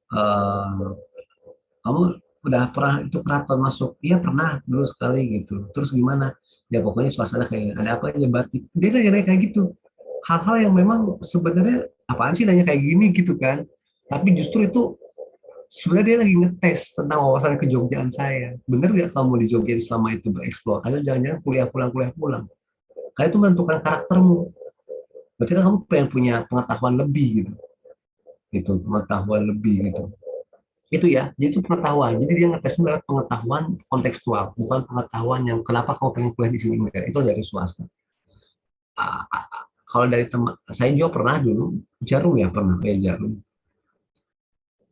Eh, kamu udah pernah itu keraton masuk? Iya pernah dulu sekali gitu. Terus gimana? Ya pokoknya suasana kayak ada apa aja batik. Dia nanya kayak gitu. Hal-hal yang memang sebenarnya apaan sih nanya kayak gini gitu kan. Tapi justru itu sebenarnya dia lagi ngetes tentang wawasan kejogjaan saya. Bener nggak kamu di Jogja selama itu bereksplor? Atau jangan-jangan kuliah pulang. Kayak itu menentukan karaktermu. Berarti kan kamu pengen punya pengetahuan lebih gitu. Gitu, pengetahuan lebih gitu. Itu ya, jadi itu pengetahuan. Jadi dia ngetesnya lewat pengetahuan kontekstual, bukan pengetahuan yang kenapa kamu pengen kuliah di sini. Enggak, itu dari swasta. Kalau dari teman, saya juga pernah dulu, Jarum ya, pernah ya Jarum.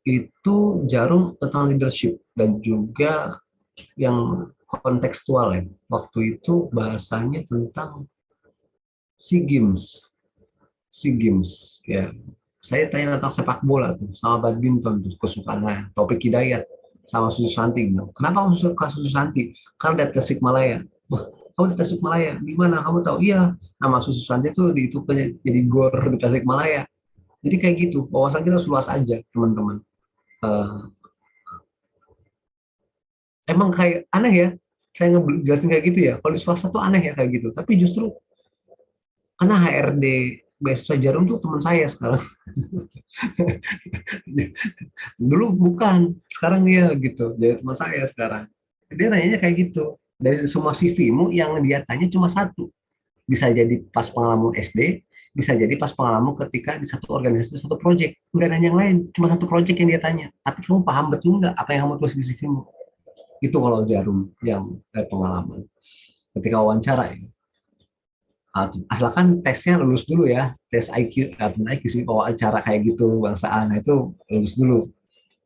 Itu Jarum tentang leadership dan juga yang kontekstual ya. Waktu itu bahasanya tentang SEA Games. SEA Games ya. Saya tanya tentang sepak bola tuh sama badminton tuh kesukaan saya. Topik Hidayat sama Susu Santi. Kenapa kamu suka Susu Santi? Karena dari Tasikmalaya. Wah, kamu di Tasikmalaya. Gimana? Kamu tahu? Iya, nama Susu Santi itu di itu jadi gor di Tasikmalaya. Jadi kayak gitu. Wawasan kita luas aja, teman-teman. Eh, emang kayak aneh ya. Saya ngejelasin kayak gitu ya. Kalau di swasta tuh aneh ya kayak gitu. Tapi justru karena HRD beasiswa Jarum tuh teman saya sekarang. Dulu bukan, sekarang dia gitu. Jadi teman saya sekarang. Dia nanyanya kayak gitu. Dari semua CV-mu yang dia tanya cuma satu. Bisa jadi pas pengalaman SD, bisa jadi pas pengalaman ketika di satu organisasi, satu project. Enggak nanya yang lain, cuma satu project yang dia tanya. Tapi kamu paham betul nggak apa yang kamu tulis di CV-mu? Itu kalau Jarum yang pengalaman. Ketika wawancara ya. Asalkan tesnya lulus dulu ya, tes IQ, bukan IQ sih, wawancara kayak gitu, bangsaan, nah itu lulus dulu.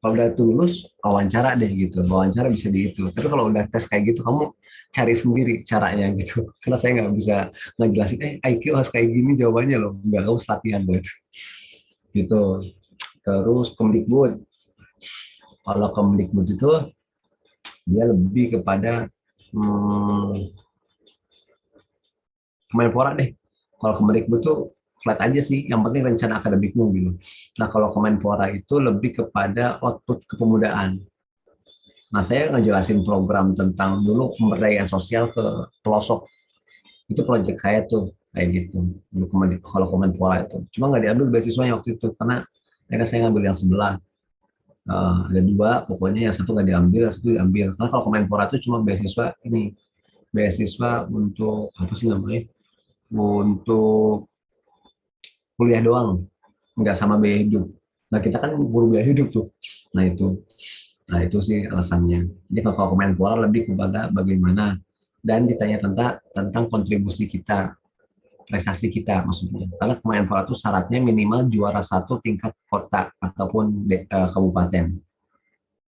Kalau udah itu lulus, wawancara deh gitu, wawancara bisa di itu. Tapi kalau udah tes kayak gitu, kamu cari sendiri caranya gitu. Karena saya nggak bisa ngejelasin, IQ harus kayak gini jawabannya loh, nggak, kamu latihan gitu. Gitu. Terus Kemdikbud, kalau Kemdikbud itu dia lebih kepada Kemenpora deh. Kalau Kemdikbud tuh flat aja sih, yang penting rencana akademikmu gitu. Nah kalau Kemenpora itu lebih kepada output kepemudaan. Nah saya ngejelasin program tentang dulu pemberdayaan sosial ke pelosok. Itu proyek saya tuh kayak gitu. Dulu kalau Kemenpora itu. Cuma nggak diambil beasiswanya waktu itu karena akhirnya saya ngambil yang sebelah. Ada dua, pokoknya yang satu nggak diambil, yang satu diambil. Karena kalau Kemenpora itu cuma beasiswa ini, beasiswa untuk apa sih namanya? Untuk kuliah doang, nggak sama biaya hidup. Nah kita kan guru biaya hidup tuh. Nah itu sih alasannya. Jadi kalau Kemenpora lebih kepada bagaimana dan ditanya tentang kontribusi kita, prestasi kita maksudnya. Karena Kemenpora itu syaratnya minimal juara satu tingkat kota ataupun kabupaten.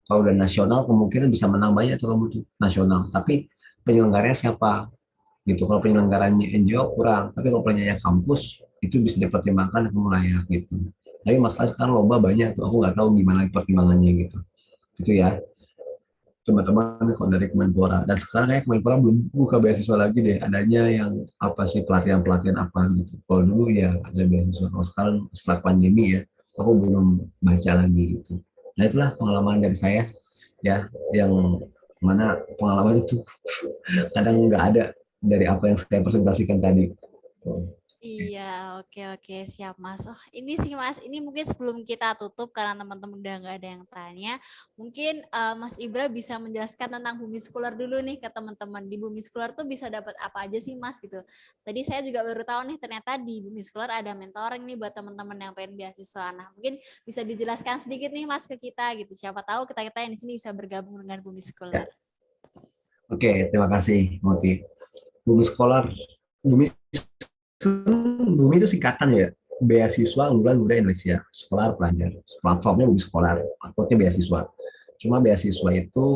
Kalau udah nasional kemungkinan bisa menang banyak tuh kamu tuh nasional. Tapi penyelenggaranya siapa? Gitu. Kalau penyelenggaranya NGO kurang, tapi kalau penyelenggaranya kampus itu bisa dipertimbangkan kamu layak gitu. Tapi masalah sekarang lomba banyak tuh, aku nggak tahu gimana pertimbangannya gitu. Itu ya teman-teman kalau dari Kemenpora. Dan sekarang kayak Kemenpora belum buka beasiswa lagi deh, adanya yang apa sih pelatihan-pelatihan apa gitu. Kalau dulu ya ada beasiswa, kalau sekarang setelah pandemi ya, aku belum baca lagi gitu. Nah itulah pengalaman dari saya ya, yang mana pengalaman itu kadang nggak ada dari apa yang saya presentasikan tadi. Iya, oke, siap Mas. Oh, ini sih Mas, ini mungkin sebelum kita tutup karena teman-teman udah nggak ada yang tanya, mungkin Mas Ibra bisa menjelaskan tentang Bumi Scholar dulu nih ke teman-teman. Di Bumi Scholar tuh bisa dapat apa aja sih Mas gitu. Tadi saya juga baru tahu nih ternyata di Bumi Scholar ada mentoring nih buat teman-teman yang pengen beasiswa. Nah, mungkin bisa dijelaskan sedikit nih Mas ke kita gitu. Siapa tahu kita-kita yang di sini bisa bergabung dengan Bumi Scholar. Oke, terima kasih Moti. Bumi Scholar, Bumi Bumi itu singkatan ya, beasiswa unggulan muda Indonesia, sekolah pelajar. Platformnya Bumi Sekolah, outputnya beasiswa. Cuma beasiswa itu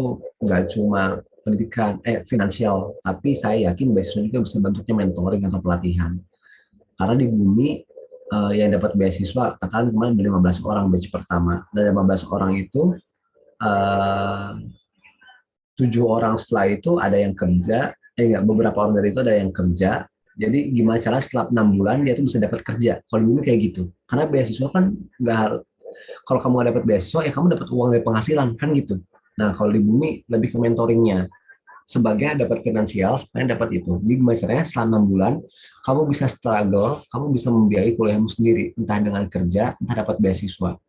nggak cuma pendidikan, finansial, tapi saya yakin beasiswa itu bisa bentuknya mentoring atau pelatihan. Karena di Bumi yang dapat beasiswa, katakan kemarin ada 15 orang batch pertama. Dan 15 orang itu 7 orang setelah itu ada yang kerja, enggak, beberapa orang dari itu ada yang kerja. Jadi gimana cara setelah 6 bulan dia tuh bisa dapat kerja. Kalau dulu kayak gitu. Karena beasiswa kan nggak harus, kalau kamu nggak dapat beasiswa ya kamu dapat uang dari penghasilan kan gitu. Nah kalau di Bumi lebih ke mentoringnya. Sebagai dapat finansial, supaya dapat itu. Jadi gimana caranya setelah 6 bulan kamu bisa struggle, kamu bisa membiayai kuliahmu sendiri, entah dengan kerja, entah dapat beasiswa.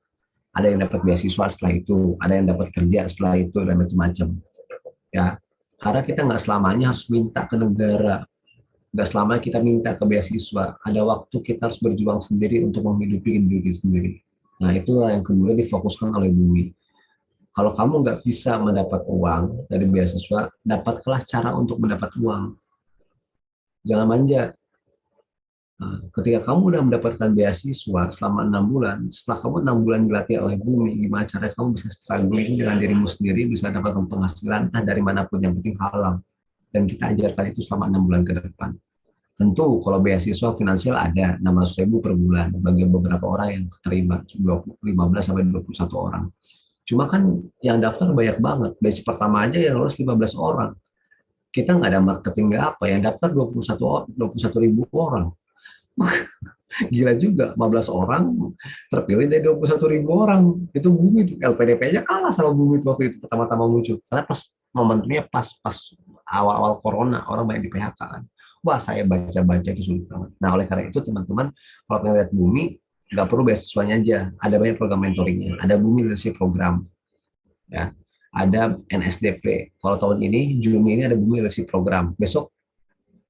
Ada yang dapat beasiswa setelah itu, ada yang dapat kerja setelah itu, dan macam-macam. Ya, karena kita nggak selamanya harus minta ke negara, nggak selamanya kita minta ke beasiswa. Ada waktu kita harus berjuang sendiri untuk menghidupi diri sendiri. Nah, itulah yang kemudian difokuskan oleh Bumi. Kalau kamu nggak bisa mendapat uang dari beasiswa, dapatlah cara untuk mendapat uang. Jangan manja. Nah, ketika kamu udah mendapatkan beasiswa selama 6 bulan, setelah kamu 6 bulan dilatih oleh Bumi, gimana cara kamu bisa struggling dengan dirimu sendiri, bisa dapatkan penghasilan entah dari manapun, yang penting halal. Dan kita ajarkan itu selama 6 bulan ke depan. Tentu kalau beasiswa finansial ada 600.000 per bulan bagi beberapa orang yang terima 15 sampai 21 orang. Cuma kan yang daftar banyak banget. Batch pertama aja yang lulus 15 orang. Kita nggak ada marketing nggak apa, yang daftar 21 ribu orang. Gila juga, 15 orang terpilih dari 21 ribu orang. Itu Bumi, LPDP-nya kalah sama Bumi waktu itu pertama-tama muncul. Karena pas momentumnya pas awal-awal corona, orang banyak di PHK kan. Wah, saya baca-baca itu sulit banget. Nah, oleh karena itu teman-teman, kalau pengen lihat Bumi, nggak perlu beasiswanya aja. Ada banyak program mentoringnya. Ada Bumi Leadership Program. Ya. Ada NSDP. Kalau tahun ini, Juni ini ada Bumi Leadership Program. Besok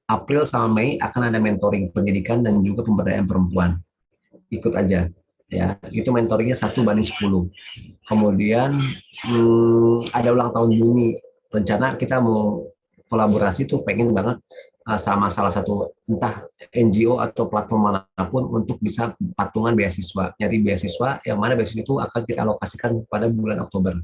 April sama Mei akan ada mentoring pendidikan dan juga pemberdayaan perempuan. Ikut aja ya, itu mentoringnya 1:10. Kemudian ada ulang tahun Juni, rencana kita mau kolaborasi tuh, pengen banget sama salah satu entah NGO atau platform manapun untuk bisa patungan beasiswa, nyari beasiswa yang mana beasiswa itu akan kita alokasikan pada bulan Oktober.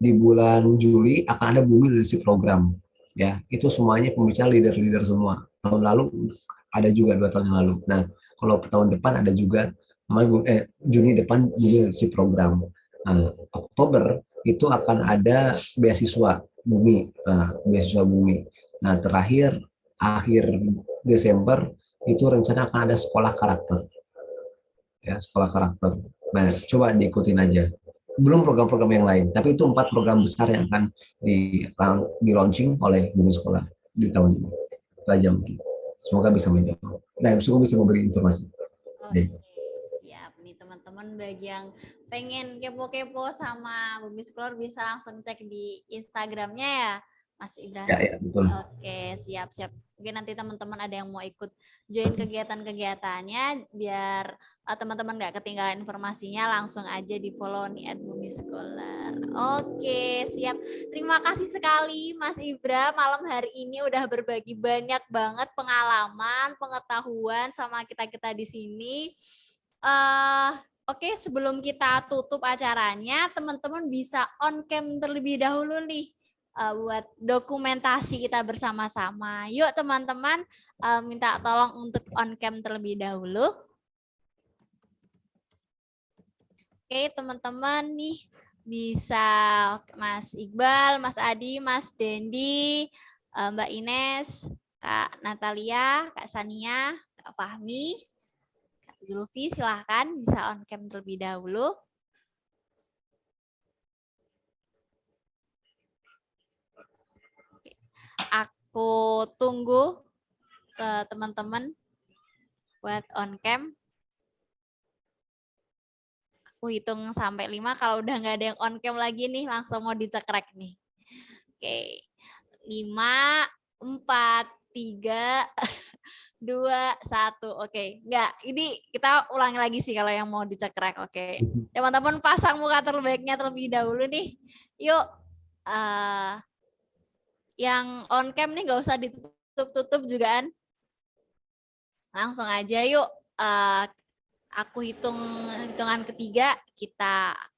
Di bulan Juli akan ada Bumi Leadership Program, ya itu semuanya pembicara leader-leader semua. Tahun lalu ada juga 2 tahun yang lalu. Nah kalau tahun depan ada juga Juni depan Bumi Leadership Program. Oktober itu akan ada beasiswa Bumi, beasiswa Bumi. Nah terakhir akhir Desember itu rencana akan ada sekolah karakter, ya sekolah karakter. Nah coba diikutin aja. Belum program-program yang lain, tapi itu 4 program besar yang akan di launching oleh Bumi Sekolah di tahun ini. Itu aja mungkin. Semoga bisa menjawab. Nah, semoga bisa memberi informasi. Oke, siap nih teman-teman. Bagi yang pengen kepo-kepo sama Bumi Sekolah bisa langsung cek di Instagramnya ya, Mas Ibrahim. Ya, betul. Oke, siap-siap. Mungkin nanti teman-teman ada yang mau ikut join kegiatan-kegiatannya, biar teman-teman nggak ketinggalan informasinya, langsung aja di follow nih @Bumi Scholar. Oke, siap. Terima kasih sekali Mas Ibra, malam hari ini udah berbagi banyak banget pengalaman, pengetahuan sama kita-kita di sini. Oke, sebelum kita tutup acaranya, teman-teman bisa on cam terlebih dahulu nih. Buat dokumentasi kita bersama-sama. Yuk teman-teman, minta tolong untuk on cam terlebih dahulu. Oke teman-teman nih bisa Mas Iqbal, Mas Adi, Mas Dendi, Mbak Ines, Kak Natalia, Kak Sania, Kak Fahmi, Kak Zulfi, silahkan bisa on cam terlebih dahulu. Aku tunggu teman-teman buat on cam. Aku hitung sampai 5. Kalau udah nggak ada yang on cam lagi nih, langsung mau dicekrek nih. Oke, 5, 4, 3, 2, 1. Oke, nggak. Ini kita ulangi lagi sih kalau yang mau dicekrek. Oke, teman-teman pasang muka terbaiknya terlebih dahulu nih. Yuk. Yang on cam nih nggak usah ditutup-tutup juga kan. Langsung aja yuk. Aku hitungan ketiga,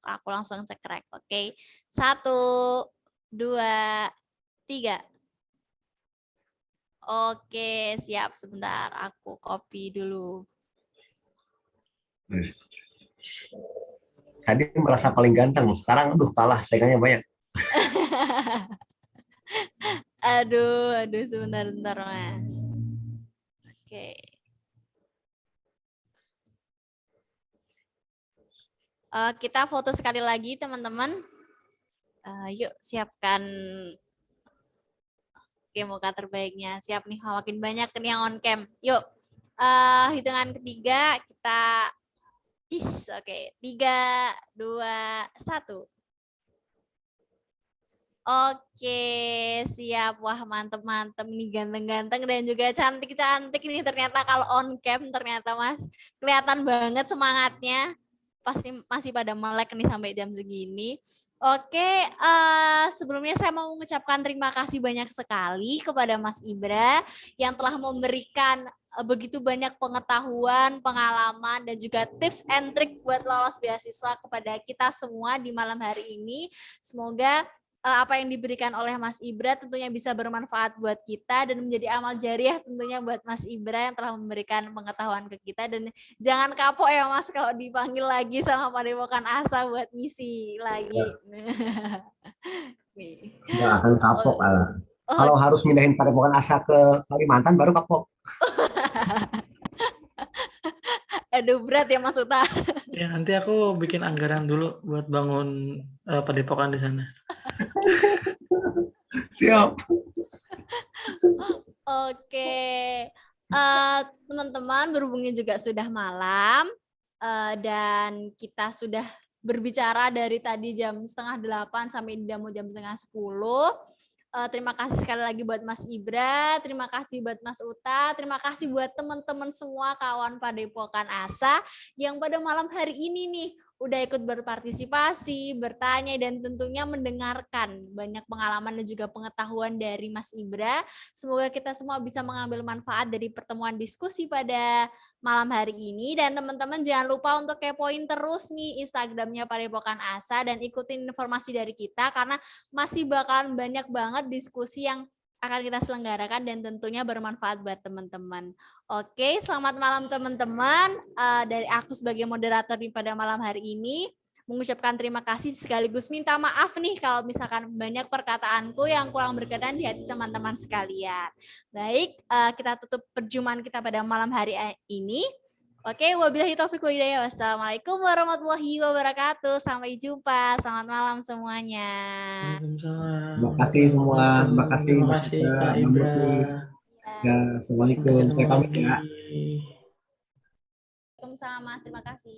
aku langsung cekrek. Oke. 1, 2, 3. Oke, siap. Sebentar, aku copy dulu. Tadi merasa paling ganteng, sekarang aduh kalah, saingannya banyak. Aduh, sebentar Mas. Oke. Kita foto sekali lagi teman-teman. Yuk siapkan muka terbaiknya. Siap nih, makin banyak nih yang on cam. Yuk, hitungan ketiga kita Oke, 3, 2, 1. Oke, siap. Wah, mantep-mantep nih, ganteng-ganteng dan juga cantik-cantik nih ternyata kalau on cam ternyata Mas. Kelihatan banget semangatnya. Pasti masih pada melek nih sampai jam segini. Oke, sebelumnya saya mau mengucapkan terima kasih banyak sekali kepada Mas Ibra yang telah memberikan begitu banyak pengetahuan, pengalaman, dan juga tips and trick buat lolos beasiswa kepada kita semua di malam hari ini. Semoga apa yang diberikan oleh Mas Ibra tentunya bisa bermanfaat buat kita dan menjadi amal jariah tentunya buat Mas Ibra yang telah memberikan pengetahuan ke kita. Dan jangan kapok ya Mas kalau dipanggil lagi sama Padepokan Asa buat misi lagi. Nggak akan kapok lah. Kalau harus mindahin Padepokan Asa ke Kalimantan baru kapok. Aduh, berat ya Mas Uta. Ya, nanti aku bikin anggaran dulu buat bangun padepokan di sana. Siap. Oke, teman-teman, berhubungnya juga sudah malam dan kita sudah berbicara dari tadi jam 7:30 sampai jam 9:30. Terima kasih sekali lagi buat Mas Ibra, terima kasih buat Mas Uta, terima kasih buat teman-teman semua kawan Padepokan Asa yang pada malam hari ini nih udah ikut berpartisipasi, bertanya, dan tentunya mendengarkan banyak pengalaman dan juga pengetahuan dari Mas Ibra. Semoga kita semua bisa mengambil manfaat dari pertemuan diskusi pada malam hari ini. Dan teman-teman jangan lupa untuk kepoin terus nih Instagramnya Padepokan Asa dan ikutin informasi dari kita karena masih bakalan banyak banget diskusi yang akan kita selenggarakan dan tentunya bermanfaat buat teman-teman. Oke, selamat malam teman-teman. Dari aku sebagai moderator pada malam hari ini, mengucapkan terima kasih sekaligus minta maaf nih kalau misalkan banyak perkataanku yang kurang berkenan di hati teman-teman sekalian. Baik, kita tutup perjumpaan kita pada malam hari ini. Oke, wabillahi taufiq wal hidayah. Wassalamualaikum warahmatullahi wabarakatuh. Sampai jumpa. Selamat malam semuanya. Terima kasih semua. Terima kasih Terima Mas kasih Ibra, Kak Mbak Ibra. Muti. Ya, Assalamualaikum. Sampai ketemu Saya pamit lagi. ya. Waalaikumsalam Mas, terima kasih.